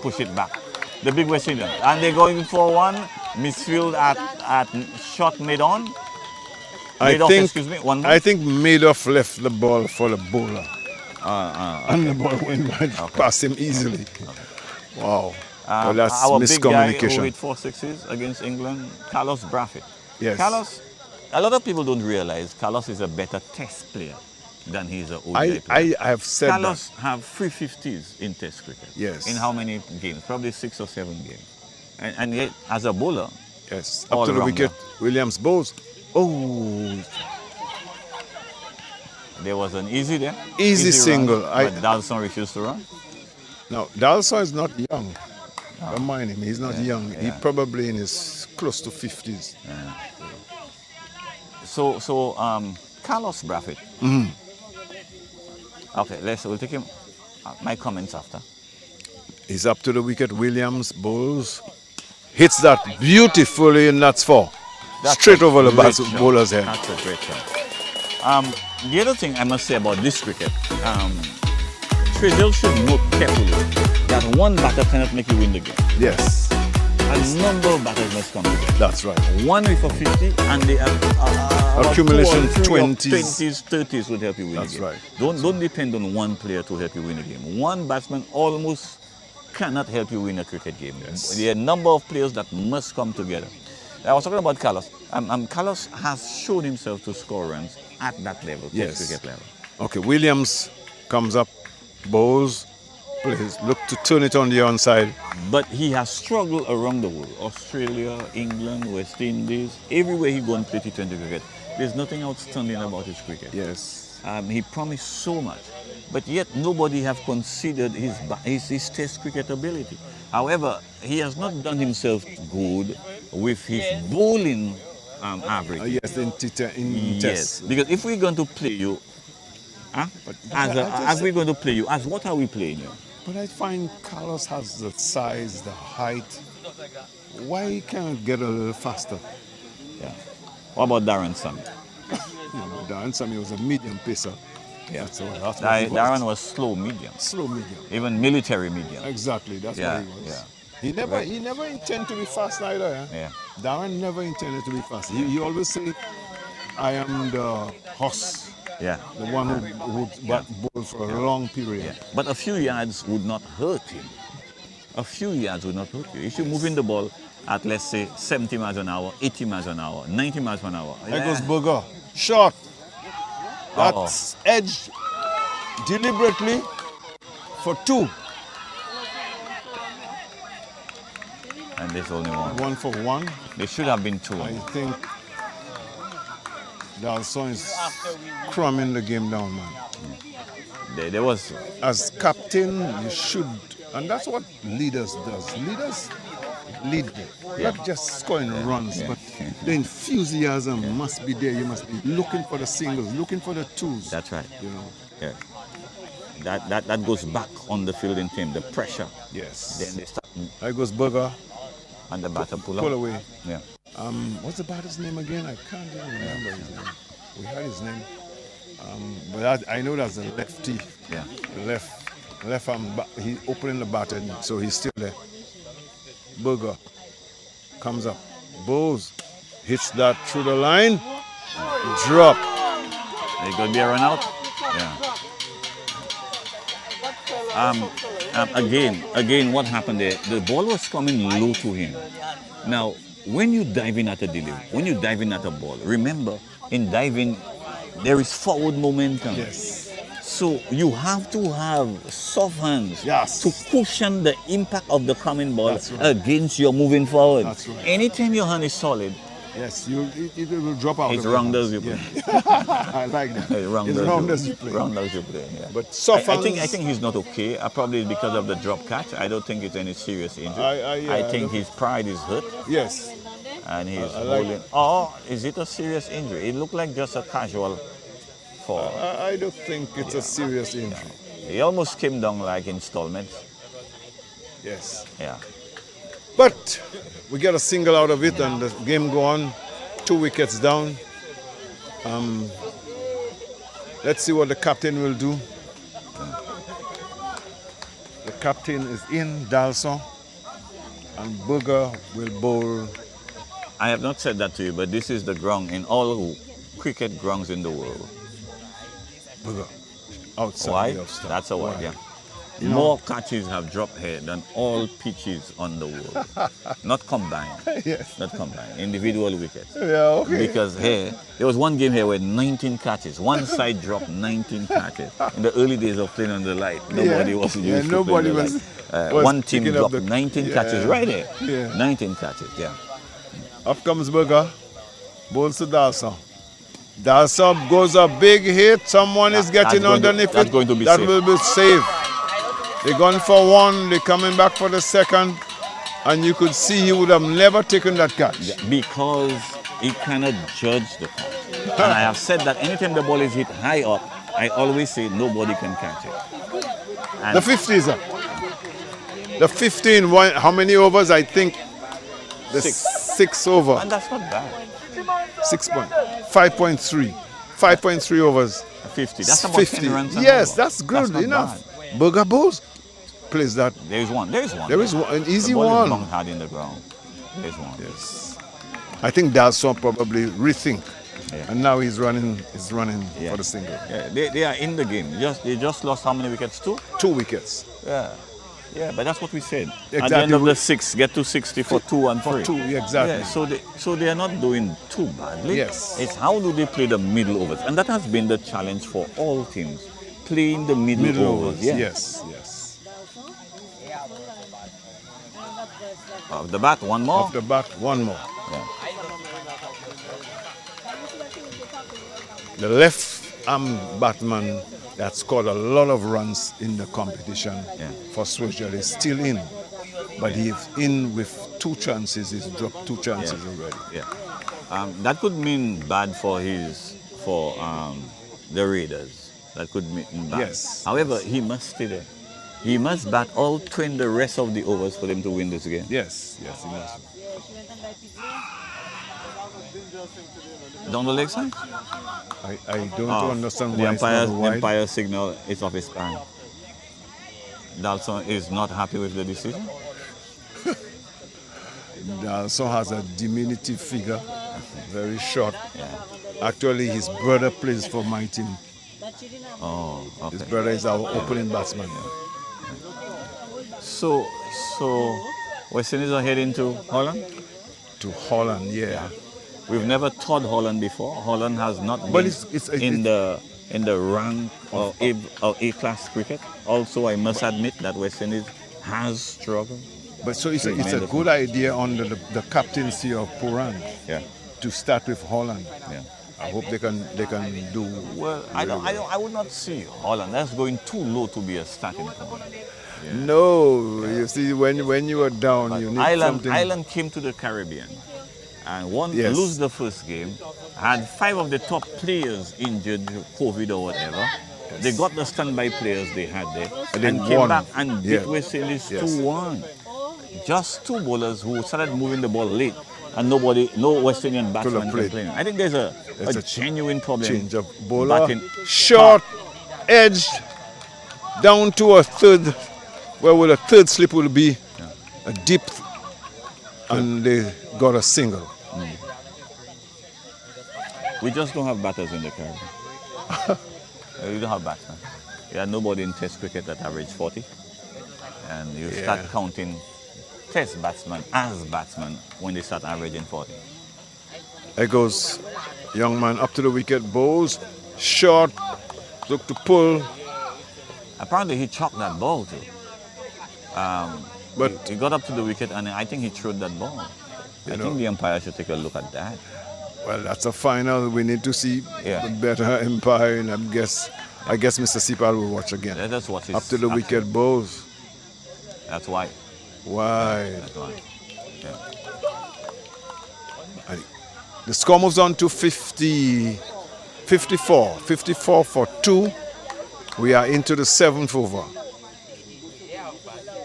Push it back. The big West Indian. And they're going for one. Misfield at shot mid on. One more. I think Madoff left the ball for the bowler. And the ball went right past him easily. Wow. Well, that's Our big guy who miscommunication. hit 4 sixes against England, Carlos Brathwaite. Yes. Carlos, a lot of people don't realize Carlos is a better test player than he is an ODI player. I have said Carlos have 350s in test cricket. Yes. In how many games? Probably 6 or 7 games. And yet, as a bowler, that. Yes. all Up to the rounder. wicket. Williams bowls. Oh, there was an easy there. Easy single. Run, but Dalson refused to run. now Dalson is not young. Don't mind him. He's not young. He yeah. probably in his close to 50s. So Carlos Brathwaite. Mm-hmm. Okay, we'll take him. My comments after. He's up to the wicket. Williams bowls. Hits that beautifully, and that's 4. That's Straight a over the great shot. bowler's head. That's a great shot. The other thing I must say about this cricket, Australia should note carefully that one batter cannot make you win the game. Yes, A number of batters must come together. that's right. One with a 50 and the Accumulation 20s, 20s. 30s would help you win That's a game. right. Don't depend on one player to help you win a game. One batsman almost cannot help you win a cricket game. Yes. There are a number of players that must come together. I was talking about Carlos. Carlos has shown himself to score runs at that level, Yes. cricket level. Okay, Williams comes up, bowls, plays, look to turn it on the onside. But he has struggled around the world. Australia, England, West Indies, everywhere he go and play T20 cricket. There's nothing outstanding about his cricket. Yes. He promised so much, but yet nobody have considered his test cricket ability. However, he has not done himself good with his bowling average. Yes, in Yes, test. because if we're going to play you, as we're going to play you, as what are we playing you? But I find Carlos has the size, the height. Why he can't get a little faster? Yeah. What about Darren Sammy? Darren Sammy was a medium pacer. Yeah. That's what he was. Darren was slow medium, Slow medium. even military medium. Exactly, that's Yeah, what he was. yeah. He never intended to be fast either. Yeah. Darren never intended to be fast. He always say, I am the horse, Yeah. the one who would bowl for a long period. Yeah. But a few yards would not hurt him. A few yards would not hurt you. If you're moving the ball at, let's say, 70 miles an hour, 80 miles an hour, 90 miles an hour. There goes Burger. Short. That's edged deliberately for 2. And there's only one. 1 for 1. There should have been 2. I think Dalson is crumbing the game down, man. There was. As captain, you should, and that's what leaders does. Leaders lead, not just scoring runs, but the enthusiasm must be there. You must be looking for the singles, looking for the twos. That's right. You know. Yeah. That goes back on the fielding team, the pressure. Yes. Then they start There goes Burger. and the batter pull Pull out. away. Yeah. What's the batter's name again? I can't even remember his name. We had his name, but I know that's a lefty. Yeah. Left arm. He opening the batter, so he's still there. Burger comes up, bowls, hits that through the line, drop. There could be a run out. Yeah. Again, what happened there? The ball was coming low to him. Now, when you dive in at a delivery, when you dive in at a ball, remember, in diving, there is forward momentum. Yes. So you have to have soft hands Yes. to cushion the impact of the coming ball That's right. against your moving forward. That's right. Anytime your hand is solid, Yes, it will drop out. it's of your round as hands. you play. Yeah. I like that. It's round as you play. Round as you play. Yeah. But soft I think hands- he's not okay. Probably because of the drop catch. I don't think it's any serious injury. I think don't- his pride is hurt Yes. and he's I like- holding. Or is it a serious injury? It looked like just a casual fall. I don't think it's a serious injury. He almost came down like installments. Yes. Yeah. But we get a single out of it and the game go on. 2 wickets down. Let's see what the captain will do. The captain is in, Dalson, and Burger will bowl. I have not said that to you, but this is the ground in all cricket grounds in the world. Burger outside Why? the off stump. That's a word, Why? yeah. You know- More catches have dropped here than all pitches on the world. Not combined. Yes. Not combined. Individual wickets. Yeah, okay. Because here, there was one game here where 19 catches. One side dropped 19 catches. In the early days of playing on the light, nobody was used to nobody playing on was- the light. was One team picking up dropped the- 19 yeah. catches right there. Yeah. 19 catches, yeah. Up comes Burger. Bowls to Dalson. Dalson goes a big hit. Someone is getting that's going to- underneath that's it. going to be that safe. will be safe. They're going for one. They're coming back for the second. And you could see he would have never taken that catch. Because he cannot judge the catch. And I have said that anytime the ball is hit high up, I always say nobody can catch it. And The 50s. The 15, how many overs? I think the Six. 6 over. and that's not bad. 5.3. 5.3 overs. 50. That's about 50. 10 runs. an Yes, over. that's good not enough. bad. Burger Bowls plays that. There is one. There is one. There is one, an easy the ball one. is bunked hard in the ground. There is one. Yes. I think Dalson probably rethink. Yeah. And now he's running for the single. Yeah, they are in the game. They just lost how many wickets? 2? 2 wickets. Yeah. Yeah, but that's what we said. Exactly. At the end of the 6, get to 60 for 2 and 3. For 2, exactly. Yeah, so they are not doing too badly. Yes. It's how do they play the middle overs, and that has been the challenge for all teams, playing the middle overs. Yeah. Yes. Off the bat, one more. Off the bat, one more. Yeah. The left arm batsman that scored a lot of runs in the competition for Switzer is still in. But he's in with 2 chances. He's dropped 2 chances already. Yeah. That could mean bad for the Raiders. That could mean bad. Yes. However, he must stay there. He must bat all 20 the rest of the overs for them to win this game. Yes, he must. Down the leg side? I don't understand the why it's not wide. umpire signal is off his pan. Dalson is not happy with the decision. Dalson has a diminutive figure, very short. Yeah. Actually, his brother plays for my team. Oh, okay. His brother is our opening batsman. So West Indies are heading to Holland? To Holland, yeah. We've never toured Holland before. Holland has not been in the rank of A-class cricket. Also, I must admit that West Indies has struggled. But so it's a good idea under the captaincy of Puran to start with Holland. Yeah. I hope they can do well. I would not see Holland. That's going too low to be a starting point. Yeah. No, you see, when you are down, but you need something. Ireland came to the Caribbean and lose the first game, had 5 of the top players injured, COVID or whatever. Yes. They got the standby players they had there and came back and beat West Indies 2-1. Just 2 bowlers who started moving the ball late and no West Indian batsman can play. I think there's a genuine problem. Change of bowler, short, edged, down to a third, where will a third slip will be, a deep, and they got a single. We just don't have batters in the Caribbean. We don't have batsmen. You had nobody in Test cricket that averaged 40. And you start counting Test batsmen as batsmen when they start averaging 40. There goes young man up to the wicket, bowls, short, look to pull. Apparently he chalked that ball too. But he got up to the wicket and I think he threw that ball. I think the umpire should take a look at that. Well, that's a final. We need to see the better umpire, and I guess Mr. Sipal will watch again. Let us watch up to the wicket, bowls. That's why. Why? That's why. Yeah. The score moves on to 54 for 2. We are into the 7th over.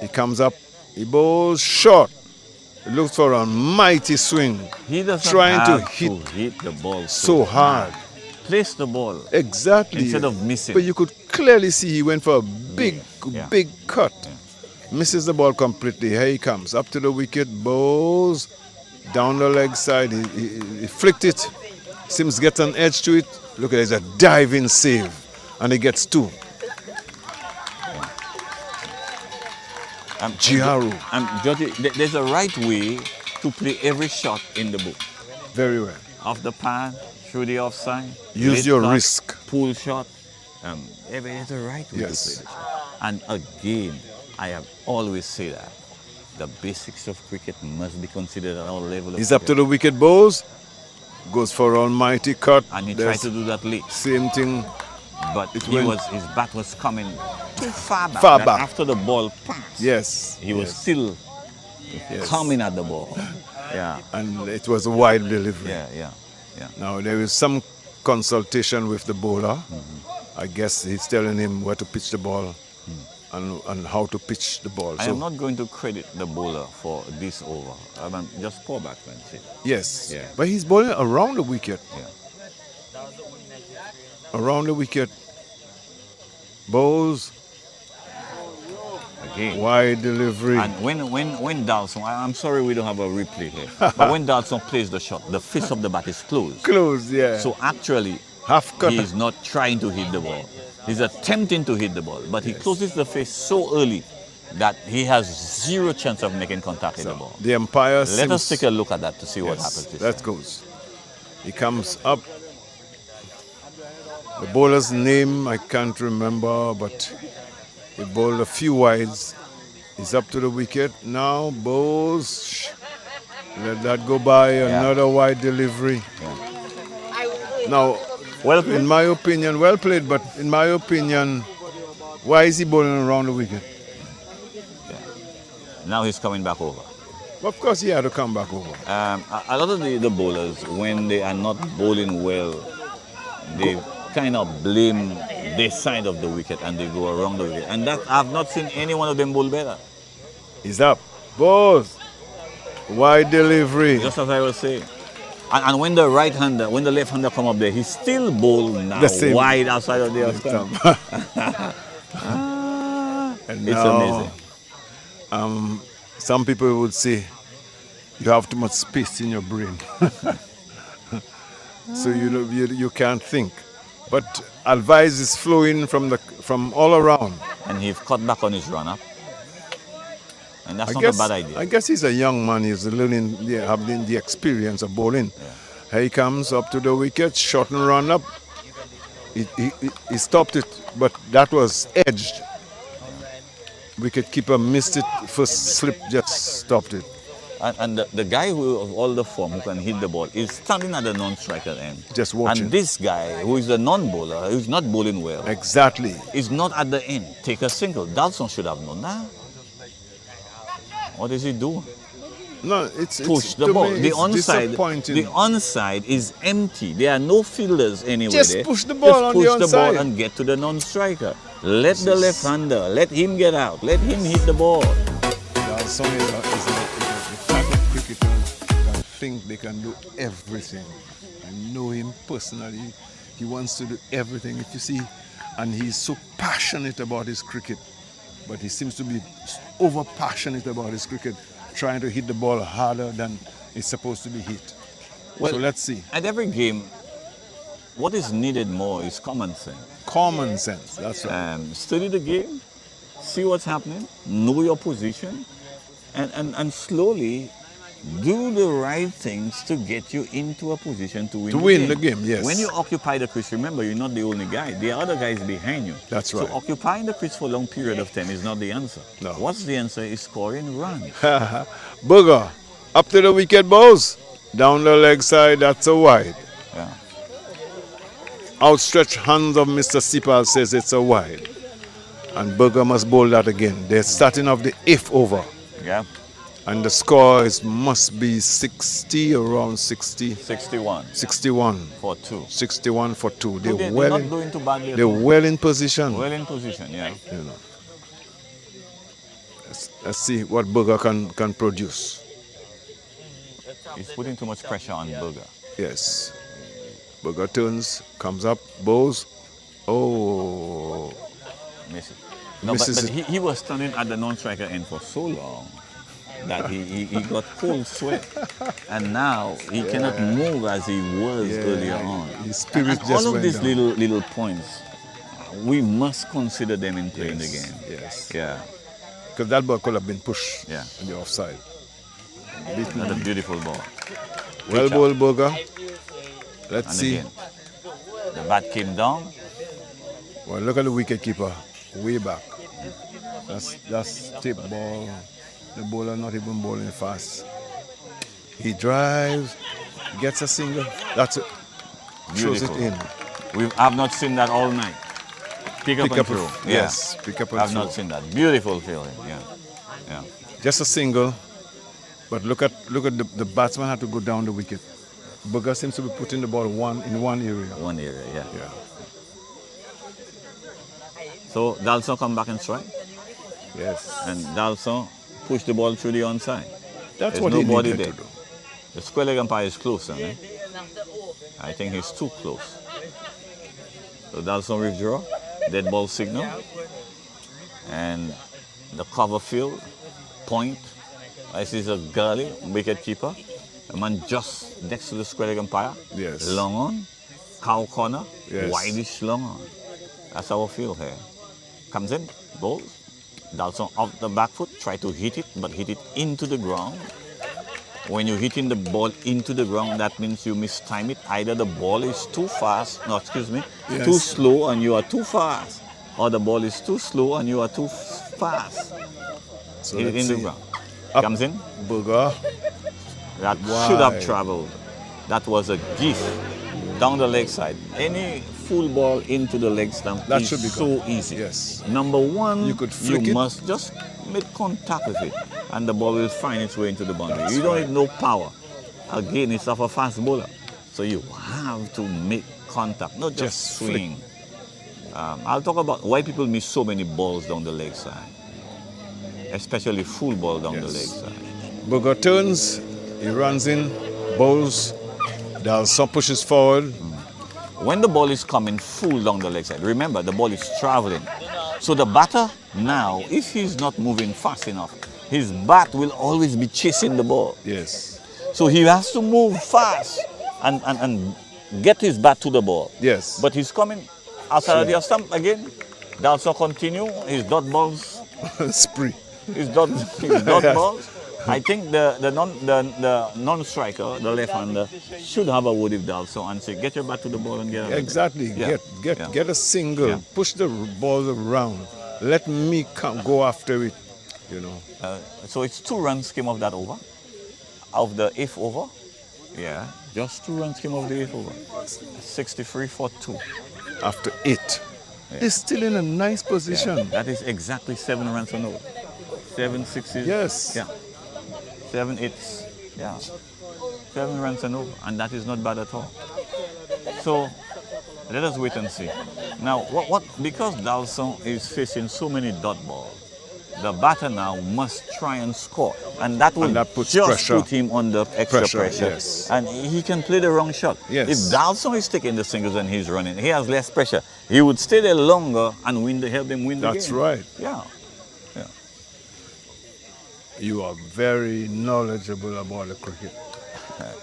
He comes up, he bowls short. He looks for a mighty swing. He doesn't trying to hit the ball so hard. Place the ball. Exactly. Instead of missing. But you could clearly see he went for a big cut. Yeah. Misses the ball completely. Here he comes. Up to the wicket, bowls. Down the leg side. He flicked it. Seems to get an edge to it. Look at it. It's a diving save. And he gets 2. Giaru. Jyoti, there's a right way to play every shot in the book. Very well. Off the pan, through the offside. Use your risk. Pull shot. There's a right way to play the shot. And again, I have always said that the basics of cricket must be considered at all levels. He's up to the wicket, bowls. Goes for almighty cut. And he tried to do that late. Same thing. But his bat was coming too far back. After the ball passed, he was still coming at the ball. Yeah. And it was a wide delivery. Yeah. Now there is some consultation with the bowler. I guess he's telling him where to pitch the ball and how to pitch the ball. I am not going to credit the bowler for this over. I mean, just poor batsmanship. Yes. Yeah. But he's bowling around the wicket. Yeah. Around the wicket, bowls, again. Wide delivery. And when Dawson, I'm sorry we don't have a replay here, but when Dawson plays the shot, the fist of the bat is closed. Close, yeah. So actually, Half cut. he is not trying to hit the ball. He's attempting to hit the ball, but he closes the fist so early that he has zero chance of making contact with the ball. The umpire Let us take a look at that to see what happens this That time. goes. He comes up. The bowler's name I can't remember, but he bowled a few wides. He's up to the wicket. Now bows. Let that go by. Another wide delivery. Now, Well played. in my opinion, well played, but in my opinion, why is he bowling around the wicket? Now he's coming back over. Of course, he had to come back over. A lot of the bowlers, when they are not bowling well, they kind of blame this side of the wicket and they go around the wicket. And that I've not seen any one of them bowl better. He's up. Both. Wide delivery. Just as I was saying. And when the right-hander, when the left-hander come up there, he still bowls now The same. wide outside of the stump. And It's now, amazing. some people would say you have too much space in your brain. So you can't think. But advice is flowing from all around. And he's cut back on his run-up. And that's not a bad idea. I guess he's a young man. He's learning, having the experience of bowling. Here he comes up to the wicket, short and run up. He stopped it, but that was edged. Wicket-keeper missed it. First slip just stopped it. And the guy who of all the form who can hit the ball is standing at the non-striker end. Just watching. And this guy who is the non-bowler, who's not bowling well, Exactly. is not at the end. Take a single. Dawson should have known that. What does he do? No, it's Push the to ball. me, The it's onside, disappointing. the onside is empty. There are no fielders anywhere Just there. push the ball on the Just push the ball onside. and get to the non-striker. Let the left-hander, let him get out. Let him hit the ball. Dawson is the type of cricketer that think they can do everything. I know him personally. He wants to do everything. If you see, and he's so passionate about his cricket, but he seems to be over passionate about his cricket, trying to hit the ball harder than it's supposed to be hit. Well, so let's see. At every game, what is needed more is common sense. Common sense, that's right. Study the game, see what's happening, know your position, and slowly do the right things to get you into a position to win, To win the game, yes. When you occupy the crease, remember, you're not the only guy. There are other guys behind you. That's right. So occupying the crease for a long period of time is not the answer. No. What's the answer is scoring runs. Booger, up to the wicket, bows. Down the leg side, that's a wide. Yeah. Outstretched hands of Mr. Sipal says it's a wide. And Burger must bowl that again. They're starting off the 8th over. Yeah. And the score must be 60, around 60. 61 61 for 2. 61 for 2. They're They're not doing too badly at they're all. well in position. Well in position, yeah. You know. Let's see what Burger can produce. He's putting too much pressure on Burger. Yes. Burger turns, comes up, bows. Oh. Miss it. No, Misses but he was standing at the non-striker end for so long that he got cold sweat. And now he cannot move as he was earlier on. His spirit And just all of went these down. little points, we must consider them in playing the game. Yes. Yeah. Because that ball could have been pushed Yeah. in the offside. That's a beautiful ball. Well Reach out. bowled, Burger. Let's And see. again, the bat came down. Well, look at the wicket keeper, way back. That's tip ball. The bowler not even bowling fast. He drives, gets a single. That's it. Throws it Beautiful. in. I've not seen that all night. Pick up and throw. Yes, pick up and I've throw. not seen that. Beautiful feeling. Yeah. Yeah. Just a single. But look at the batsman had to go down the wicket. Burger seems to be putting the ball in one area. One area, yeah. Yeah. So Dalson come back and strike, Yes. and Dalson push the ball through the onside. That's There's what he nobody needed there. to do. The square leg umpire is closer, eh? I think he's too close. So Dalson withdraw, dead ball signal, and the cover field, point. This is a gully, wicket keeper. A man just next to the square leg umpire. Yes. Long on, cow corner, Yes. wideish long on. That's our field here. Comes in, bowls. Dawson off the back foot, try to hit it, but hit it into the ground. When you're hitting the ball into the ground, that means you mistime it. Either the ball is too fast, no, excuse me, Yes. too slow and you are too fast. Or the ball is too slow and you are too fast. So Hit it let's in the see. ground. Up. Comes in. Booger. That should have Wide. traveled. That was a gift down the leg side. Any full ball into the leg stump That is should be so good. easy. Yes. Number one, You could flick it. must just make contact with it, and the ball will find its way into the boundary. That's You don't right. need no power. Again, it's of a fast bowler, so you have to make contact, not just Just flick. swing. I'll talk about why people miss so many balls down the leg side, especially full ball down the leg Yes. side. Booger turns, he runs in, bowls, Dawson pushes forward. When the ball is coming full down the leg side, remember the ball is traveling. So the batter now, if he's not moving fast enough, his bat will always be chasing the ball. Yes. So he has to move fast and get his bat to the ball. Yes. But he's coming outside of the stump again. Dawson continue his dot balls. Spree. His dot Yes. balls. I think the non-striker, the left-hander, should have a word with Dawson and say, get your bat to the ball and get out of it." Exactly. Yeah. Get a single. Yeah. Push the ball around. Let me go after it. You know. So it's 2 runs came off that over, of the 8th over. Yeah, just 2 runs came off the 8th over. 63 for 2. After 8. They're still in a nice position. That is exactly 7 runs on over. 7 sixes. Yes. Yeah. 7 eights. Yeah. 7 runs and over, and that is not bad at all. So let us wait and see. Now, what because Dawson is facing so many dot balls, the batter now must try and score, and that will that puts just pressure. put him under extra pressure. Yes. And he can play the wrong shot. Yes. If Dawson is taking the singles and he's running, he has less pressure. He would stay there longer and help them win the game. That's right. Yeah. You are very knowledgeable about the cricket.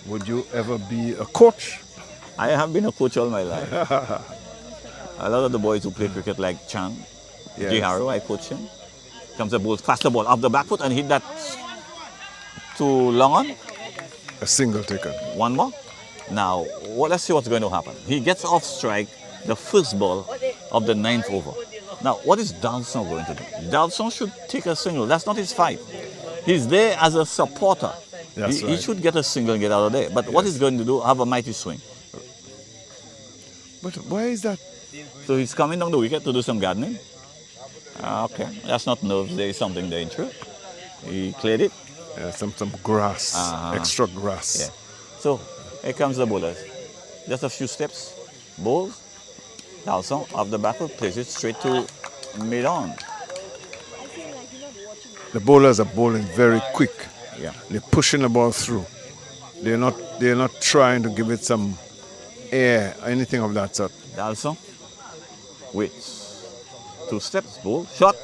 Would you ever be a coach? I have been a coach all my life. A lot of the boys who play cricket, like Chan, Yes. J. Harrow, I coach him. Comes a ball, faster ball off the back foot and hit that to long on. A single taken. One more. Now, let's see what's going to happen. He gets off strike the first ball of the 9th over. Now, what is Dawson going to do? Dawson should take a single. That's not his fight. He's there as a supporter. That's He right. should get a single and get out of there. But what he's going to do, have a mighty swing. But why is that? So he's coming down the wicket to do some gardening. Okay, that's not nerves. There is something there in truth. He cleared it. Some grass, extra grass. Yeah. So here comes the bowlers. Just a few steps. Bowls. Dawson off the back foot, plays it straight to mid-on. The bowlers are bowling very quick. Yeah. They're pushing the ball through. They're not trying to give it some air, anything of that sort. Dawson waits. 2 steps, bowl, shot.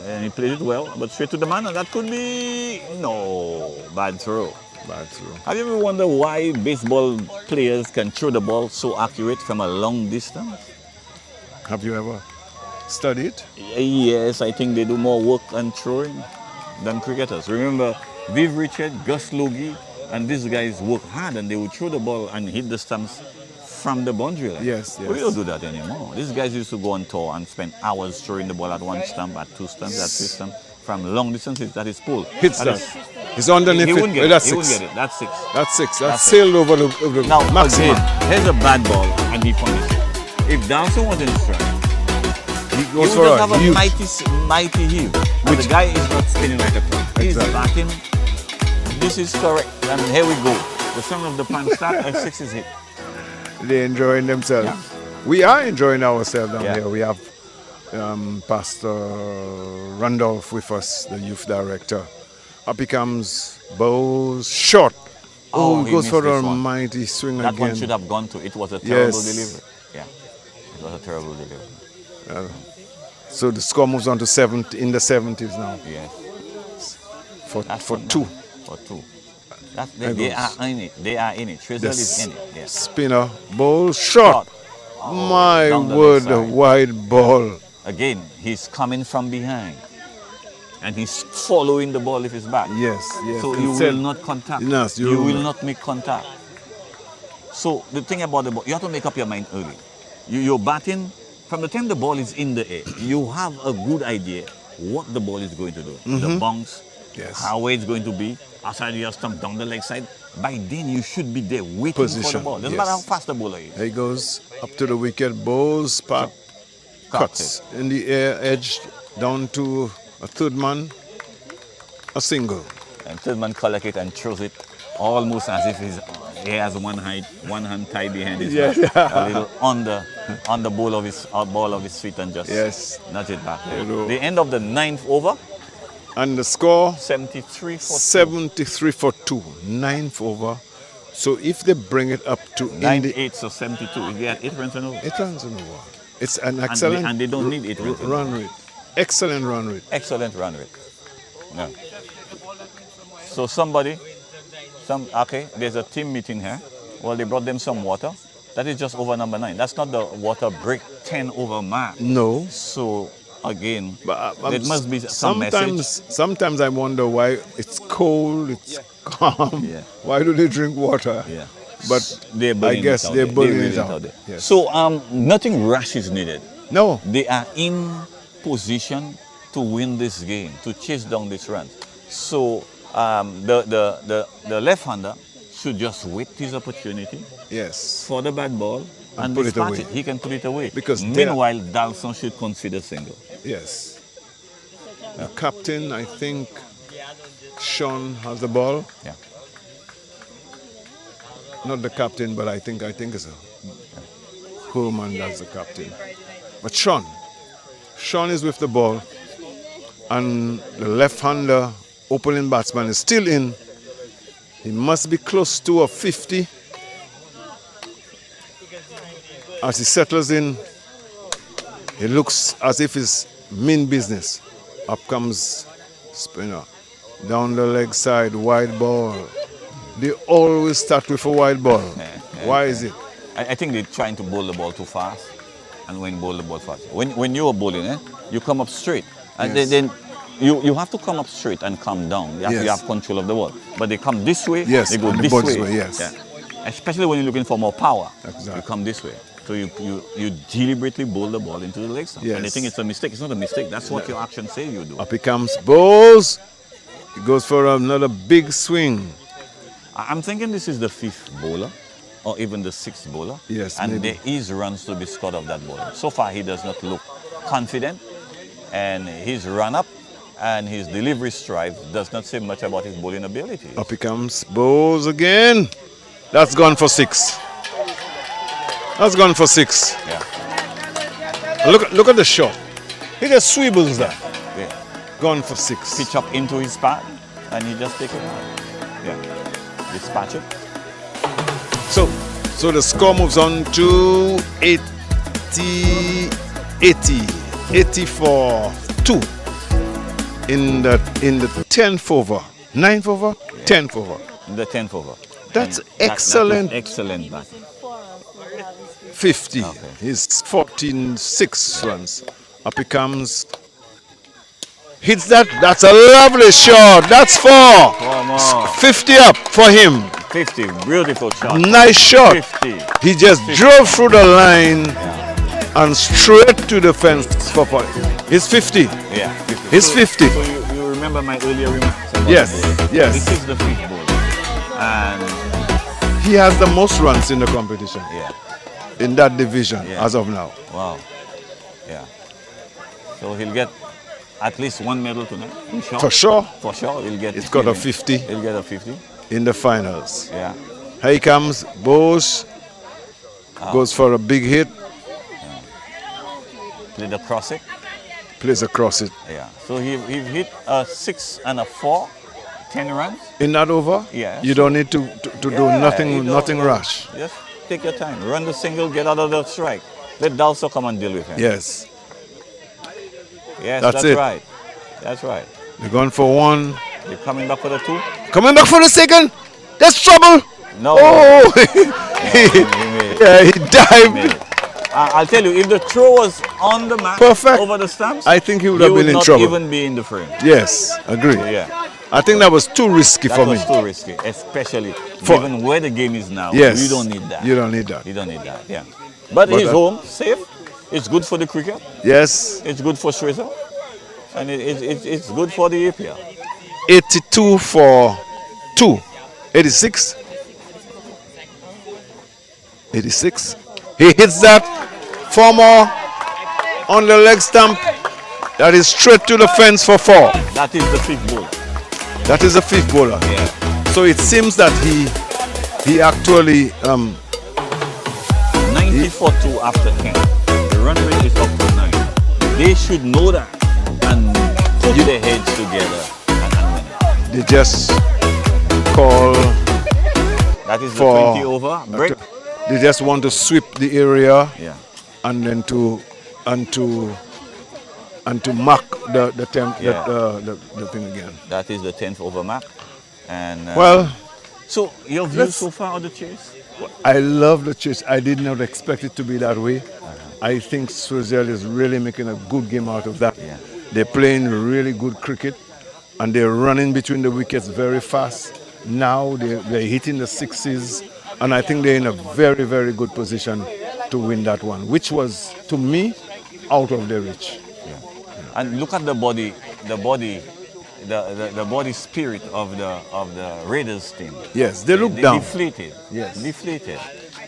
And he played it well, but straight to the man, and that could be no bad throw. Bad throw. Have you ever wondered why baseball players can throw the ball so accurate from a long distance? Have you ever studied? Yes, I think they do more work on throwing than cricketers. Remember, Viv Richard, Gus Logie, and these guys work hard and they would throw the ball and hit the stumps from the boundary line. Yes, We yes. don't do that anymore. These guys used to go on tour and spend hours throwing the ball at 1 stump, at 2 stumps, at 3 stumps, from long distances. That is pulled. Hits That that. is- It's underneath He it. wouldn't get it. That's He wouldn't 6. get it. That's 6. That's 6. That's That's it. sailed over the Now, maximum. again, here's a bad ball and he punished it. If Dawson was in strike, He he goes would for just a have a huge. mighty heave. But the guy is not spinning right across. He's Exactly. backing. This is correct. And here we go. The sound of the pan start, a 6 is hit. They're enjoying themselves. Yeah. We are enjoying ourselves down Yeah. here. We have Pastor Randolph with us, the youth director. Up he comes, bows, short. Oh, he he goes missed for this a one. mighty swing That one again. should have gone to. It was a terrible Yes. delivery. Yeah. It was a terrible delivery. So the score moves on to 70 in the 70s now. Yes. For That's for not two. bad. For two. That's, There they goes. are in it. They are in it. Trizell is in it. Yes. Spinner, bowl, shot. Oh, My down the word, left a side. wide ball. Again, he's coming from behind. And he's following the ball with his back. Yes, yes. So you Instead- will not contact. Yes, you you- will not make contact. So the thing about the ball, you have to make up your mind early. You're batting, from the time the ball is in the air, you have a good idea what the ball is going to do. The bounce, Yes. how it's going to be, outside you have stump down the leg side. By then you should be there waiting for the Position, ball. Doesn't yes. matter how fast the bowler is. There he goes up to the wicket. Bowls, part cuts in the air, edge down to a third man, a single. And third man collect it and throws it almost as if he has one hand tied behind his back. A little on the ball of his feet and just Yes. nudge it back. You know. The end of the 9th over, And the score 73 for 73 for 2, 9th over. So if they bring it up to 9 the 8, so 72. If they had 8 runs and over. 8 runs in over. It's an excellent and they don't need 8 runs. run rate. Excellent run rate. Excellent run rate. Yeah. So okay, there's a team meeting here. Well, they brought them some water. That is just over number 9. That's not the water break 10 over mark. No. So again, But there must be some message. sometimes I wonder why it's cold, it's calm. Yeah. Why do they drink water? Yeah. But They're I burning guess it out they're there. burning They're it burning out. there. Yes. So nothing rash is needed. No. They are in position to win this game, to chase down this run. So the left-hander should just wait his opportunity Yes. for the bad ball and put it dispatch away. it. He can put it away. Because they are- meanwhile, Dawson should consider single. Yes. The captain, I think Sean has the ball. Yeah. Not the captain, but I think it's a Holman that's the captain. But Sean is with the ball, and the left-hander opening batsman is still in. He must be close to a 50. As he settles in, he looks as if it's mean business. Up comes spinner. Down the leg side, wide ball. They always start with a wide ball. Why is it? I think they're trying to bowl the ball too fast, and when bowl the ball fast. When you are bowling, you come up straight, and Yes. then you have to come up straight and come down. You Yes. have control of the ball. But they come this way, Yes, they go and the this ball way. this way, yes. Yeah. Especially when you're looking for more power, Exactly. you come this way. So you deliberately bowl the ball into the leg stump. And they Yes. think it's a mistake. It's not a mistake. That's what your actions say you do. Up he comes, bowls. He goes for another big swing. I'm thinking this is the 5th bowler, or even the 6th bowler. Yes, and maybe. there is runs to be scored of that bowler. So far, he does not look confident, and his run-up and his delivery strive does not say much about his bowling ability. Up he comes, bowls again. That's gone for 6. That's gone for 6. Yeah. Look at the shot. He just swivels that. Yeah. Gone for 6. Pitch up into his pad, and he just take it out. Yeah. Dispatch it. So the score moves on to 80 for 2 in the 10th over. 9th over? 10th over. The 10th over. That's And excellent. that is excellent batting. 50. Okay. He's 14-6 runs. Up he comes. Hits that. That's a lovely shot. That's 4. Come on. 50 up for him. 50. Beautiful shot. Nice shot. 50. He just drove through the line and straight to the fence for point. He's 50. Yeah. 50. He's 50. So you remember my earlier remarks? About Yes, the bowler? yes. This is the 5th bowler. And He has the most runs in the competition yeah. in that division Yeah. as of now. Wow. Yeah. So he'll get at least 1 medal tonight. I'm sure. For sure. For sure. He'll get It's got a 50 He'll get a 50. in the finals. Yeah. Here he comes. Bose goes for a big hit. Play the cross it. Plays across it. Yeah. So he hit a 6 and a 4, 10 runs. In that over, Yeah. you don't need to do Yeah, nothing you don't- nothing rush. Just take your time. Run the single, get out of the strike. Let Dalso come and deal with him. Yes. Yes, That's it. right. That's right. They're going for one. They're coming back for the 2. Coming back for the second. There's trouble. No. Oh, He made it. yeah, he He made dived. it. I'll tell you, if the throw was on the mat Perfect. over the stumps, I think he would he have would been in not trouble. even be in the frame. Yes, agree. Yeah. I think that was too risky That for me. was too risky, especially For- given where the game is now. Yes. You don't need that. You don't need that. You don't need that, yeah. But he's home, safe. It's good for the cricket. Yes. It's good for Shreza. And it's good for the APL. 82 for 2. 86. 86. He hits that. 4 more on the leg stump. That is straight to the fence for 4. That is the 5th ball. That is the 5th bowler. Yeah. So it seems that he actually 94-2 after 10. The run rate is up to 9. They should know that and put their heads together and win it. they just call That is the for 20 over break. they just want to sweep the area Yeah. and then to mark the Yeah. the thing again. That is the 10th over mark. And Well, so your view so far of the chase? I love the chase. I did not expect it to be that way. I think Swaziland is really making a good game out of that. Yeah. They're playing really good cricket and they're running between the wickets very fast. Now they're hitting the 6s and I think they're in a very, very good position to win that one, which was, to me, out of their reach. And look at the body spirit of the Raiders team. Yes, they look down. Deflated. Yes. Deflated.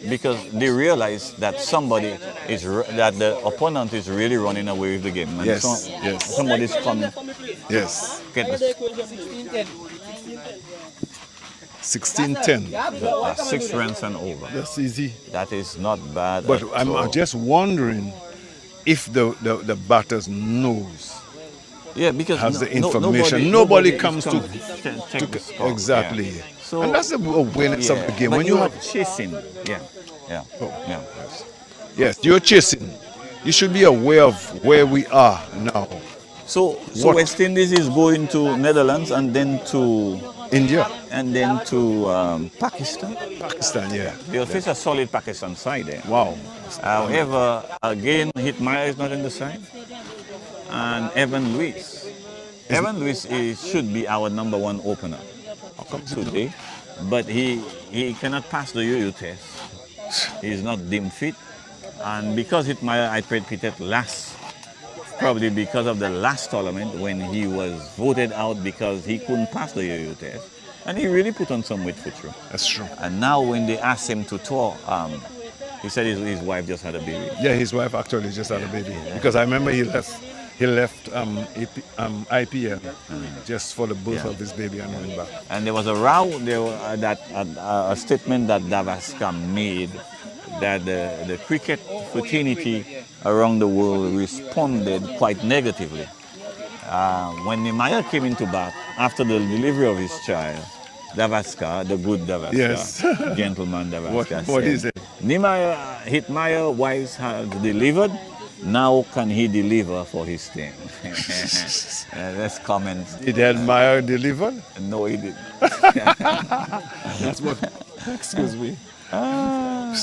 Because they realize that that the opponent is really running away with the game. And Yes, yes. Somebody's coming. Yes. Get the 16-10. 6 runs and over. That's easy. That is not bad. But at I'm all. just wondering if the batters knows, Yeah, because has the information. Nobody comes to check the score. exactly. Yeah. So And that's the awareness of the game. But When you you are have chasing. Yeah. Yeah. Oh. Yeah. yes, you're chasing. You should be aware of where we are now. So What? West Indies is going to Netherlands and then to India, Pakistan. Pakistan, yeah. They'll face a solid Pakistan side there. Wow. However, again, Hitmaya is not in the side, and Evan Lewis. Evan Lewis should be our number 1 opener today, but he cannot pass the yo-yo test. He's not deemed fit, and because Hitmaya I predicted last, probably because of the last tournament when he was voted out because he couldn't pass the yo-yo test, and he really put on some weight for true. That's true. And now when they asked him to tour, he said his wife just had a baby. Yeah, his wife actually just had a baby because I remember he left IPL just for the birth of his baby and went back. And there was a row, a statement that Davaskar made that the cricket fraternity around the world responded quite negatively. When Nimaya came into bat after the delivery of his child, Davaskar, the good Davaskar, Yes. gentleman Davaskar, What said, is it? Hitmaya wives have delivered. Now can he deliver for his team? Let's comment. Did Admire deliver? No, he didn't. That's what. Excuse me. Yeah,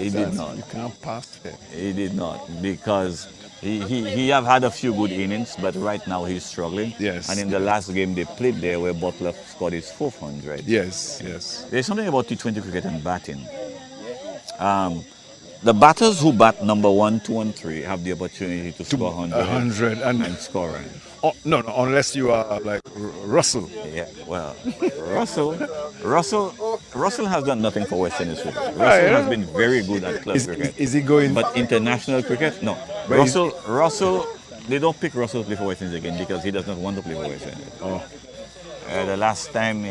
he did not. You can't pass it. He did not because he have had a few good innings, but right now he's struggling. Yes. And in the last game they played there where Butler scored his 400. Yes, yes. There's something about T20 cricket and batting. The batters who bat number 1, 2, and 3 have the opportunity to score 100 and score runs. Oh, no, unless you are like Russell. Yeah, well, Russell has done nothing for West Indies cricket. Russell has been very good at club cricket. Is he going? But international cricket, no. But Russell, they don't pick Russell to play for West Indies again because he does not want to play for West Indies. Oh. The last time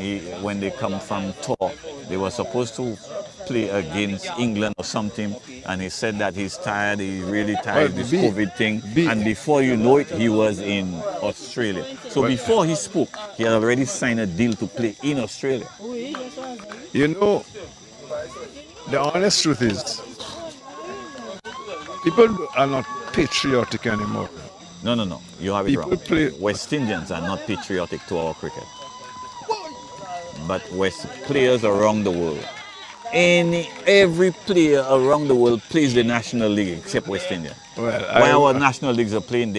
when they come from tour, they were supposed to play against England or something, and he said that he's tired, he's really tired of this COVID thing, and before you know it, he was in Australia. So before he spoke, he had already signed a deal to play in Australia. You know, the honest truth is, people are not patriotic anymore. No, no, no. You have it People wrong. play- West Indians are not patriotic to our cricket. But West players around the world. Every player around the world plays the National League except West India. Well, While our national leagues are playing,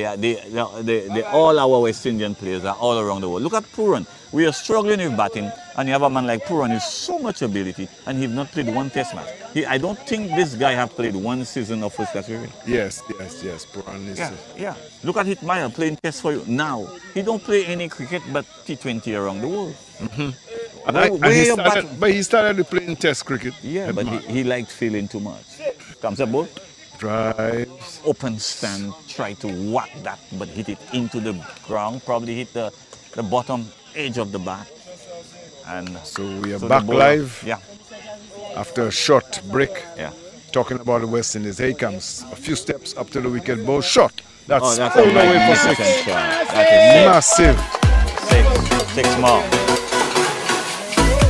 all our West Indian players are all around the world. Look at Puran. We are struggling with batting, and you have a man like Puran with so much ability, and he's not played one test match. I don't think this guy have played one season of first class cricket. yes. Puran is Yeah. Look at Hitmaya playing test for you now. He don't play any cricket but T20 around the world. but he started playing test cricket. Yeah, but he liked feeling too much. Comes up, ball. Drives. Open stand, try to whack that, but hit it into the ground, probably hit the bottom edge of the bat. And So we are so the back bowler- live Yeah, after a short break. yeah. Talking about the West Indies. Here he comes. A few steps up to the wicket. Ball shot. That's, Oh, that's all a the way for magnificent six. shot. That Massive. is six more.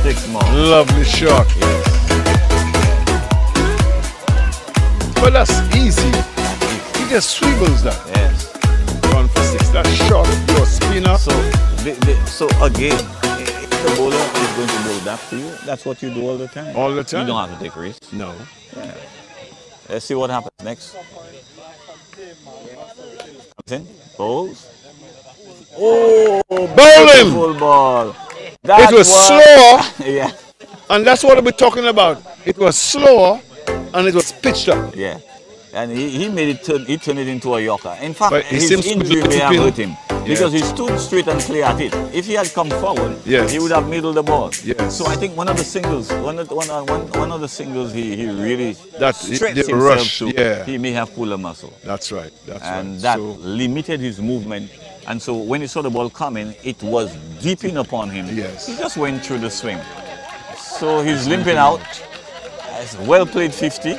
6 more. Lovely shot. Yes. But that's easy. He just swivels that. Yes. Run for six. That shot, your spinner. So again, if the bowler is going to bowl that to you, that's what you do all the time. All the time. You don't have to take risks. No. Yeah. Let's see what happens next. Comes in, bowls. Oh, Bowling! beautiful ball. It was slower, Yeah, and that's what we're talking about. It was slower, and it was pitched up. yeah. And he made it turn. He turned it into a yorker. In fact, But he his seems to be injury may have keeping- hurt him because he stood straight and clear at it. If he had come forward, Yes. he would have middled the ball. Yes. So I think one of the singles, one of the singles, he really That- stretched the himself rush, to. yeah. He may have pulled a muscle. That's right. That's And right. that So, limited his movement. And so when he saw the ball coming, it was deeping upon him. Yes. He just went through the swing. So he's limping out. It's well played 50.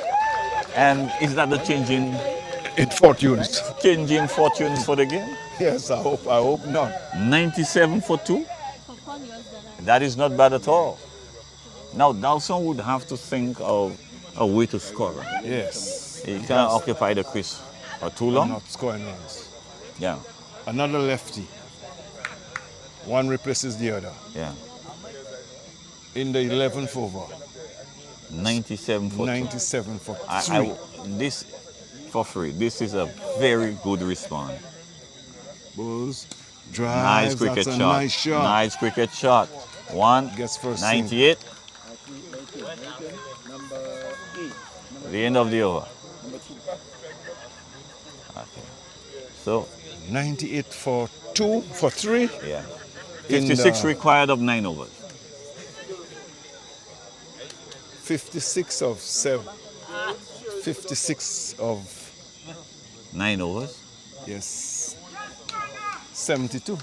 And is that the changing fortunes. fortunes for the game? Yes, I hope not. 97 for 2. That is not bad at all. Now Dawson would have to think of a way to score. Yes. He can't occupy the crease for too long. Not scoring runs. Yeah, Another lefty. One replaces the other. yeah. In the 11th over. 97 for 2. 97 for 3. This for free. This is a very good response. Bulls. Nice Drives. cricket That's a shot. nice shot. Nice cricket shot. One. Gets first 98. The end of the over. Okay. So 98 for 2, for 3. yeah, In 56 the- required of 9 overs. 56 of 7. 56 of, 9 overs. yes, 72.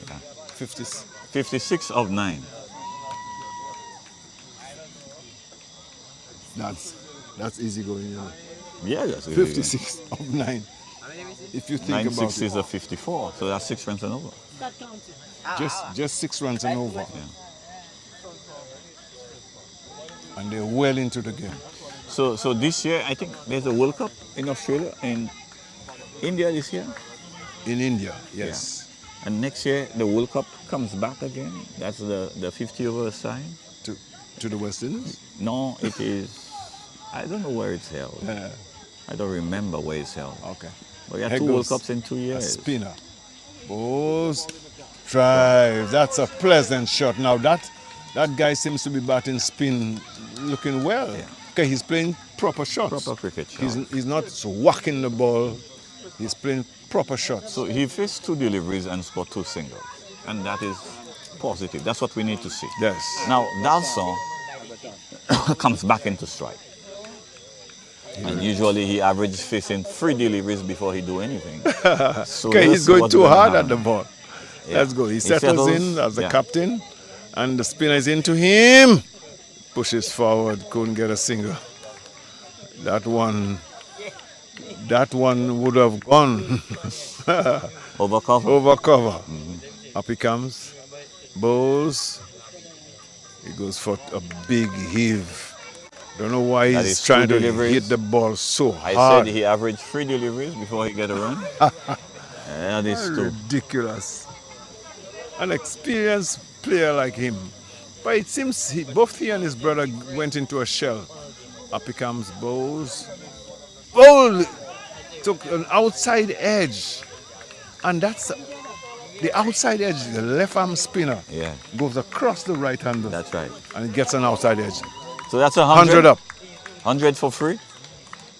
Yeah. 50. 56 of 9. That's easy going, you know. Yeah, that's really good. 56 of 9. If you think 9 about 6 is a 54. So that's 6 runs and over. it, just 6 runs and over. And they're well into the game. So this year, I think there's a World Cup in Australia and India this year. In India, yes. And next year, the World Cup comes back again. That's the 50 over side. To the West Indies? No, it is, I don't know where it's held. Yeah. I don't remember where it's held. Okay. But we have Here 2 World goes Cups in 2 A years. spinner. Balls. Drive. That's a pleasant shot. Now that guy seems to be batting spin looking well. Yeah. Okay, he's playing proper shots. Proper cricket shot. He's not whacking the ball. He's playing proper shots. So he faced 2 deliveries and scored 2 singles. And that is positive. That's what we need to see. Yes. Now, Dawson comes back into strike. And usually he averages facing 3 deliveries before he do anything. So Okay, let's he's see going what's too gonna hard happen. at the ball. Yeah. Let's go. He He settles in settles, as the yeah. captain, and the spinner is into him. Pushes forward, couldn't get a single. That one would have gone Over cover. over cover. Up he comes, bowls. He goes for a big heave. Don't know why That he's is trying 2 to deliveries. hit the ball so I hard. said he averaged 3 deliveries before he get a run. Yeah, this too. Ridiculous. An experienced player like him. But it seems both he and his brother went into a shell. Up he comes Bowles. Bowles took an outside edge. And that's the outside edge, the left arm spinner. Yeah. Goes across the right hander. That's right. And it gets an outside edge. So that's 100 up. 100 for free.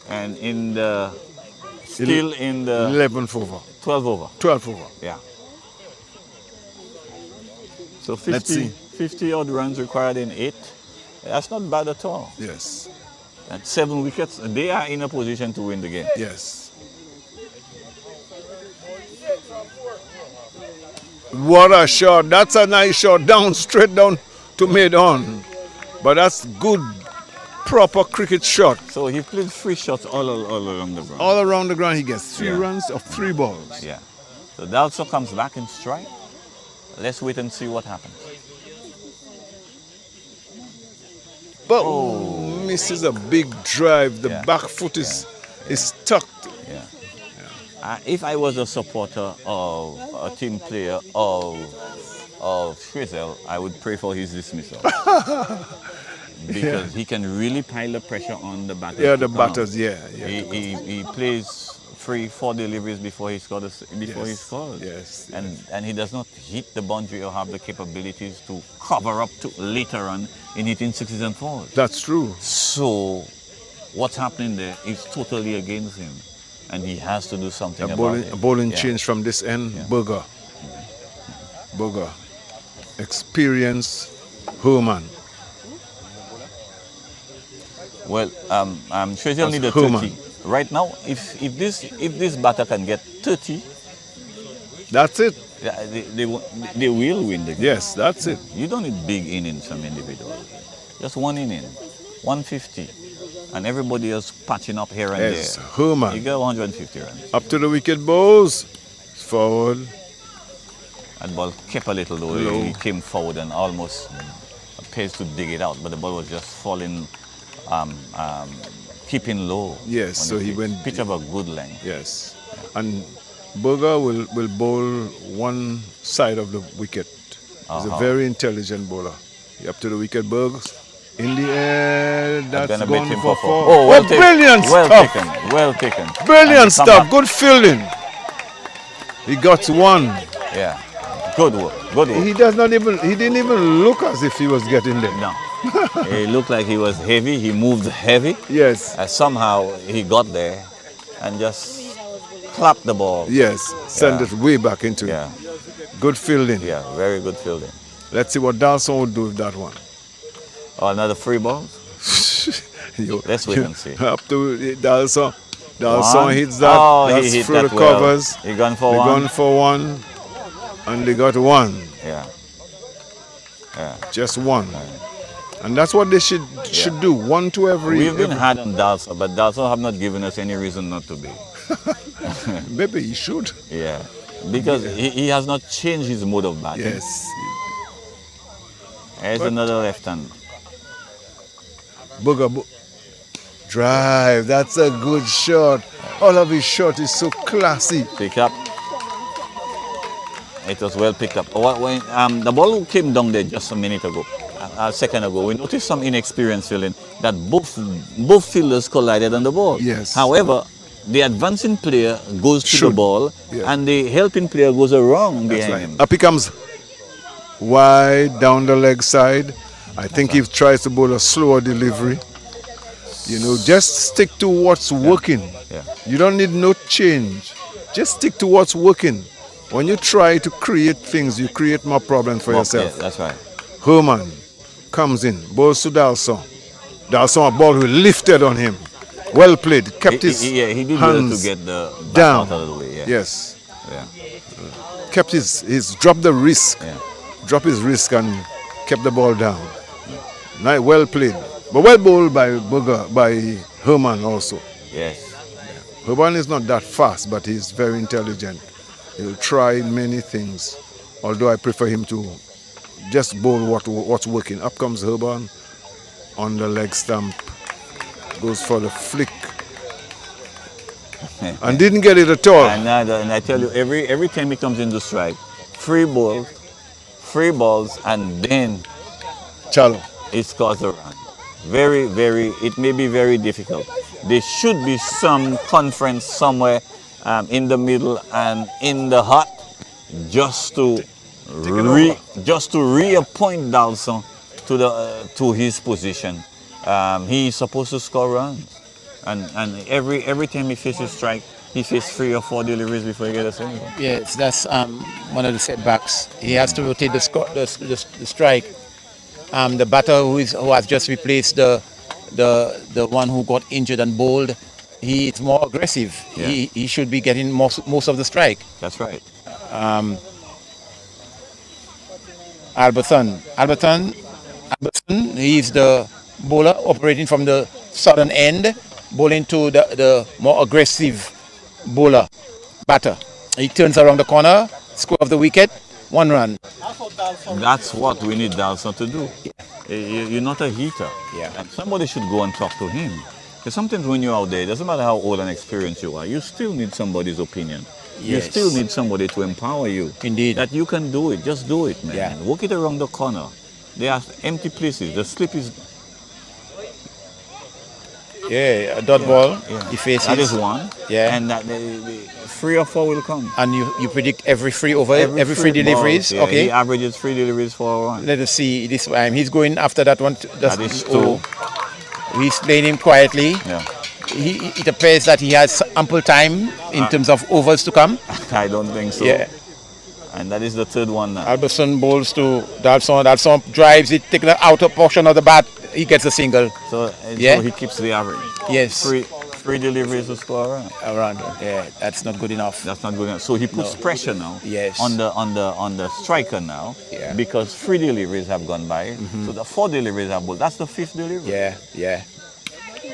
And in the still in the 11 over. 12 over. 12 over. Yeah. So Let's see. 50 odd runs required in 8. That's not bad at all. Yes. At 7 wickets, they are in a position to win the game. Yes. What a shot. That's a nice shot. Down, straight down to mid-on. But that's good, proper cricket shot. So he played 3 shots all along the ground. All around the ground, he gets 3 Yeah. runs of 3 balls. Yeah. So Dalso comes back in strike. Let's wait and see what happens. But misses a big drive. The Yeah. back foot is tucked. Yeah. If I was a supporter of a team player of Frizzell, I would pray for his dismissal. Because he can really pile the pressure on the batters. Yeah, to the come batters, out. yeah. He plays 3-4 deliveries before he scores. He scores. Yes. And he does not hit the boundary or have the capabilities to cover up to later on in hitting 6s and 4s. That's true. So what's happening there is totally against him. And he has to do something A about it. bowling Yeah. change from this end. Yeah. Burger. Experienced Herman. Well, I'm sure he'll need a Herman. 30. Right now, if this batter can get 30, That's it. they will win the game. Yes, that's it. You don't need big innings from individuals. Just one inning, 150, and everybody else patching up here and Yes, there. Herman. You get 150 runs. Up to the wicket, Bowles. Forward. That ball kept a little though. Low. He came forward and almost appears to dig it out, but the ball was just falling, keeping low. Yes, on so the he pitch. went- Pitch of a good length. Yes. And Burger will bowl one side of the wicket. He's a very intelligent bowler. Up to the wicket, Burgs. In the air, that's Gonna gone bet him for 4. Oh, well Brilliant well stuff. taken. Well taken. Brilliant And he come stuff. back. Good fielding. He got 1. Yeah. Good work. Good work. He didn't even look as if he was getting there. No. It looked like he was heavy. He moved heavy. Yes. Somehow he got there and just clapped the ball. Yes. Send Yeah. it way back into Yeah. it. Good fielding. Yeah. Very good fielding. Let's see what Dawson would do with that one. Oh, another free ball. Yo, Let's wait and see. Up to Dawson. Dawson One. hits that. Oh, That's he hit through that the well. covers. He gone for They one. gone for 1. And they got 1. Yeah. Yeah. Just 1. And that's what they should do. 1 to every. We've been hard on Dalso, but Dalso have not given us any reason not to be. Maybe he should. Yeah. Because he has not changed his mode of batting. Yes. There's another left hand. Drive. That's a good shot. All of his shot is so classy. Pick up. It was well picked up. When the ball came down there just a minute ago, a second ago, we noticed some inexperienced fielding that both fielders collided on the ball. Yes. However, the advancing player goes to the ball, and the helping player goes around behind him. Up he comes. Wide down the leg side. I think he tries to bowl a slower delivery. You know, just stick to what's working. Yeah. You don't need no change. Just stick to what's working. When you try to create things, you create more problems for yourself. Yeah, that's right. Herman comes in, bowls to Dawson. Dawson, a ball lifted on him. Well played. Kept his he did well to hands get the bat down. out of the way. Yeah. Yes. Yeah. Kept his dropped the risk. Yeah. Drop his risk and kept the ball down. Nice, well played. But well bowled by Herman also. Yes. Herman is not that fast, but he's very intelligent. He'll try many things. Although I prefer him to just bowl what's working. Up comes Herman on the leg stump. Goes for the flick. and didn't get it at all. And I tell you, every time he comes into strike, free balls, and then Chalo. it scores a run. Very, very, it may be very difficult. There should be some conference somewhere in the middle and in the hut just to reappoint Dawson to his position. He is supposed to score runs. And every time he faces strike, he faces 3 or 4 deliveries before he gets a single. Yes, that's one of the setbacks. He has to rotate the strike. The batter who has just replaced the one who got injured and bowled, he is more aggressive. Yeah. He should be getting most of the strike. That's right. Albertson, he is the bowler operating from the southern end, bowling to the more aggressive bowler, batter. He turns around the corner, score of the wicket, 1 run. That's what we need Dawson to do. You're not a hitter. Yeah. And somebody should go and talk to him. Because sometimes when you're out there, it doesn't matter how old and experienced you are, you still need somebody's opinion. You Yes. still need somebody to empower you. Indeed. That you can do it. Just do it, man. Yeah. Walk it around the corner. There are empty places. The slip is... Yeah, a dot ball, he faces. That is one. Yeah. And that the 3 or 4 will come. And you predict every free over, every free balls, deliveries. yeah, Okay. He averages 3 deliveries for a run. Let us see this time. He's going after that one. That is 2. He's playing him quietly. Yeah. It appears that he has ample time in terms of overs to come. I don't think so. Yeah. And that is the 3rd one now. Albertson bowls to Dalson. Dalson drives it, taking the outer portion of the bat. He gets a single. So Yeah. he keeps the average. Yes. 3 deliveries to score a run. Around. Yeah, that's not good enough. That's not good enough. So he puts pressure now Yes. on the striker now, Yeah. because 3 deliveries have gone by. So the 4 deliveries have bowled. That's the 5th delivery. Yeah.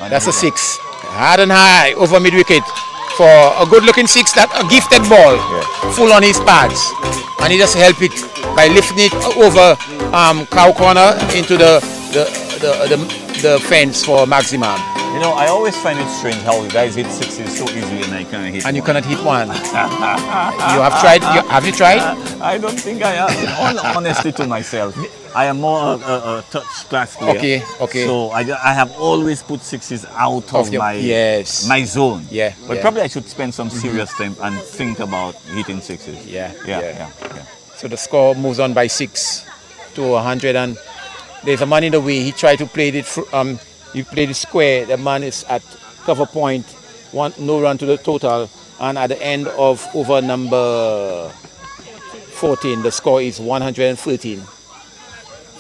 And That's a then- 6. Hard and high over mid wicket for a good looking 6. That a gifted ball, full on his pads, and he just help it by lifting it over cow corner into the fence for maximum. You know, I always find it strange how guys hit 6s so easily and I can't hit. And you one. cannot hit one. You have tried? Have you tried? I don't think I have. In all honesty to myself, I am more a touch class player. Okay. So I have always put 6s out of my zone. Yeah, But yeah. probably I should spend some serious time and think about hitting 6s. Yeah. So the score moves on by 6 to 100, and there's a man in the way. He tried to play it. He played it square. The man is at cover point. No run to the total, and at the end of over number 14, the score is 113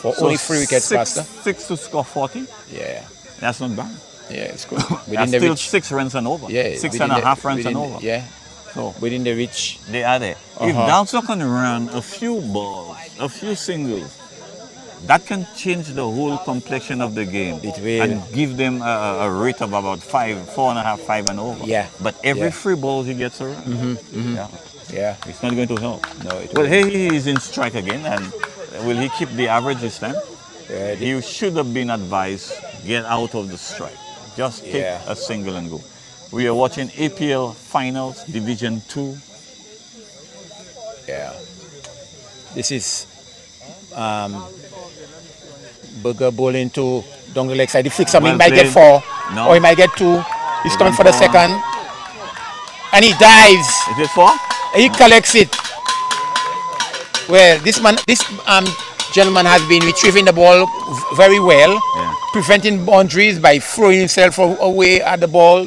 for only 3 wickets, Pastor. 6 to score 40. Yeah, That's not bad. yeah, it's good. That's the still reach. 6 runs and over. Yeah, 6.5 runs and over. Yeah, So within the reach. they are there. If Dawson can run a few balls, a few singles, that can change the whole complexion of the game. It will. And give them a rate of about 4.5, 5 and over. Yeah. But every Yeah. free ball he gets a run. Yeah. Yeah. It's not going to help. No, it Well, will. hey, he is in strike again, and will he keep the average this time? Yeah, He should have been advised, get out of the strike. Just take Yeah. a single and go. We are watching APL Finals, Division 2. Yeah. This is Burger bowling to down the leg side. He flicks him. He Well might get played. 4 No. or he might get 2. He's coming for the 1 for 1. second. And he dives. Is it 4? He collects it. Well, this gentleman has been retrieving the ball very well, preventing boundaries by throwing himself away at the ball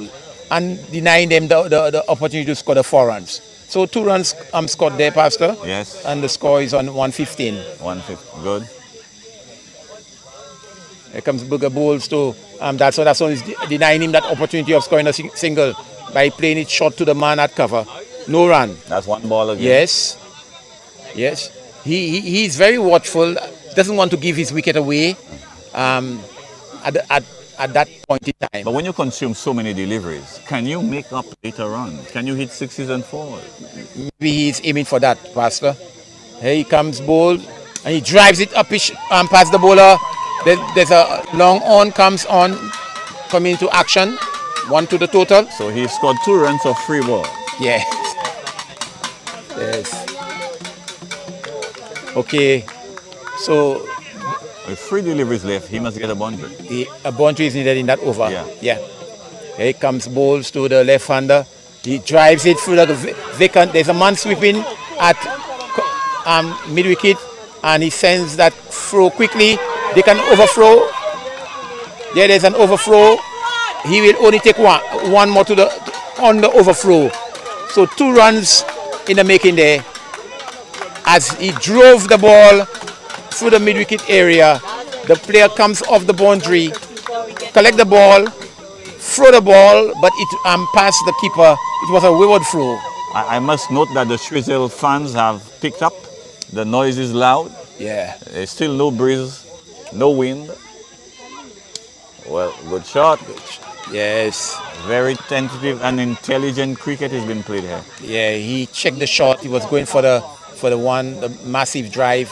and denying them the opportunity to score the 4 runs. So 2 runs scored there, Pastor. Yes. And the score is on 115. 150. Good. Here comes Burger Bowles to that's one is denying him that opportunity of scoring a single by playing it short to the man at cover. No run. That's 1 ball again. Yes. He's very watchful. Doesn't want to give his wicket away at that point in time. But when you consume so many deliveries, can you make up later on? Can you hit 6s and 4s? Maybe he's aiming for that, Pastor. Here he comes, Bowl, and he drives it up past the bowler. There's a long on coming into action. 1 to the total. So he scored 2 runs of free ball. Yeah. Yes. Okay. So With 3 deliveries left, he must get a boundary. a boundary is needed in that over. Yeah. Yeah. Here comes Bowles to the left-hander. He drives it through the vacant. There's a man sweeping at mid-wicket, and he sends that throw quickly. They can overthrow. There's an overthrow. He will only take one more on the overthrow. So 2 runs in the making there. As he drove the ball through the mid-wicket area, the player comes off the boundary, collect the ball, throw the ball, but it passed the keeper. It was a wayward throw. I must note that the Shrizel fans have picked up. The noise is loud. Yeah. There's still no breeze, no wind. Well, good shot. Yes. Very tentative and intelligent cricket has been played here. Yeah, he checked the shot. He was going for the massive drive.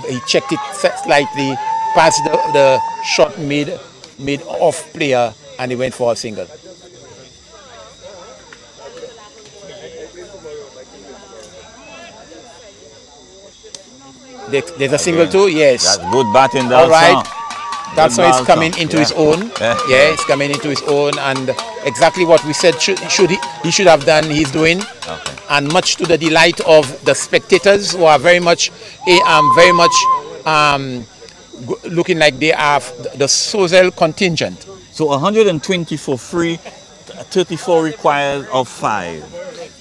He checked it slightly, passed the shot mid off player, and he went for a single. There's a single too. Yes. That's good batting. All right. That's why Good it's coming Dalton. into Yeah. his own. Yeah. It's coming into his own, and exactly what we said he should have done. He's doing, Okay. and much to the delight of the spectators, who are very much looking like they are the Sozel contingent. So 120 for free, 34 required of 5.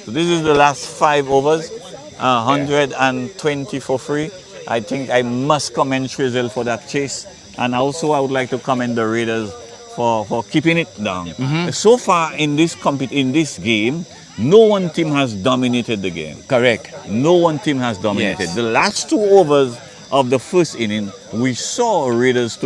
So this is the last 5 overs, 120 for free. I think I must commend Shrizel for that chase. And also I would like to commend the Raiders for keeping it down. So far in this game, no one team has dominated the game. Correct. No one team has dominated. Yes. The last 2 overs of the first inning, we saw Raiders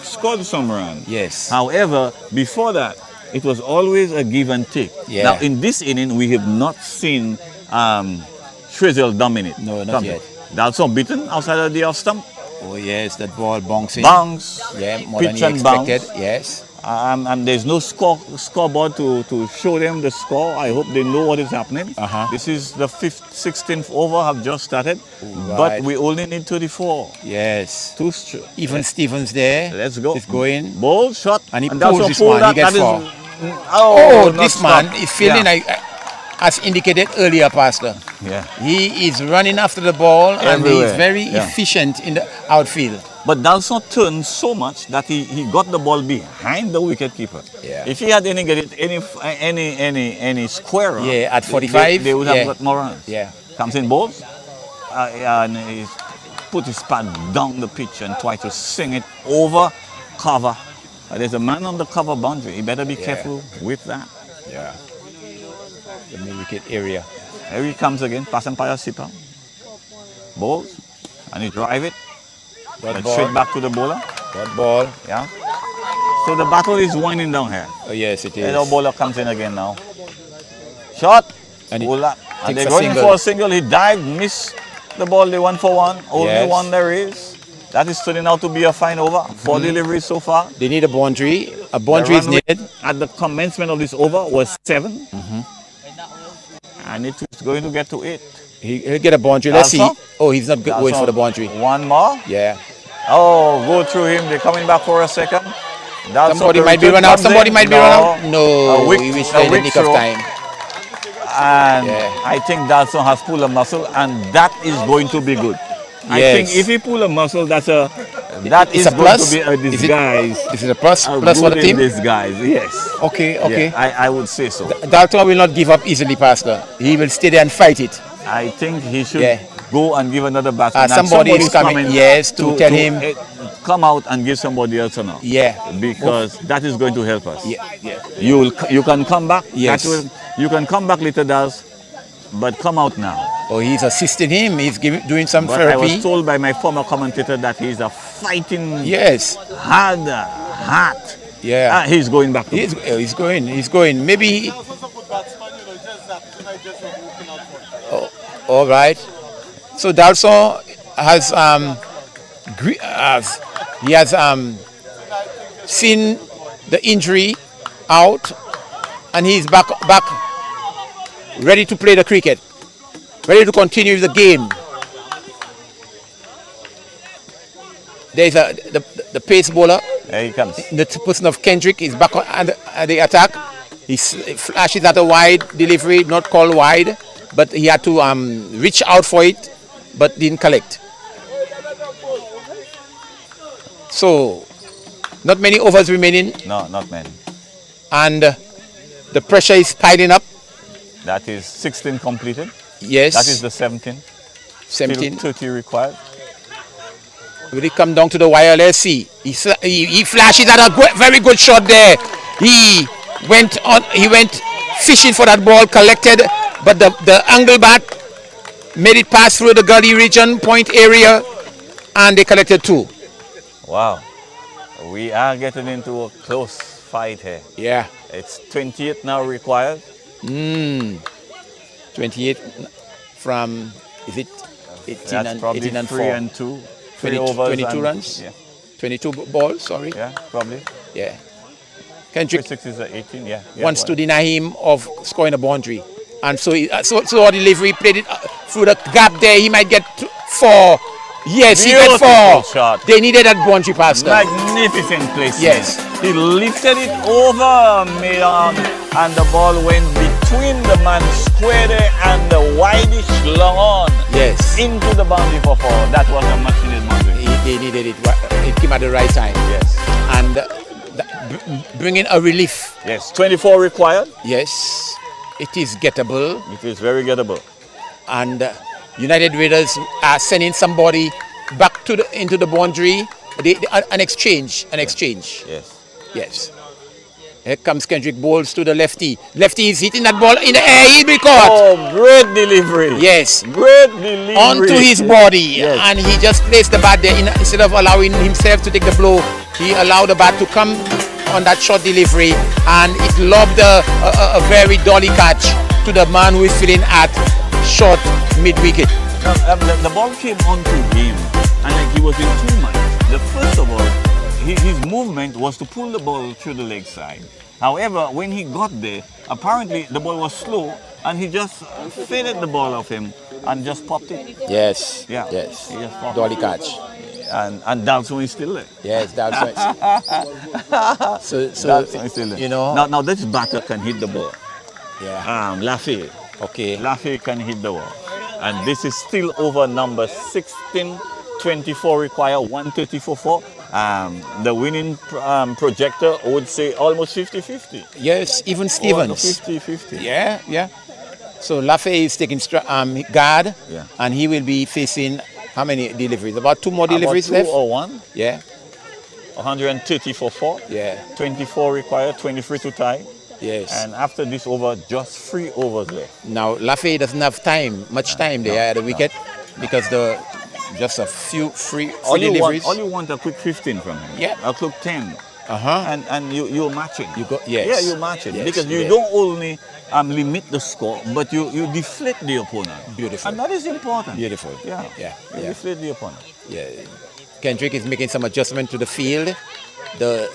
scored some runs. Yes. However, before that, it was always a give and take. Yeah. Now, in this inning, we have not seen Shrizel dominate. No, not yet. Dalton beaten outside of the off stump. Oh yes, that ball bouncing. Bounce. Yeah, more than Pitch he and expected. bounce. Yes. And there's no scoreboard to show them the score. I hope they know what is happening. This is the 16th over have just started, but we only need 34. Yes. Even Let's- Stevens there. Let's go. He's going. Ball shot. And he that's pulls a this pull one. He gets that four. Oh, not this man stopped. is feeling Yeah. like, as indicated earlier, Pastor. Yeah. He is running after the ball, and Everywhere. he's very Yeah. efficient in the outfield. But Dalton turned so much that he got the ball behind the wicketkeeper. Yeah. If he had any squarer, Yeah, at 45, they would have yeah. got more runs. Yeah. Comes in balls, and he put his pad down the pitch and try to sing it over cover. There's a man on the cover boundary. He better be careful with that. Yeah. The mid-wicket area. Here he comes again, passing by a sipper. Balls, and he drive it. Dot And ball. straight back to the bowler. Dot ball. Yeah. So the battle is winding down here. Oh, yes, it is. And the bowler comes in again now. Shot. And he Bowler. And takes they're a going in single. for a single. He dived, missed the ball. They won for one. Only Yes. one there is. That is turning out to be a fine over. 4 deliveries so far. They need a boundary. A boundary is The run rate needed. at the commencement of this over was 7. And it is going to get to 8. He'll get a boundary. Let's see. Dalton? Oh, he's not going for the boundary. One more. Yeah. Oh, go through him. They're coming back for a second. Dalton, Somebody the might be return run out. comes Somebody in. might be run out. A No, weak- he reached a in the weak nick of throw. time. And Yeah. I think Dalton has pulled a muscle, and that is going to be good. I Yes. think if he pull a muscle, that It's is a going plus? to be a Is it- disguise. This is a plus A for the good team. disguise, yes. Okay, okay. Yeah, I would say so. Dalton will not give up easily, Pastor. He will stay there and fight it. I think he should Yeah. go and give another batsman. And Somebody is somebody's coming, yes, to tell him. Come out and give somebody else a knock. Yeah. Because that is going to help us. Yeah, yeah. You can come back. Yes. You can come back later, Daz, but come out now. Oh, he's assisting him. He's doing some But I was therapy. told by my former commentator that he's a fighting, Yes. hard heart. Yeah. He's going back. To He's going. He's going. Maybe. Oh, all right. So Dalton has he has seen the injury out, and he's back, ready to play the cricket, ready to continue the game. There's the pace bowler. There he comes. The person of Kendrick is back at the attack. He flashes at a wide delivery, not called wide, but he had to reach out for it, but didn't collect. So, not many overs remaining. No, not many. And the pressure is piling up. That is 16 completed. Yes. That is the 17. 17. Still 30 required. Will he come down to the wire? Let's see. He flashes at a very good shot there. He went fishing for that ball, collected, but the angle bat made it pass through the gully region, point area, and they collected 2. Wow. We are getting into a close fight here. Yeah. It's 28 now required. 28 from, is it 18 That's and probably 18 and 3 4? and 2. 20, 22 runs? Yeah. 22 balls, sorry. Yeah, probably. Yeah. Kendrick 6 is 18, yeah. wants to deny him of scoring a boundary. And so our delivery played it through the gap there. He might get 4. Yes, he got 4. Shot. They needed that boundary pass. Magnificent placement. Yes. He lifted it over Milan and the ball went between the man square there and the wideish long on. Yes. Into the boundary for 4. That was a much needed boundary. They needed it. It came at the right time. Yes. And bringing a relief. Yes. 24 required. Yes. It is gettable. It is very gettable. And United Raiders are sending somebody back into the boundary. An exchange. Yes. Yes. Here comes Kendrick, bowls to the lefty. Lefty is hitting that ball in the air. He'll be caught. Oh, great delivery. Yes. Great delivery. Onto his body. Yes. And he just placed the bat there. Instead of allowing himself to take the blow, he allowed the bat to come on that short delivery. And it lobbed a very dolly catch to the man who is feeling at short mid-wicket. The ball came onto him and like he was in 2 minds. The first of all, his movement was to pull the ball through the leg side. However, when he got there, apparently the ball was slow and he just faded the ball off him and just popped it. Yes. Yeah. Yes. He just popped Dolly it. catch. And Dalton is still there. Yes, that's right. so Dalton is still there. you know. Now this batter can hit the ball. Yeah. Lafayette. Okay. Lafayette can hit the ball. And this is still over number 16, 24 require, 130 for 4. The winning projector would say almost 50-50. Yes, even Stevens. 50-50. Yeah. So Lafayette is taking guard, Yeah. and he will be facing how many deliveries? About 2 more deliveries About 2 left? or 1. Yeah. 130 for 4. Yeah. 24 required, 23 to tie. Yes. And after this over, just 3 overs left. Now Lafayette doesn't have much time there at the wicket because just a few free deliveries. All you want a quick 15 from him. Yeah. A quick 10. And you match it. Yes. Yeah, you match it. Yes, Because you don't only limit the score, but you deflate the opponent. Beautiful. And that is important. Beautiful. Yeah. You deflate the opponent. Yeah. Kendrick is making some adjustment to the field. The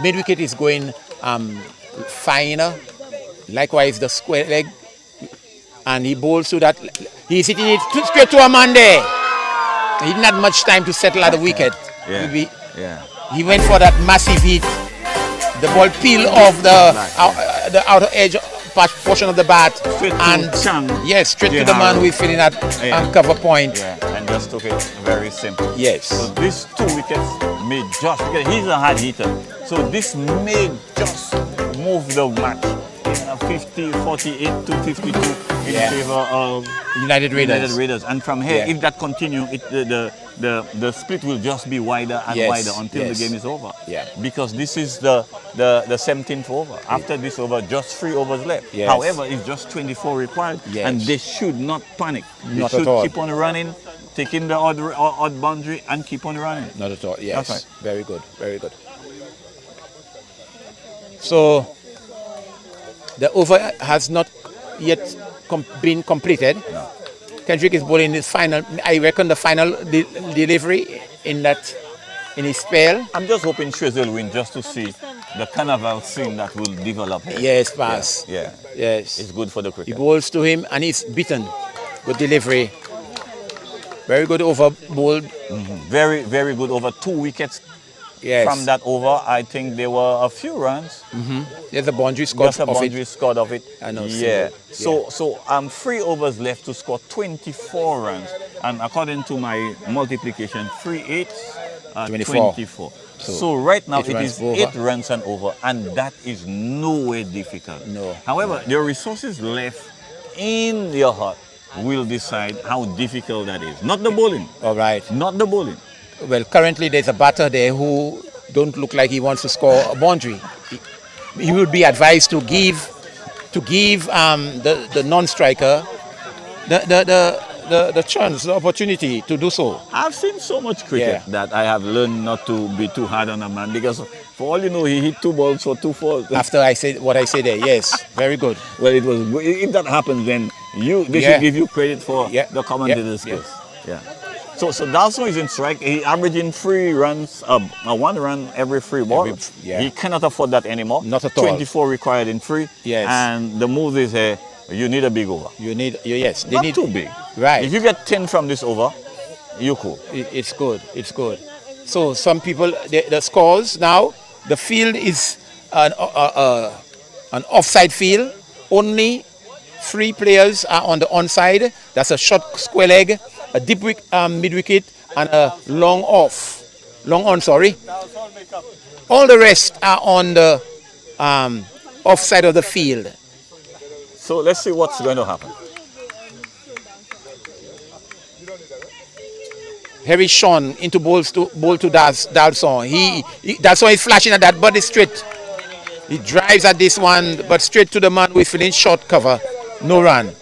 mid wicket is going finer. Likewise, the square leg, and he bowls to that. He's hitting it straight to a man there. He didn't have much time to settle at the wicket. Yeah. He went for that massive hit. The ball peeled off the outer edge portion of the bat, Straight to and Chang. yes, straight to the man who is feeling at cover point. Yeah, and just took it very simple. Yes. So these 2 wickets may just, because he's a hard hitter, so this may just move the match in 48 to 52 in favor of United Raiders. And from here, if that continues, the split will just be wider and wider until the game is over. Yeah. Because this is the 17th over. After this over, just 3 overs left. Yes. However, it's just 24 required, and they should not panic. They Not should at all. keep on running, taking the odd boundary, and keep on running. Not at all. Yes. That's right. Very good. Very good. So the over has not yet been completed. No. Kendrick is bowling his final. I reckon the final delivery in his spell. I'm just hoping Shrez will win just to see the carnival scene that will develop here. Yes, pass. Yeah. Yes. It's good for the He cricket. bowls to him and he's beaten. Good delivery. Very good over bowled. Very, very good over 2 wickets. Yes. From that over, I think there were a few runs. There's a boundary scored Just a of boundary it. scored of it. I know, Yeah. single. So 3 overs left to score 24 runs. And according to my multiplication, 3 8s, 24. 24. So right now 8 it runs is over. 8 runs and over, and that is nowhere difficult. No. However, the resources left in your heart will decide how difficult that is. Not the bowling. All right. Not the bowling. Well, currently there's a batter there who don't look like he wants to score a boundary. He would be advised to give the non-striker the chance, the opportunity to do so. I've seen so much cricket that I have learned not to be too hard on a man, because for all you know, he hit 2 balls for 2 fours. After I said what I said there, yes, very good. Well, it was. If that happens, then they should give you credit for the commentator's skills. Yeah. So Dawson is in strike. He averaging 3 runs, 1 run every 3 ball. He cannot afford that anymore. Not at all. 24 required in 3. Yes. And the move is you need a big over. You need yes. They Not need too big. Right. If you get 10 from this over, you're cool. It's good. It's good. So some people, the scores now, the field is an offside field. Only 3 players are on the onside. That's a short square leg, a deep mid wicket, and a long on. Sorry. All the rest are on the offside of the field. So let's see what's going to happen. Harry Sean into bowl to Dalson. Dalson is flashing at that body straight. He drives at this one, but straight to the man with feeling short cover. No run.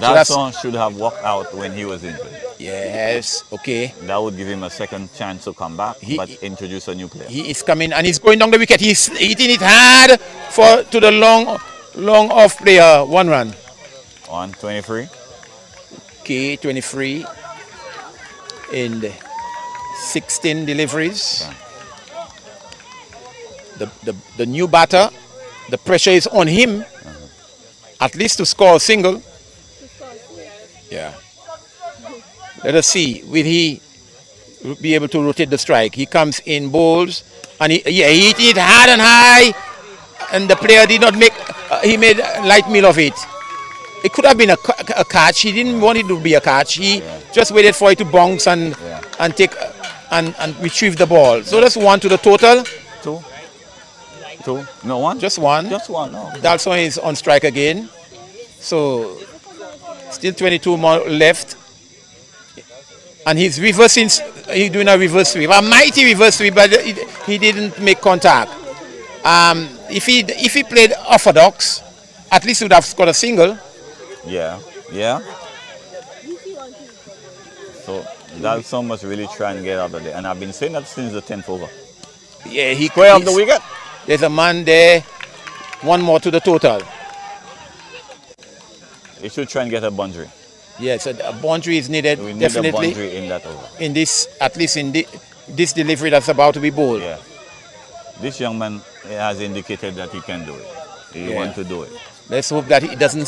Dalson should have walked out when he was injured. Yes, okay. That would give him a second chance to come back, but introduce a new player. He is coming and he's going down the wicket. He's hitting it hard to the long off player. 1 run. On 23. Okay, 23 in the 16 deliveries. Okay. The new batter, the pressure is on him, at least to score a single. Yeah. Let us see, will he be able to rotate the strike? He comes in, bowls, and he hit it hard and high, and the player did not make, he made light meal of it. It could have been a catch. He didn't want it to be a catch. He just waited for it to bounce and take and retrieve the ball. So that's 1 to the total. 2. No, 1? Just 1. Just 1, no. Dalson is on strike again. So still 22 more left. And he's reversing, he's doing a reverse sweep. A mighty reverse sweep, but he didn't make contact. If he played orthodox, at least he would have scored a single. Yeah. So Dalson must really try and get out of there. And I've been saying that since the 10th over. Yeah, he Square up the wicket. There's a man there. 1 more to the total. He should try and get a boundary. Yes, a boundary is needed. We need definitely. a boundary in that over. In this, at least in this delivery that's about to be bowled. Yeah. This young man has indicated that he can do it. He wants to do it. Let's hope that he doesn't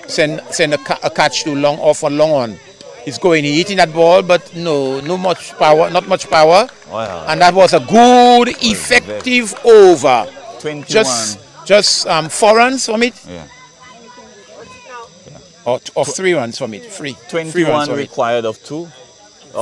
send a catch to long off or long on. He's hitting that ball, but not much power. Wow. And that was a good, effective over. 21. Just 4 runs from it. Yeah. Or 3 runs from it. 3 21 runs from required of 2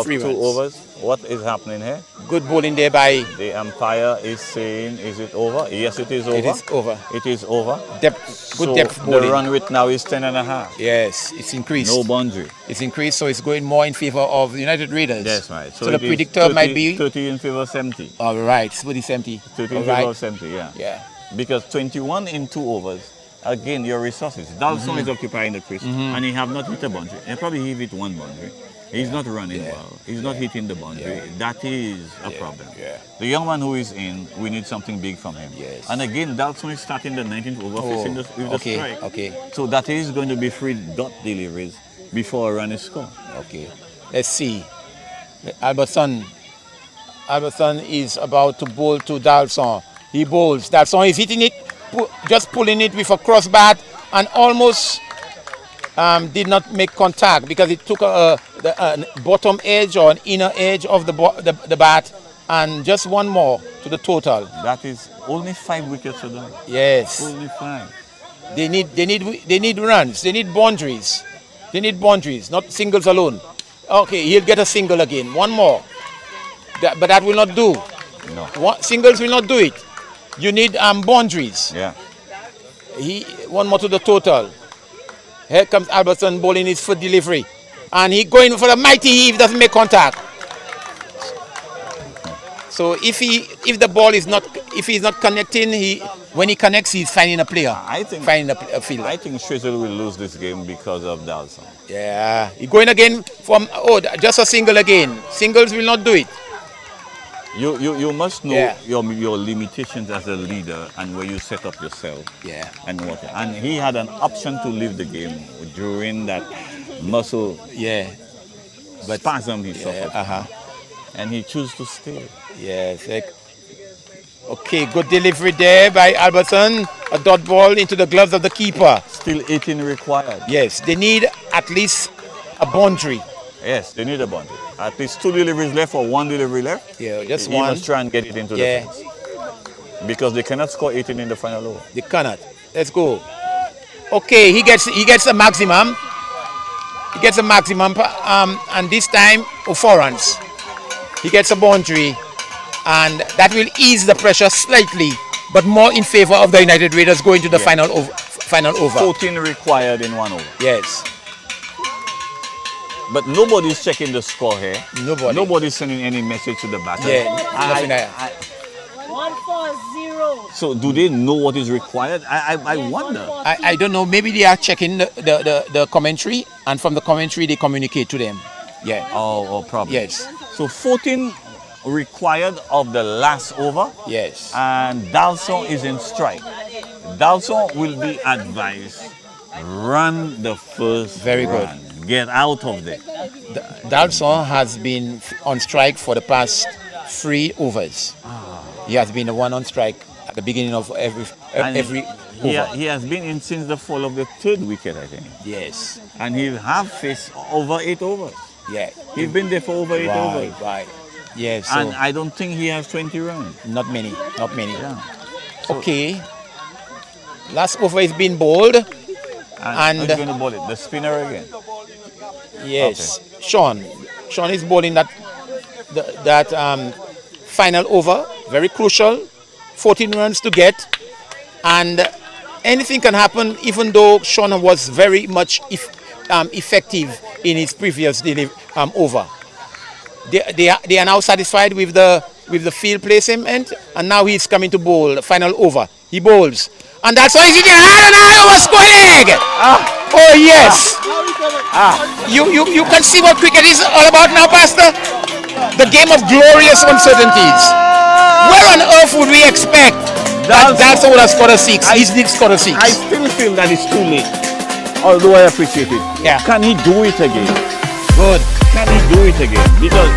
3 runs. overs. What is happening here? Good bowling there by. The umpire is saying, is it over? Yes, it is over. It is over. It is over. Good So depth the bowling. run rate now is 10.5. Yes, it's increased. No boundary. It's increased, so it's going more in favor of the United Raiders. That's right. So the it is predictor 30 might be. 30 in favor of 70. All right, it's 70. 30 in All favor right. of 70, yeah. Yeah. Because 21 in 2 overs, again, your resources. Dalson is occupying the crease, and he have not hit a boundary. And probably he hit 1 boundary. He's not running well. He's not hitting the boundary. That is a problem. Yeah. The young man who is in, we need something big from him. Yes. And again, Dalson is starting the 19th over facing with the strike. Okay. So that is going to be 3 dot deliveries before a run is scored. Okay. Let's see. Albertson is about to bowl to Dalson. He bowls. That's why he's hitting it, just pulling it with a cross bat, and almost did not make contact because it took the bottom edge or an inner edge of the bat, and just one more to the total. That is only 5 wickets for them. Yes. Only 5. They need runs. They need boundaries. They need boundaries, not singles alone. Okay, he'll get a single again. One more. But that will not do. No. Singles will not do it. You need boundaries. Yeah. One more to the total. Here comes Albertson bowling his foot delivery. And he going for the mighty heave, doesn't make contact. So if the ball is not, if he's not connecting, when he connects, he's finding a player. Finding a fielder. I think Schroeder will lose this game because of Dawson. Yeah, he's going again from just a single again. Singles will not do it. You must know your limitations as a leader and where you set up yourself. Yeah. And what. And he had an option to leave the game during that muscle spasm he suffered. And he chose to stay. Yes. Okay, good delivery there by Albertson. A dot ball into the gloves of the keeper. Still 18 required. Yes, they need at least a boundary. Yes, they need a boundary. At least 2 deliveries left or 1 delivery left. Yeah, just he one. Must try and get it into the fence. Because they cannot score 18 in the final over. They cannot. Let's go. Okay, he gets a maximum. He gets a maximum, and this time 4 runs. He gets a boundary, and that will ease the pressure slightly, but more in favor of the United Raiders going to the final over. 14 required in 1 over. Yes. But nobody's checking the score here. Nobody's sending any message to the batter. Yeah, nothing there. 140. So do they know what is required? I wonder. I don't know. Maybe they are checking the commentary, and from the commentary they communicate to them. Yeah. Oh, probably. Yes. So 14 required of the last over. Yes. And Dawson is in strike. Dawson will be advised, run the first Very run. good. Get out of there. Dawson has been on strike for the past 3 overs. He has been the one on strike at the beginning of every over. He has been in since the fall of the 3rd wicket, I think. Yes. And he have faced over 8 overs. Yeah. He's been there for over 8 overs. Right. Yes. So And I don't think he has 20 runs. not many. Yeah. Okay. Last over is being bowled. And who's going to bowl it? The spinner again. Yes. Okay. Sean is bowling that final over. Very crucial. 14 runs to get. And anything can happen, even though Sean was very much effective in his previous over. They are now satisfied with the field placement, and now he's coming to bowl the final over. He bowls, and that's why he's hitting hard and hard over square leg. Oh yes. You can see what cricket is all about now, Pastor. The game of glorious uncertainties. Where on earth would we expect that Dawson would have scored a 6? He did score a 6. I still feel that it's too late, although I appreciate it. Yeah. Can he do it again? Good. Can he do it again? Because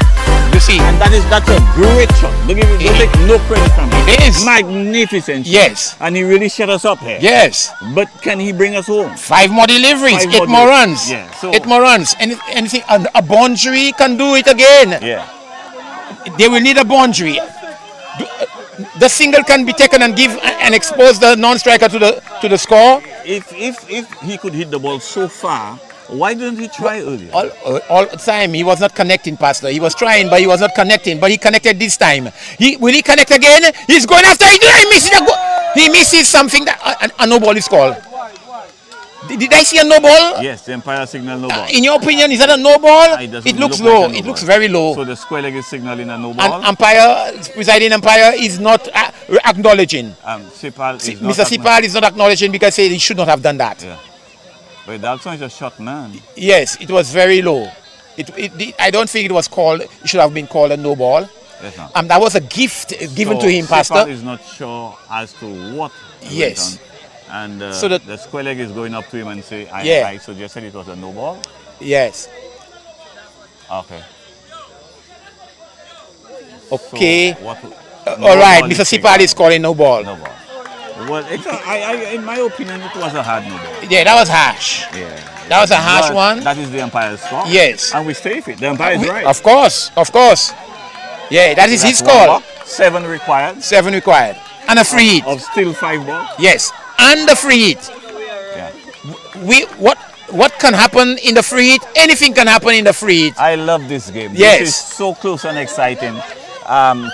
You see, and that's a great shot. Don't take no credit from him. It is. Magnificent shot. Yes. And he really shut us up here. Yes. But can he bring us home? 5 more deliveries, 8 more runs. Yeah. So 8 more runs. Anything, a boundary can do it again. yeah. They will need a boundary. The single can be taken and expose the non-striker to the score. If he could hit the ball so far, why didn't he try earlier? All the time he was not connecting, Pastor. He was trying, but he was not connecting. But he connected this time. Will he connect again? He's going after it. He misses something that a no ball is called. Did I see a no ball? Yes, the umpire signal no ball. In your opinion, is that a no ball? It looks look low. like a no It looks ball. very low. So the square leg is signaling a no ball. And presiding umpire is not acknowledging. Sipal is not Mr. Sipal is not acknowledging because he should not have done that. Yeah. But Dalton is a short man. Yes, it was very low. I don't think it was called. It should have been called a no ball. Yes, no. That was a gift given to him, Pastor. Sipal is not sure as to what. Yes. Went on. And So the square leg is going up to him and say, I suggested it was a no ball. Yes. Okay. Okay. So All right, ball Mr. is Sipad is calling no ball. No ball. Well, in my opinion, it was a hard no ball. Yeah, that was harsh. Yeah. That was a harsh But one. That is the umpire's call. Yes. And we stay with it. The umpire is right. Of course. Yeah, that is That's his one call. ball, 7 required. 7 required. And a free hit. Of still 5 balls. Yes. And the free hit. Yeah. What can happen in the free hit? Anything can happen in the free hit. I love this game. Yes. This is so close and exciting.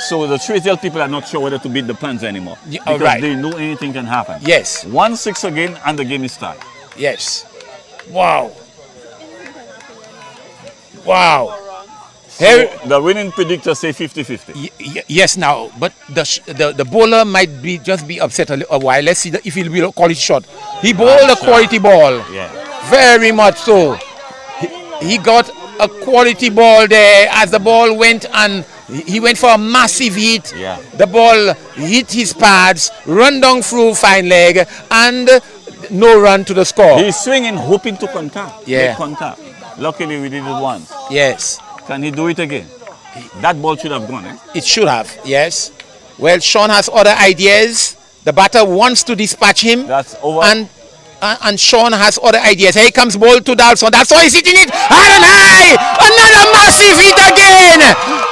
So the Trazel people are not sure whether to beat the Pans anymore. Because right. they know anything can happen. Yes. 1-6 again and the game is started. Yes. Wow. So the winning predictor say 50-50. Yes, now, but the bowler might just be upset a while. Let's see if he will call it short. He bowled a quality ball. Yeah. Very much so. He got a quality ball there as the ball went, and he went for a massive hit. Yeah. The ball hit his pads, run down through fine leg, and no run to the score. He's swinging, hoping to contact. Yeah. Make contact. Luckily, we did it once. Yes. Can he do it again? That ball should have gone, eh? It should have, yes. Well, Sean has other ideas. The batter wants to dispatch him. That's over. And Sean has other ideas. Here comes ball to Dalson. Dalson is hitting it high and high. Another massive hit again.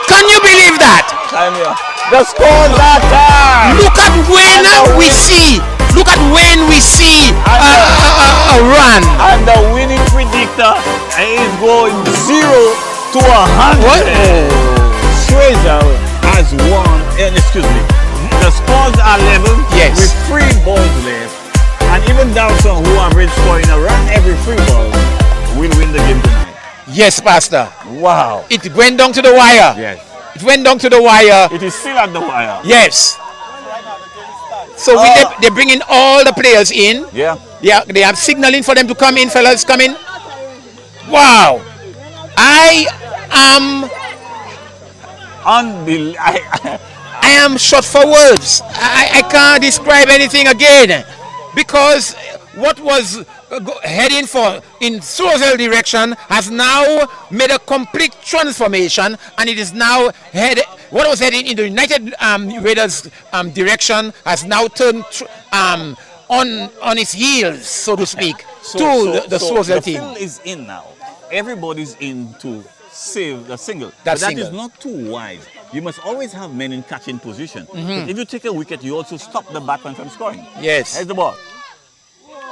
Can you believe that? Time here. The score that time. Look at when we see. Look at when we see a run. And the winning predictor is going 0 to 100. What? Trazel has won. Excuse me. The scores are level. Yes. With 3 balls left. And even Dawson, who averaged scoring a run every 3 balls, will win the game tonight. Yes, Pastor. Wow. It went down to the wire. Yes. It went down to the wire. It is still at the wire. Yes. So they're bringing all the players in. Yeah. They are signaling for them to come in, fellas. Come in. Wow. I am short for words. I can't describe anything again, because what was heading for in Sozel direction has now made a complete transformation, and it is now what was heading in the United Raiders direction has now turned on its heels, so to speak, the Sozel team. The field is in now. Everybody's in to save the single. That is not too wide. You must always have men in catching position. If you take a wicket, you also stop the batsman from scoring. Yes. Here's the ball.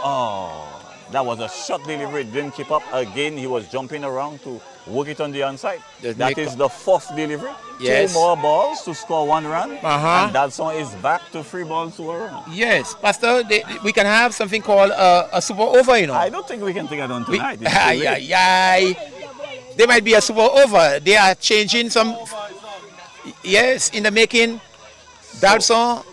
Oh, that was a short delivery. It didn't keep up. Again, he was jumping around to work it on the onside. That is the 4th delivery. Yes. 2 more balls to score 1 run. Uh-huh. And Dalson is back to 3 balls to a run. Yes, Pastor, we can have something called a super over, you know. I don't think we can take it on tonight. There might be a super over. They are changing some. Yes, in the making. Dalson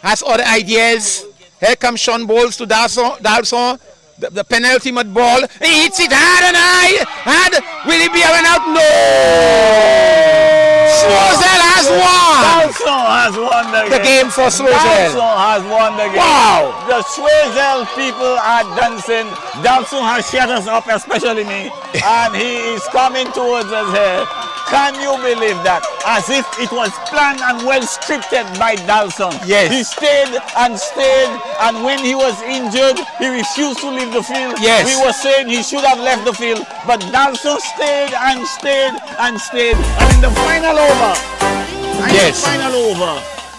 has other ideas. Here comes Sean Bowles to Dalson. The penultimate ball. He hits it hard and high. And will he be a run out? No! Sozel has won! Dalson has won The game for Sozel. Dalson has won the game. Wow! The Sozel people are dancing. Dalson has shut us up, especially me. And he is coming towards us here. Can you believe that? As if it was planned and well scripted by Dalson. Yes. He stayed, and when he was injured, he refused to leave the field. Yes. We were saying he should have left the field, but Dalson stayed and stayed and stayed. And in the final over,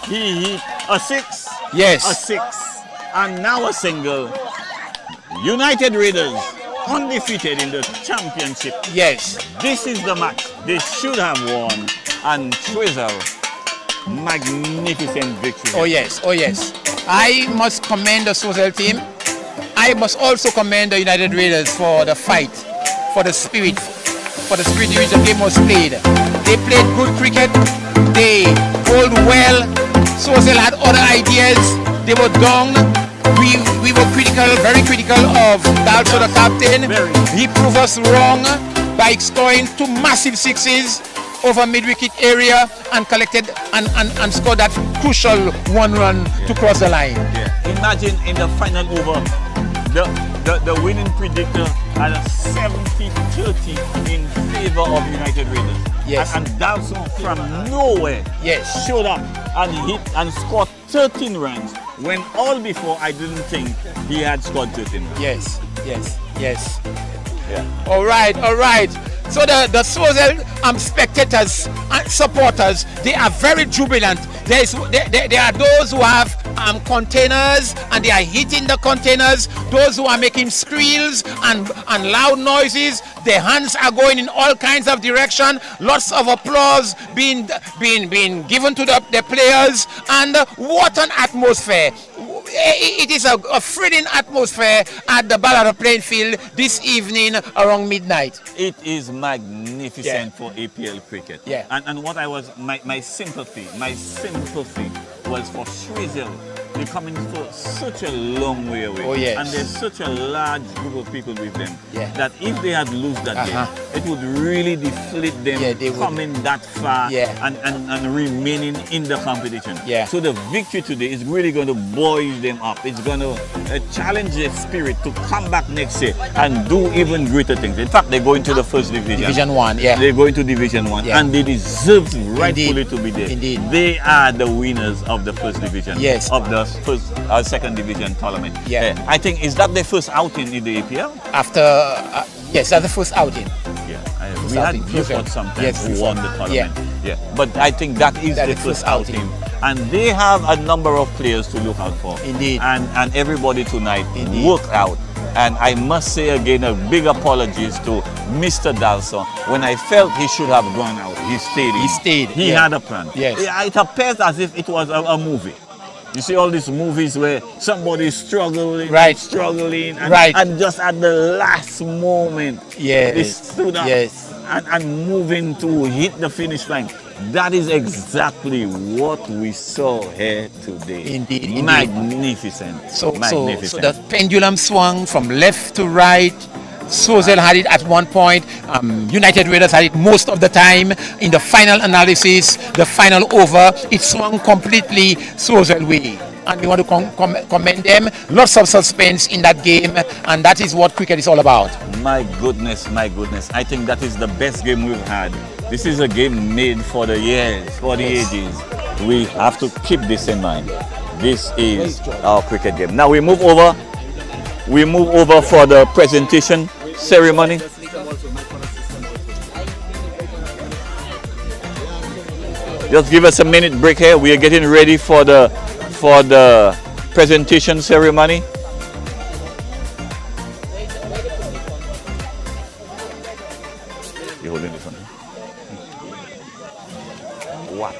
he hit a 6. Yes. A 6. And now a single. United Raiders undefeated in the championship. Yes. This is the match they should have won, and Trazel, magnificent victory. Oh yes. I must commend the Sozel team. I must also commend the United Raiders for the fight, for the spirit in which the game was played. They played good cricket. They bowled well. Sozel had other ideas. They were down. We were very critical of Dalso, the captain. He proved us wrong by scoring 2 massive 6s over mid-wicket area and collected and scored that crucial 1 run to cross the line. Imagine in the final over, the winning predictor at a 70-30 in favor of United Raiders. Yes. And Dalson from nowhere Yes. showed up and hit and scored 13 runs when all before I didn't think he had scored 13 runs. Yes. Yes. Yes. Yeah. All right. All right. So the Swazel spectators and supporters, they are very jubilant. There are those who have containers and they are hitting the containers. Those who are making squeals and loud noises. Their hands are going in all kinds of direction. Lots of applause being given to the players. And what an atmosphere! It is a thrilling atmosphere at the Ballard playing field this evening around midnight. It is magnificent for APL cricket. Yeah. And what I was, my sympathy was for Swazel. They're coming for such a long way away. Oh, yes. And there's such a large group of people with them Yeah. that if they had lost that game, it would really deflate them they would. coming that far and remaining in the competition. Yeah. So the victory today is really going to buoy them up. It's going to challenge their spirit to come back next year and do even greater things. In fact, they're going to the first division. Division 1, yeah. They're going to Division 1 Yeah. and they deserve rightfully Indeed. to be there. Indeed. They are the winners of the first division. Yes. Of the first second division tournament. Yeah. I think, is that their first outing in the APL? After, yes, that's the first outing. Yeah. We had outing. Buford sometimes Yes, who won the Buford. tournament. Yeah. But I think that is That the is first first outing. outing. And they have a number of players to look out for. Indeed. And everybody tonight Indeed. worked out. And I must say again a big apologies to Mr. Dalson. When I felt he should have gone out, he stayed in. He stayed, He yeah. had a plan. Yes. It appears as if it was a movie. You see all these movies where somebody is struggling, Right. struggling, and, Right. and just at the last moment, Yes. they stood up Yes. and moving to hit the finish line. That is exactly what we saw here today. Indeed, indeed. Magnificent. So Magnificent. the pendulum swung from left to right. Swazel had it at one point. United Raiders had it most of the time. In the final analysis, the final over, it swung completely Swazel way. And we want to commend them. Lots of suspense in that game, and that is what cricket is all about. My goodness, my goodness. I think that is the best game we've had. This is a game made for the years, for the ages. We have to keep this in mind. This is our cricket game. Now we move over for the presentation ceremony. Just give us a minute break here. We are getting ready for the presentation ceremony. You holding this one? What?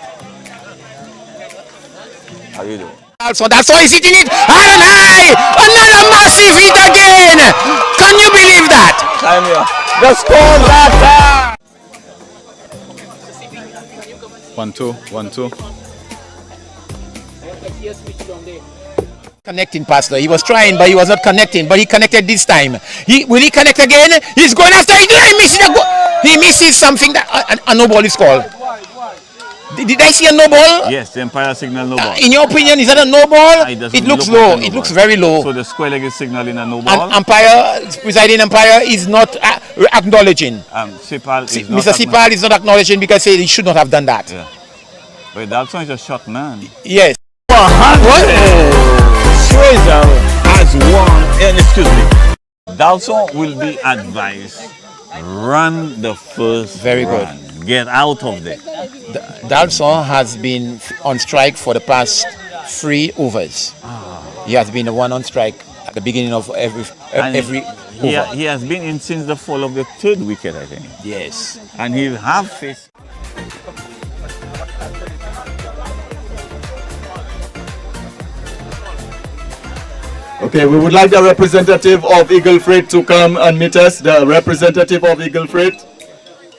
How you doing? Also, that's why he's hitting it hard and high. Another massive hit again. Can you believe that? Time here. The score that 1-2, 1-2. Connecting, Pastor. He was trying, but he was not connecting. But he connected this time. Will he connect again? He's going after it. He misses a goal. He misses something that a no ball is called. Did I see a no ball? Yes, the umpire signal no ball. In your opinion, is that a no ball? doesn't It looks look like low. a no It looks ball. very low. So the square leg is signaling a no And ball. presiding umpire is not acknowledging. Sipal is not Mr. Sipal is not acknowledging because he should not have done that. Yeah. But Dalton is a shot man. Yes. 100! Swazel has won. Excuse me. Dalton will be advised, run the first Very good. run. Get out of there. Dalson has been on strike for the past 3 overs. He has been the one on strike at the beginning of every over. He has been in since the fall of the 3rd wicket, I think. Yes. And he'll have faced. Okay, we would like the representative of Eagle Freight to come and meet us. The representative of Eagle Freight.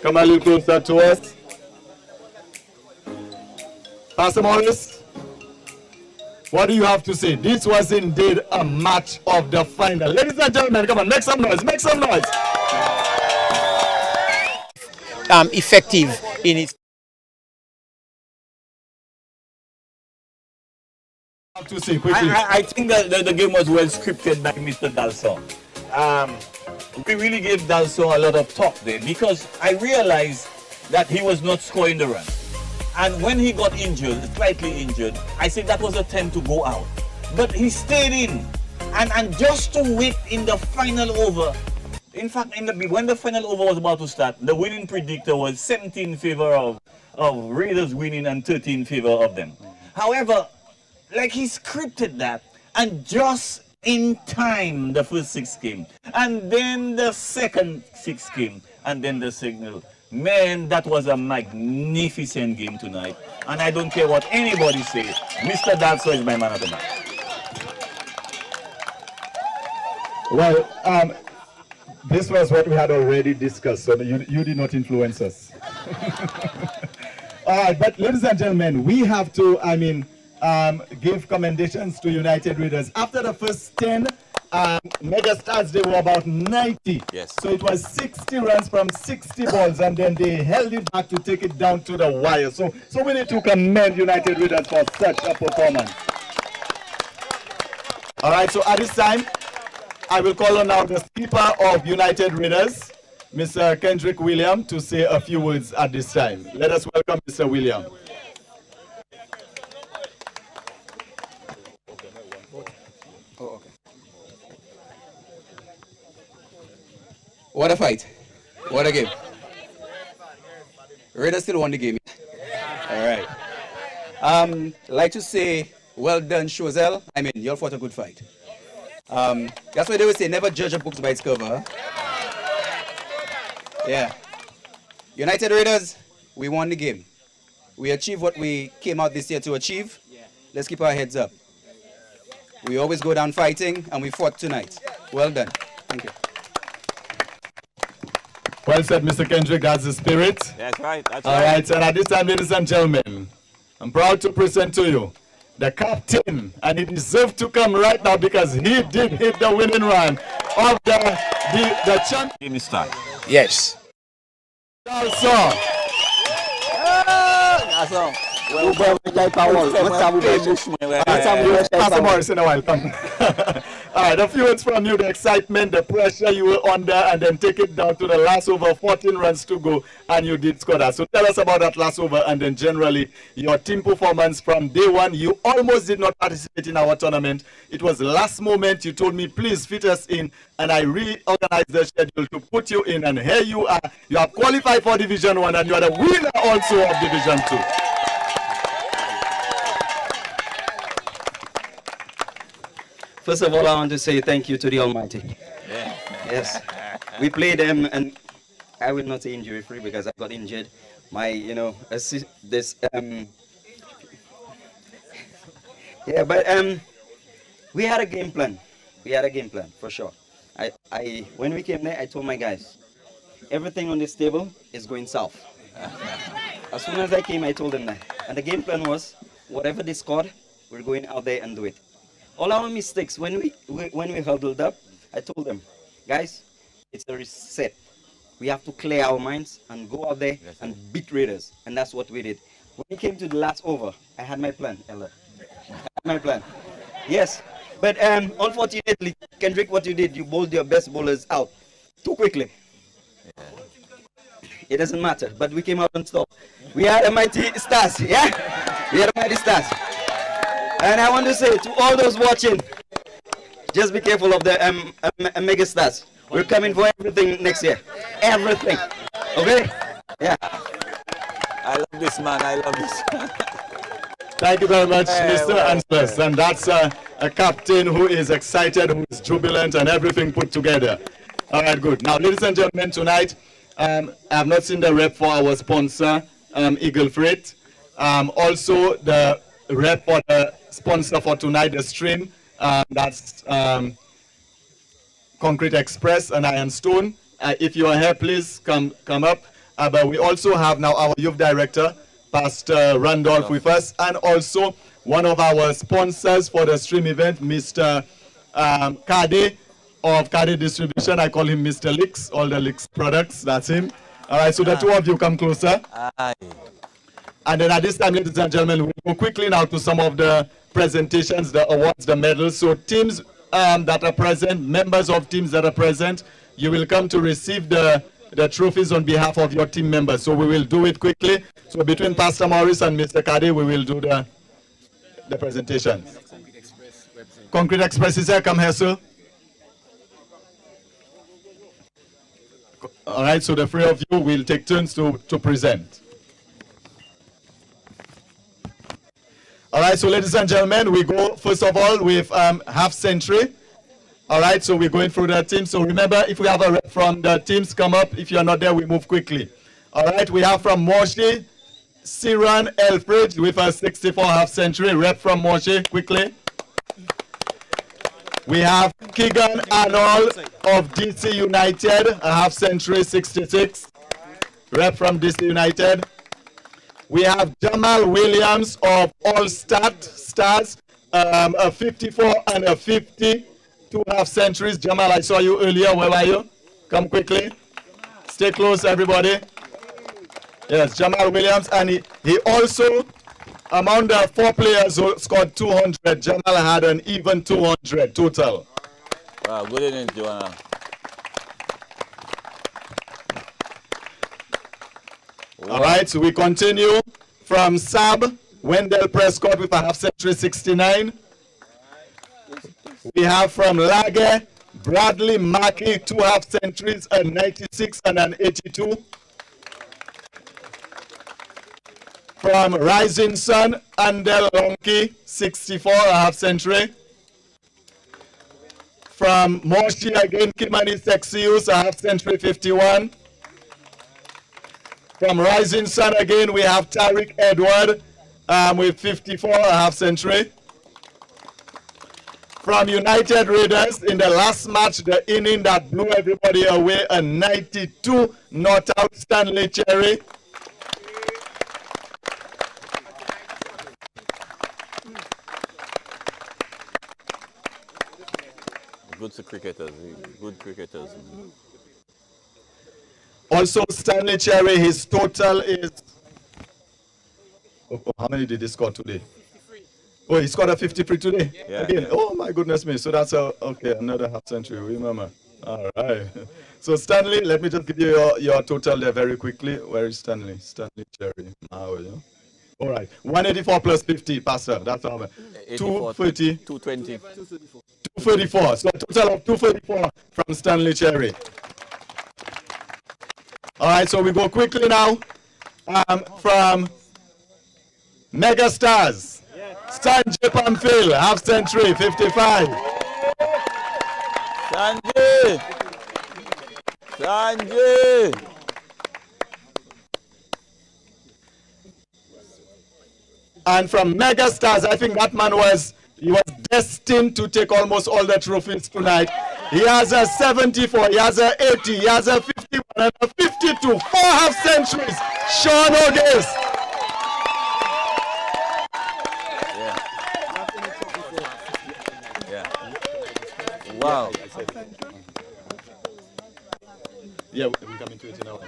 Come a little closer to us. Pastor Morris, what do you have to say? This was indeed a match of the final. Ladies and gentlemen, come on, make some noise, make some noise. Effective in its To say quickly. I think that the game was well scripted by Mr. Dalson. we really gave Dalso a lot of talk there because I realized that he was not scoring the run. And when he got injured, slightly injured, I said that was a time to go out. But he stayed in. And just to wait in the final over, in fact, when the final over was about to start, the winning predictor was 17 in favor of Raiders winning and 13 in favor of them. However, like he scripted that, and just in time the first 6 came, and then the second 6 came, and then the signal. Man, that was a magnificent game tonight, and I don't care what anybody says. Mr. Dalso is my man of the match. Well, this was what we had already discussed, so you did not influence us. All right, but ladies and gentlemen, we have to, give commendations to United Readers. After the first 10 mega stars, they were about 90. Yes. So it was 60 runs from 60 balls, and then they held it back to take it down to the wire. So we need to commend United Readers for such a performance. All right, so at this time, I will call on now the skipper of United Readers, Mr. Kendrick William, to say a few words at this time. Let us welcome Mr. William. Oh, okay. What a fight. What a game. Raiders still won the game. All right. Like to say, well done, Chozel. You all fought a good fight. That's why they always say, never judge a book by its cover. Yeah. United Raiders, we won the game. We achieved what we came out this year to achieve. Let's keep our heads up. We always go down fighting, and we fought tonight. Well done. Thank you. Well said, Mr. Kendrick. That's the spirit. That's right. All right, and at this time, ladies and gentlemen, I'm proud to present to you the captain, and he deserves to come right now because he did hit the winning run of the champion. Mr. Yes. Also, Pastor Morris in a while, come. All right, a few words from you, the excitement, the pressure you were under, and then take it down to the last over, 14 runs to go, and you did score that. So tell us about that last over, and then generally your team performance from day one. You almost did not participate in our tournament. It was the last moment. You told me, please fit us in, and I reorganized the schedule to put you in, and here you are. You have qualified for Division 1, and you are the winner also of Division 2. First of all, I want to say thank you to the Almighty. Yeah. Yes. We played them, and I will not say injury free because I got injured. Yeah, but we had a game plan. We had a game plan for sure. When we came there, I told my guys, everything on this table is going south. As soon as I came, I told them that. And the game plan was, whatever they scored, we're going out there and do it. All our mistakes, when we huddled up, I told them, guys, it's a reset. We have to clear our minds and go out there and beat Raiders. And that's what we did. When it came to the last over, I had my plan, Ella. I had my plan. Yes. But unfortunately, Kendrick, what you did, you bowled your best bowlers out too quickly. Yeah. It doesn't matter, but we came out on top. We had a mighty stars, yeah? We had a mighty stars. And I want to say to all those watching, just be careful of the mega stars. We're coming for everything next year. Everything. Okay? Yeah. I love this man. I love this man. Thank you very much, Mr. Anslers. And that's a captain who is excited, who is jubilant, and everything put together. All right, good. Now, ladies and gentlemen, tonight, I have not seen the rep for our sponsor, Eagle Freight. Also, the rep for the sponsor for tonight, the stream, that's Concrete Express and Iron Stone. If you are here, please come up. But we also have now our youth director, Pastor Randolph, with us, and also one of our sponsors for the stream event, Mr. Kade of Kade Distribution. I call him Mr. Licks, all the Licks products, that's him. All right, so the two of you come closer. Aye. And then at this time, ladies and gentlemen, we'll go quickly now to some of the presentations, the awards, the medals. So teams that are present, members of teams that are present, you will come to receive the trophies on behalf of your team members. So we will do it quickly. So between Pastor Morris and Mr. Kade, we will do the presentation. Concrete Express is here. Come here, sir. All right, so the three of you will take turns to present. All right, so ladies and gentlemen, we go first of all with half century. All right, so we're going through the team. So remember, if we have a rep from the teams, come up. If you're not there, we move quickly. All right, we have from Moshi, Siran Elfridge with a 64 half century. Rep from Moshi, quickly. We have Keegan Arnold of DC United, a half century, 66. Rep from DC United. We have Jamal Williams of All Stars, a 54 and a 50, 2 half centuries. Jamal, I saw you earlier. Where are you? Come quickly. Stay close, everybody. Yes, Jamal Williams. And he also, among the 4 players who scored 200, Jamal had an even 200 total. Wow, good evening, Joanna. All right, so we continue from Sab, Wendell Prescott with a half century, 69. We have from Lage, Bradley Mackey, 2 half centuries, a 96 and an 82. From Rising Sun, Andel Lonky, 64, a half century. From Moshi again, Kimani Sexius, a half century, 51. From Rising Sun again, we have Tariq Edward with 54, a half century. From United Raiders, in the last match, the inning that blew everybody away, a 92 not out Stanley Cherry. Good cricketers, good cricketers. Also, Stanley Cherry, his total is... Oh, how many did he score today? 53. Oh, he scored a 53 today? Yeah. Again, oh my goodness me. So that's okay, another half century, remember. All right. So Stanley, let me just give you your total there very quickly. Where is Stanley? Stanley Cherry. All right. 184 plus 50, Pastor. That's all. 230. 220. 234. So a total of 234 from Stanley Cherry. All right, so we go quickly now from Megastars. Sanjay Pamphil, half century, 55. Sanjay. And from Megastars, I think that man was destined to take almost all the trophies tonight. He has a 74, he has a 80, he has a 51 and a 52, 4 half centuries. Sean Otis. Yeah. Wow. Yeah, we're coming to it now.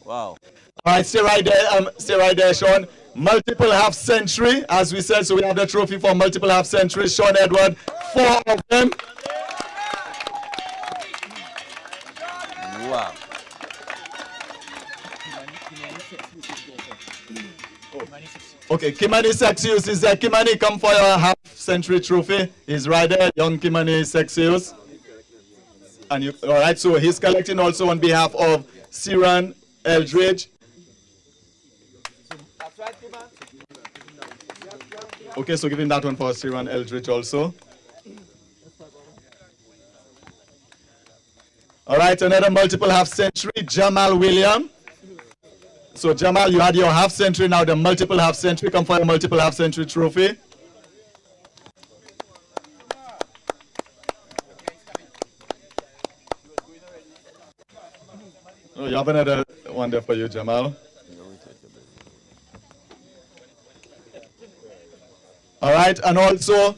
Wow. All right, stay right there, Sean. Multiple half century, as we said, so we have the trophy for multiple half centuries. Sean Edward, 4 of them. Wow. Okay, Kimani Sexius is there. Kimani, come for your half century trophy. He's right there, young Kimani Sexius. And you, all right, so he's collecting also on behalf of Siran Eldridge. Okay, so give him that one for Siran Eldridge also. All right, another multiple half century, Jamal William. So Jamal, you had your half century, now the multiple half century. Come for your multiple half century trophy. Oh, you have another one there for you, Jamal. All right, and also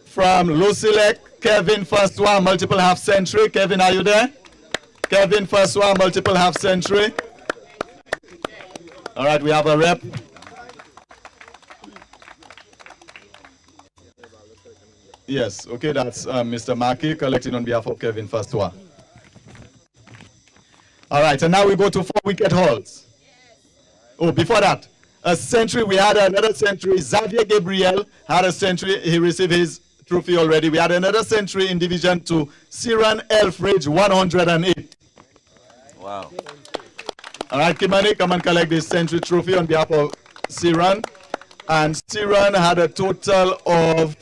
from Lucilek, Kevin Faswa, multiple half century. Kevin, are you there? Kevin Faswa, multiple half century. All right, we have a rep. Yes, okay, that's Mr. Markey collecting on behalf of Kevin Fastois. All right, and now we go to 4-wicket hauls. Oh, before that, a century, we had another century. Xavier Gabriel had a century. He received his trophy already. We had another century in Division 2. Siran Elfridge, 108. Wow. All right, Kimani, come and collect this century trophy on behalf of Siran. And Siran had a total of,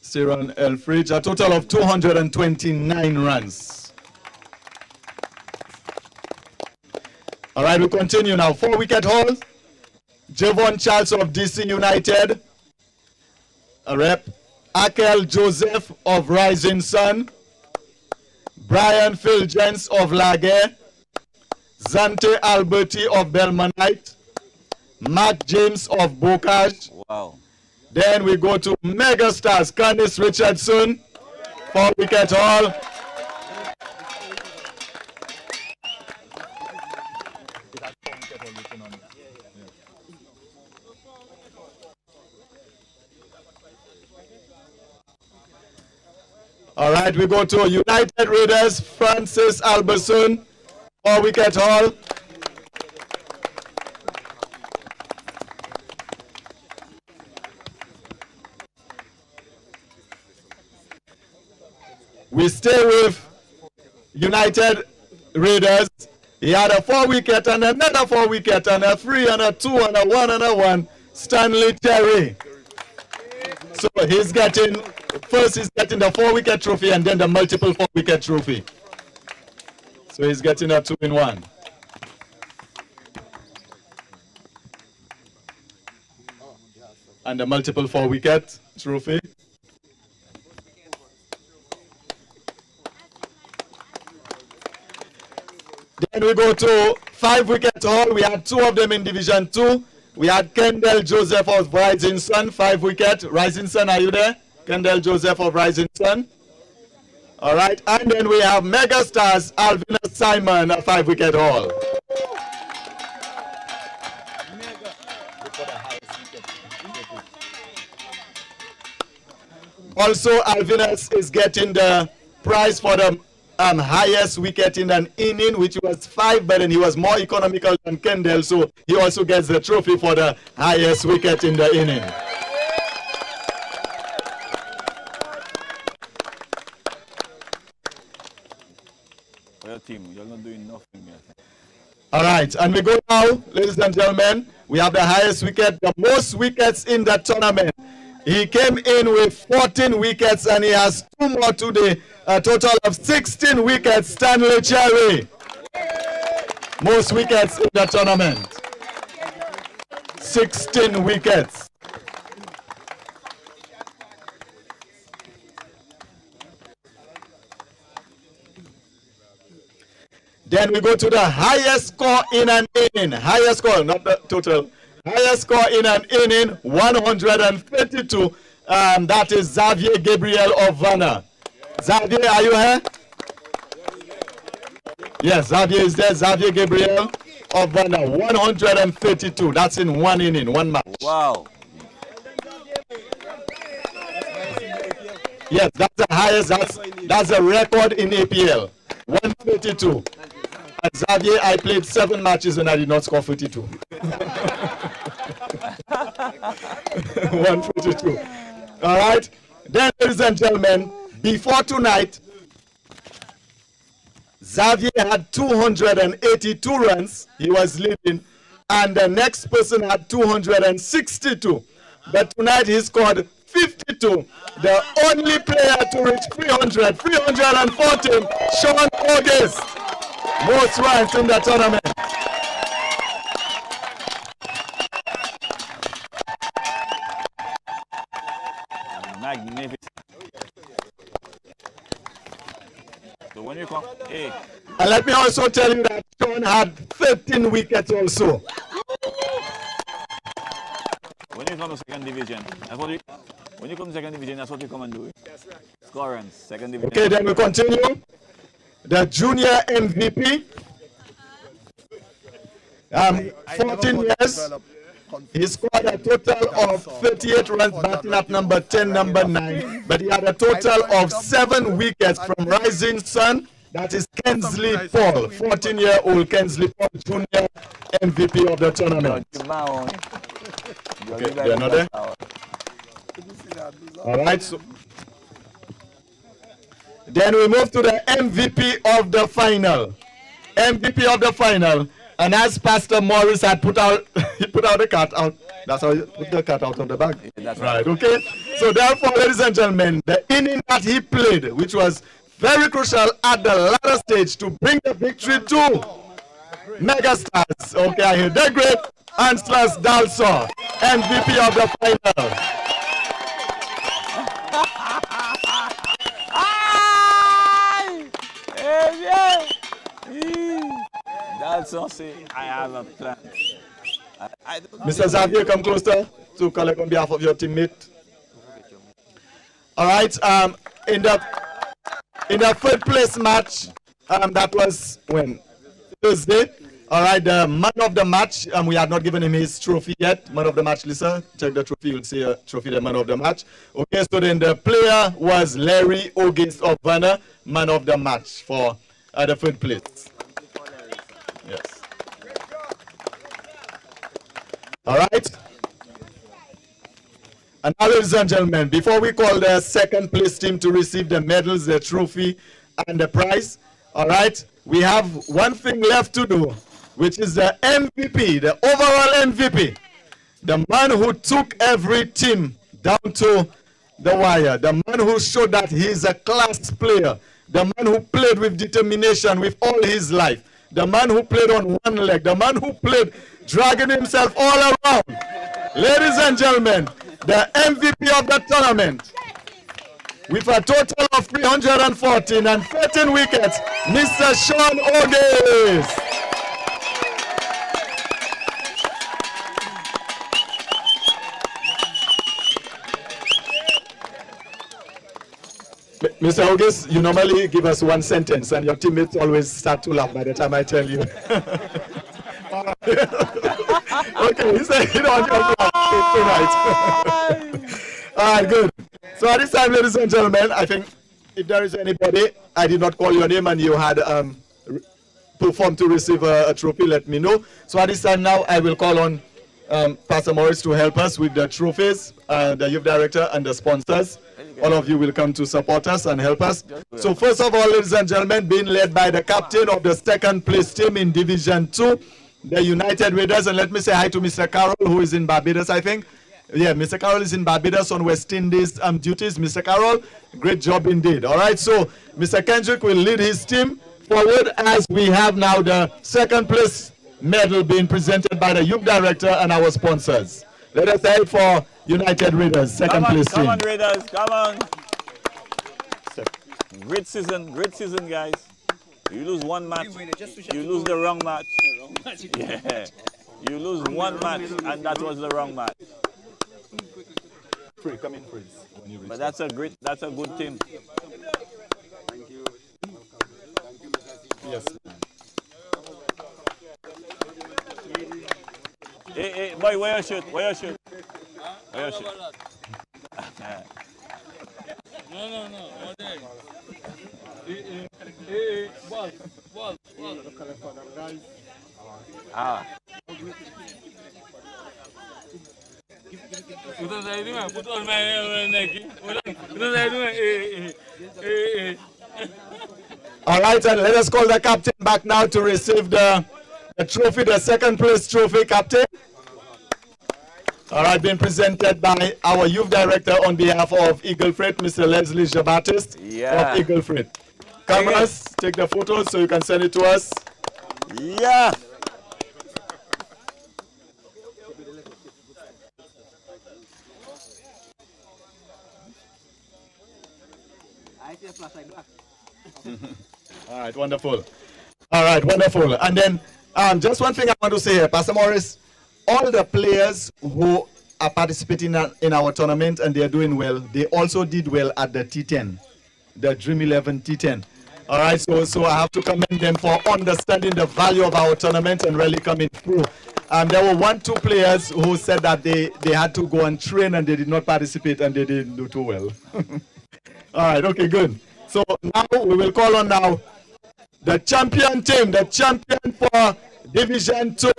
Siran Elfridge, a total of 229 runs. All right, we continue now. 4-wicket haul. Javon Charles of DC United. A rep. Akel Joseph of Rising Sun. Brian Philgens of Laguerre. Zante Alberti of Belmonite. Mark James of Bocage. Wow. Then we go to megastars. Candice Richardson. 4-wicket haul. All right, we go to United Raiders, Francis Alberson, 4-wicket haul. We stay with United Raiders. He had a 4-wicket and another 4-wicket and a 3 and a 2 and a 1 and a 1. Stanley Terry. So he's getting, first he's getting the 4-wicket trophy and then the multiple 4-wicket trophy. So he's getting a 2-in-1. And the multiple 4-wicket trophy. Then we go to 5-wicket haul. We had 2 of them in Division 2. We had Kendall Joseph of Rising Sun, 5-wicket. Rising Sun, are you there? Kendall Joseph of Rising Sun. All right, and then we have megastars Alvina Simon, a 5-wicket haul. Also, Alvinus is getting the prize for the highest wicket in an inning, which was 5, but then he was more economical than Kendall, so he also gets the trophy for the highest wicket in the inning. Well, team, you're not doing nothing yet. All right, and we go now, ladies and gentlemen. We have the highest wicket, the most wickets in the tournament. He came in with 14 wickets and he has 2 more today. A total of 16 wickets, Stanley Cherry. Most wickets in the tournament. 16 wickets. Then we go to the highest score in an inning. Highest score, not the total. Highest score in an inning, 132. That is Xavier Gabriel of Vanna. Xavier, are you here? Yes, Xavier is there. Xavier Gabriel of Vanna, 132. That's in 1 inning, 1 match. Wow. Yes, that's the highest. That's a record in APL. 132. And Xavier, I played 7 matches and I did not score 42. 142. All right. Then, ladies and gentlemen, before tonight, Xavier had 282 runs. He was leading. And the next person had 262. But tonight he scored 52. The only player to reach 300, 314, Sean August. Most runs in the tournament. Magnificent. So when you come, hey. And let me also tell you that Sean had 13 wickets also. When you come to second division, that's what when you come to second division, that's what you come and do. Score runs, second division. Okay, then we continue. The junior MVP. 14 years. He scored a total of 38 runs, batting at number 10, number 9. But he had a total of 7 wickets from Rising Sun. That is Kensley Paul, 14-year-old Kensley Paul, junior MVP of the tournament. Okay, you're not there? All right. So then we move to the MVP of the final. MVP of the final. And as Pastor Morris had put out, he put out the cat out. That's how he put the cat out of the bag. That's right, okay? So therefore, ladies and gentlemen, the inning that he played, which was very crucial at the latter stage to bring the victory to Megastars. Okay, I hear the great Anslas Dalsaw, MVP of the final. Dalsaw say, I have a plan. Mr. Xavier, come closer to collect on behalf of your teammate. All right, in the third place match, that was when? Thursday. All right, the man of the match, we had not given him his trophy yet. Man of the match, Lisa, check the trophy, you'll see a trophy, the man of the match. Okay, so then the player was Larry August of Vanna, man of the match for the third place. Yes. All right. And now, ladies and gentlemen, before we call the second place team to receive the medals, the trophy, and the prize, all right, we have one thing left to do, which is the MVP, the overall MVP, the man who took every team down to the wire, the man who showed that he is a class player, the man who played with determination with all his life, the man who played on one leg, the man who played dragging himself all around. Ladies and gentlemen, the MVP of the tournament, with a total of 314 and 13 wickets, Mr. Sean Otis. Mr. August, you normally give us one sentence and your teammates always start to laugh by the time I tell you. Okay, he said he don't want you tonight. All right, good. So at this time, ladies and gentlemen, I think if there is anybody, I did not call your name and you had performed to receive a trophy, let me know. So at this time now, I will call on Pastor Morris to help us with the trophies, the youth director and the sponsors. All of you will come to support us and help us. So first of all, ladies and gentlemen, being led by the captain of the second place team in Division 2, the United Raiders. And let me say hi to Mr. Carroll, who is in Barbados, I think. Yeah, Mr. Carroll is in Barbados on West Indies duties. Mr. Carroll, great job indeed. All right, so Mr. Kendrick will lead his team forward as we have now the second place medal being presented by the youth director and our sponsors. Let us head for United Raiders, second place team. Come on, Raiders, come on. Great season, guys. You lose one match, you lose the wrong match. Yeah, you lose one match, and that was the wrong match. Come in, please. But that's a good team. Thank you. Yes. Hey, boy, where your shoot? Where your shoot? Where your shoot? No. Ball. Ah. All right, and let us call the captain back now to receive the trophy, the second place trophy, captain. All right, being presented by our youth director on behalf of Eagle Freight, Mr. Leslie Jabatist of Eagle Freight. Cameras, take the photos so you can send it to us. Yeah. All right, wonderful. All right, wonderful. And then just one thing I want to say here, Pastor Morris, all the players who are participating in our tournament and they are doing well, they also did well at the T10, the Dream 11 T10. All right, so I have to commend them for understanding the value of our tournament and really coming through There were 1-2 players who said that they had to go and train and they did not participate and they didn't do too well. All right, okay, good. So now we will call on now the champion team, the champion for Division 2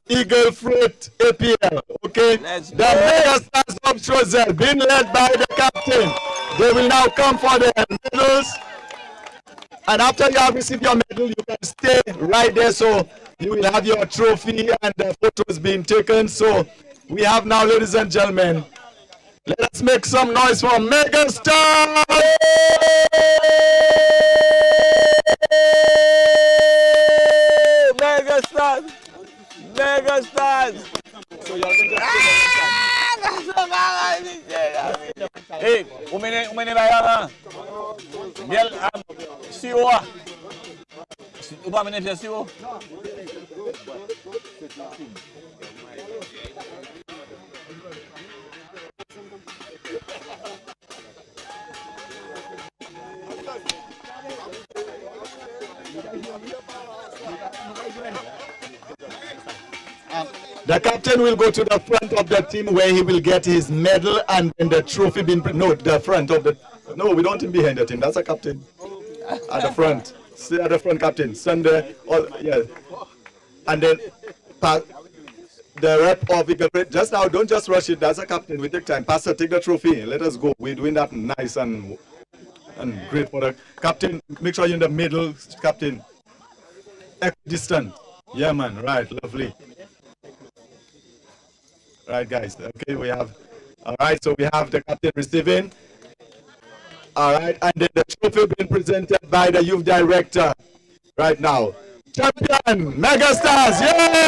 Eagle Fruit APL. Okay, the Mega Stars of Chozel, being led by the captain. They will now come for their medals. And after you have received your medal, you can stay right there. So you will have your trophy and the photos being taken. So we have now, ladies and gentlemen, let us make some noise for Mega Stars! Mega Stars! Mega Stars! Hey, umene bayanga. Gel siwa. Upa mene siwa. The captain will go to the front of the team where he will get his medal and then the trophy being the front of the we don't team behind the team. That's a captain at the front. Stay at the front, captain. Stand there. And then the rep of Eagle Fruit. Just now, don't just rush it. That's a captain. We take time. Pastor, take the trophy. Let us go. We're doing that nice and great for the captain. Make sure you're in the middle, captain. Equidistant. Yeah, man. Right. Lovely. Right, guys. Okay, we have. All right, so we have the captain receiving. All right, and then the trophy being presented by the youth director right now. Champion, Megastars, yeah!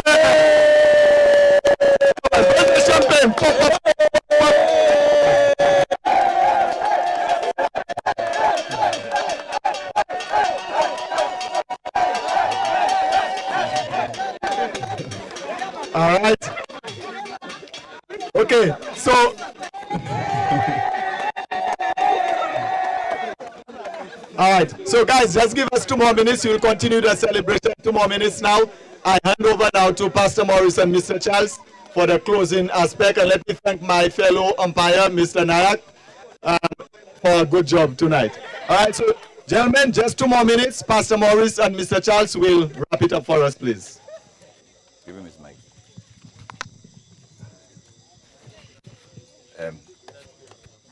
Champion. All right. Okay, so all right, so guys, just give us 2 more minutes. We will continue the celebration. 2 more minutes now. I hand over now to Pastor Morris and Mr. Charles for the closing aspect. And let me thank my fellow umpire, Mr. Nayak, for a good job tonight. All right, so gentlemen, just 2 more minutes. Pastor Morris and Mr. Charles will wrap it up for us, please. Give him his mic.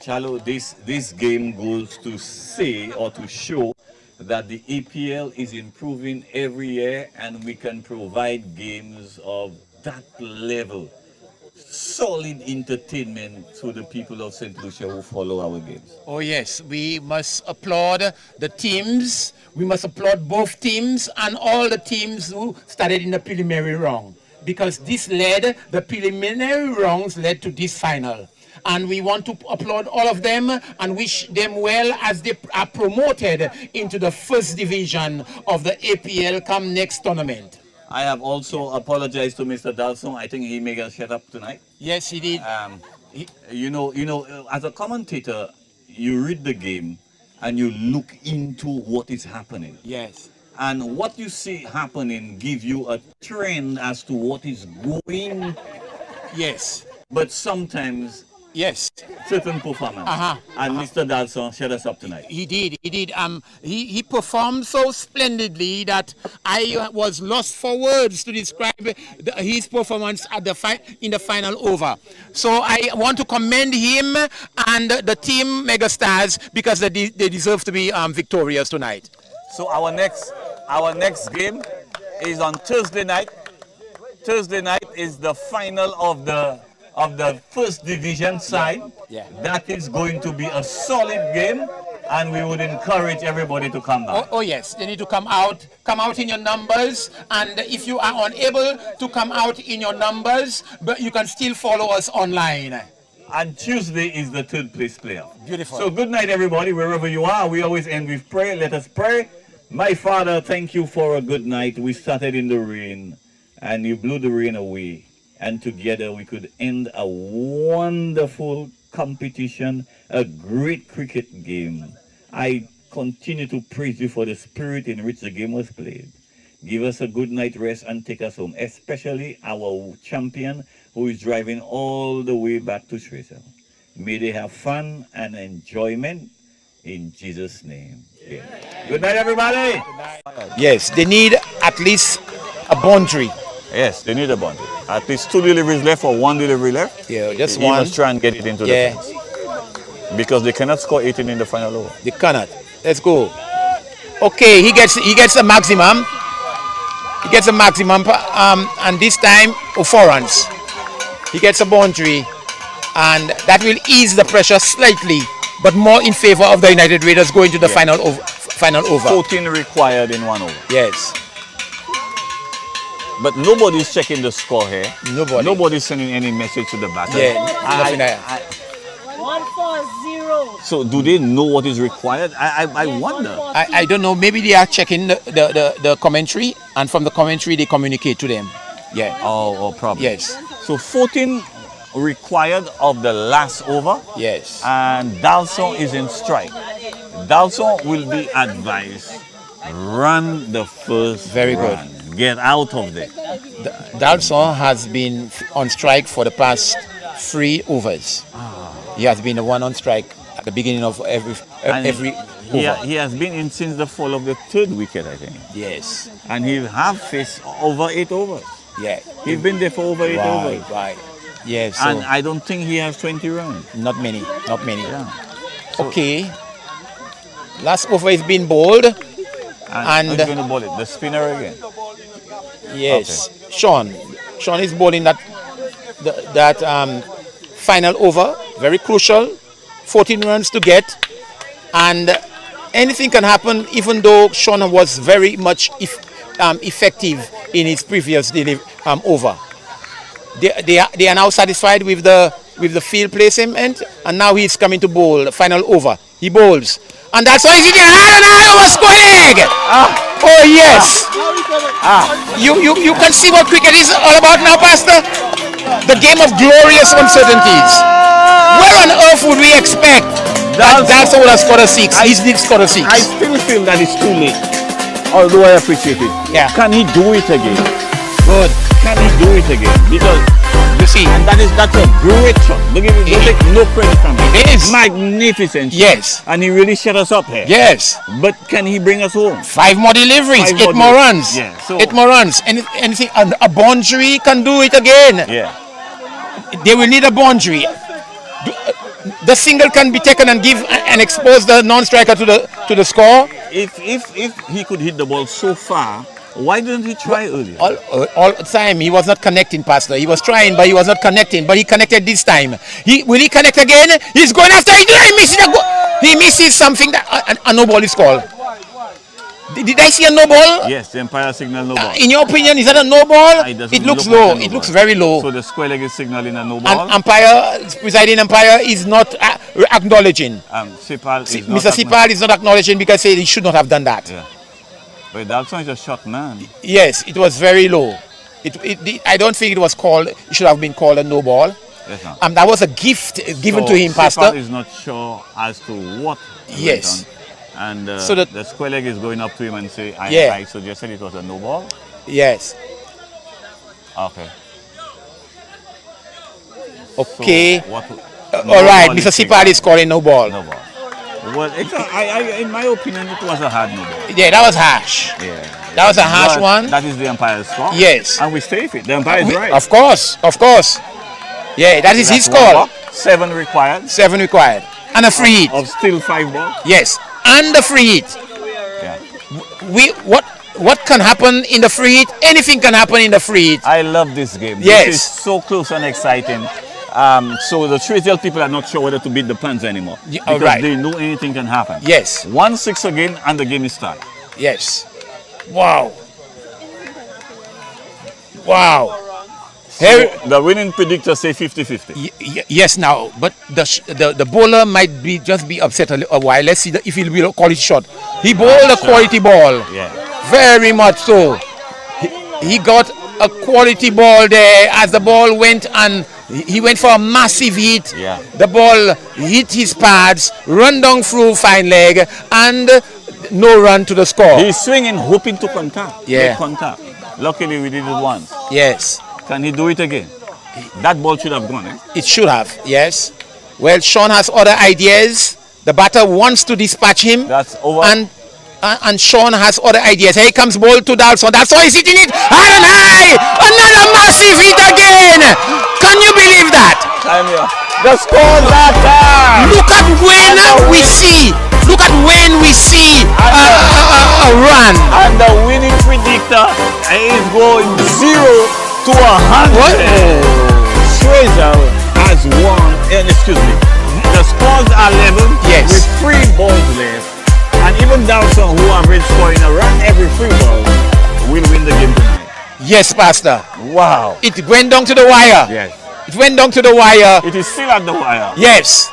Chalo, this game goes to say or to show that the APL is improving every year and we can provide games of that level. Solid entertainment to the people of St. Lucia who follow our games. Oh yes, we must applaud the teams. We must applaud both teams and all the teams who started in the preliminary round, because the preliminary rounds led to this final. And we want to applaud all of them and wish them well as they are promoted into the first division of the APL come next tournament. I have also apologized to Mr. Dalson. I think he made us shut up tonight. Yes, he did. As a commentator, you read the game and you look into what is happening. Yes. And what you see happening gives you a trend as to what is going. Yes. But sometimes yes, certain performance. And Mr. Dalson shut us up tonight. He did. He performed so splendidly that I was lost for words to describe his performance at in the final over. So I want to commend him and the team Megastars because they deserve to be victorious tonight. So our next game is on Thursday night. Thursday night is the final of the first division side. Yeah. That is going to be a solid game, and we would encourage everybody to come back. Oh yes, they need to come out in your numbers, and if you are unable to come out in your numbers, but you can still follow us online. And Tuesday is the third place player. Beautiful. So good night, everybody, wherever you are. We always end with prayer. Let us pray. My Father, thank you for a good night. We started in the rain, and you blew the rain away. And together we could end a wonderful competition, a great cricket game. I continue to praise you for the spirit in which the game was played. give us a good night rest, and take us home, especially our champion who is driving all the way back to Shrewsbury. May they have fun and enjoyment in Jesus' name. Amen. Good night, everybody. Yes, they need at least a boundary. Yes, they need a boundary. At least 2 deliveries left or 1 delivery left. Yeah, just He one. must try and get it into the fence. Because they cannot score 18 in the final over. They cannot. Let's go. Okay, he gets a maximum. He gets a maximum, and this time 4 runs. He gets a boundary, and that will ease the pressure slightly, but more in favor of the United Raiders going to the final over. 14 required in 1 over. Yes. But nobody's checking the score here. Nobody. Nobody's sending any message to the batter. Yeah, nothing there. 1-4-0. So do they know what is required? I wonder. I don't know. Maybe they are checking the commentary, and from the commentary they communicate to them. Yeah. Oh, probably. Yes. So 14 required of the last over. Yes. And Dalson is in strike. Dalson will be advised, run the first Very run. Get out of there. Dalson has been on strike for the past 3 overs. He has been the one on strike at the beginning of every over. He has been in since the fall of the 3rd wicket, I think. Yes. And he have faced over 8 overs. Yeah. He's been there for over 8 overs. Right. Yes. And I don't think he has 20 runs. Not many. Yeah. So, Okay. Last over is being bowled. And who's going to bowl it? The spinner again. Yes. Okay. Sean is bowling that final over. Very crucial. 14 runs to get. And anything can happen, even though Sean was very much effective in his previous over. They are now satisfied with the field placement, and now he's coming to bowl final over. He bowls, and that's why he's hitting hard and hard over square leg. Oh yes. You can see what cricket is all about now, Pastor. The game of glorious uncertainties. Where on earth would we expect that Dalson would have scored a 6? He did score a 6. I still feel that it's too late, although I appreciate it. Yeah. Can he do it again? Good. Can he do it again? Because you see, and that's a great shot. Don't take no credit from him. It is magnificent. Yes. And he really shut us up here. Yes. But can he bring us home? 5 more deliveries, 8 more runs. Yeah. So 8 more runs. Anything, a boundary can do it again. Yeah. They will need a boundary. The single can be taken and give and expose the non-striker to the score. If he could hit the ball so far, why didn't he try earlier? All the time he was not connecting, Pastor. He was trying, but he was not connecting. But he connected this time. Will he connect again? He's going after it. He misses something that a no ball is called. Did I see a no ball? Yes, the umpire signal no ball. In your opinion, is that a no ball? It looks look low. like a no It looks ball. very low. So the square leg is signaling a no ball. And presiding umpire is not acknowledging. Mr. Sipal is not acknowledging because he should not have done that. Yeah. But Dalson is a short man. Yes, it was very low. I don't think it was called. It should have been called a no ball. Yes, no. That was a gift given to him, Sipal Pastor. is not sure as to what. Yes. Went on. And So the square leg is going up to him and say, I suggested it was a no ball. Yes. Okay. Okay. So all right, Mr. Sipal is calling no ball. No ball. Well, in my opinion, it was a hard no ball. Yeah, that was harsh. Yeah. That was a harsh But one. That is the umpire's call. Yes. And we stay with it. The umpire is right. Of course. Yeah, that is his That's one call. ball, 7 required. 7 required. And a free hit. Of still 5 balls. Yes. And the free hit. Yeah. What can happen in the free hit? Anything can happen in the free hit. I love this game. Yes. This is so close and exciting. So the Shrewsbury people are not sure whether to beat the Pans anymore. Because right. they know anything can happen. Yes. 1-6 again and the game is started. Yes. Wow. So the winning predictor say 50-50. Yes, now, but the bowler might just be upset a while. Let's see if he'll be a quality shot. He bowled a quality ball. Yeah. Very much so. He got a quality ball there as the ball went, and he went for a massive hit. Yeah. The ball hit his pads, run down through fine leg, and no run to the score. He's swinging, hoping to contact. Yeah. Make contact. Luckily, we did it once. Yes. Can he do it again? That ball should have gone, eh? It should have, yes. Well, Sean has other ideas. The batter wants to dispatch him. That's over. And Sean has other ideas. Here comes ball to Dalson. Dalson is hitting it high and high. Another massive hit again. Can you believe that? Time here. The scores are tied. Look at when we see. Look at when we see a run. And the winning predictor is going 0 to 100. What? Schweizer has won. Excuse me. The scores are level. Yes. With 3 balls left. And even Dawson, who averaged scoring a run every 3 balls, will win the game tonight. Yes, Pastor. Wow. It went down to the wire. Yes. It went down to the wire. It is still at the wire. Yes.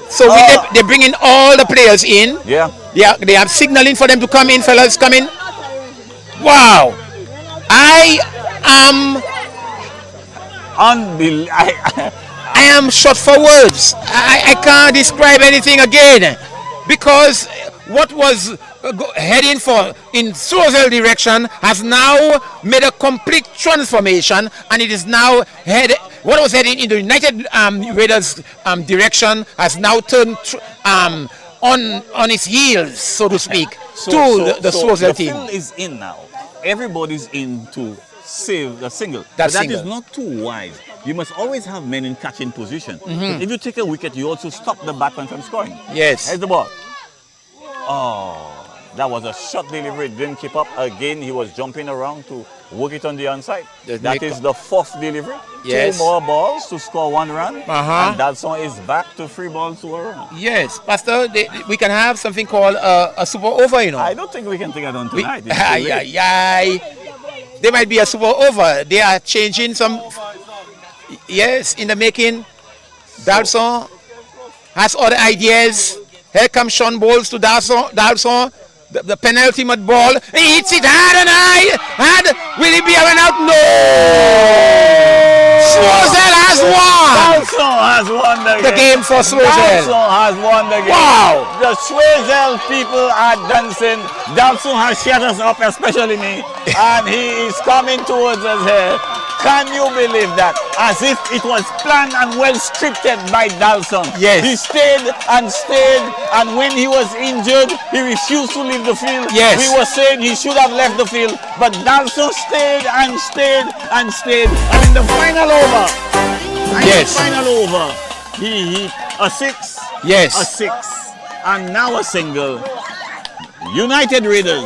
So they're bringing all the players in. Yeah. They are signaling for them to come in, fellas. Come in. Wow. I am I am short for words. I can't describe anything again, because what was heading for in Sozel direction has now made a complete transformation, and it is now what was heading in the United Raiders direction has now turned on its heels, so to speak, the Sozel team. The field is in now. Everybody's in to save the single. That is not too wise. You must always have men in catching position. But if you take a wicket, you also stop the batsman from scoring. Yes. Here's the ball. Oh, that was a short delivery. It didn't keep up. Again, he was jumping around to work it on the onside. That is the 4th delivery. Yes. 2 more balls to score 1 run. Uh-huh. And Dalson is back to 3 balls to a run. Yes, Pastor, we can have something called a super over, you know. I don't think we can take it on tonight. It's too late. There might be a super over. They are changing some. Yes, in the making. Dalson has other ideas. Here comes Sean Bowles to Dalson. The penultimate ball. He hits it hard and high. And will he be having out? No! Sozel has won! Dalson has won the game for Sozel. Dalson has won the game. Wow! The Sozel people are dancing. Dalson has shut us up, especially me. And he is coming towards us here. Can you believe that? As if it was planned and well scripted by Dalson. Yes. He stayed, and when he was injured, he refused to leave the field. Yes. We were saying he should have left the field, but Dalson stayed and stayed and stayed. And in the final over, he hit a 6, Yes. a 6, and now a single. United Raiders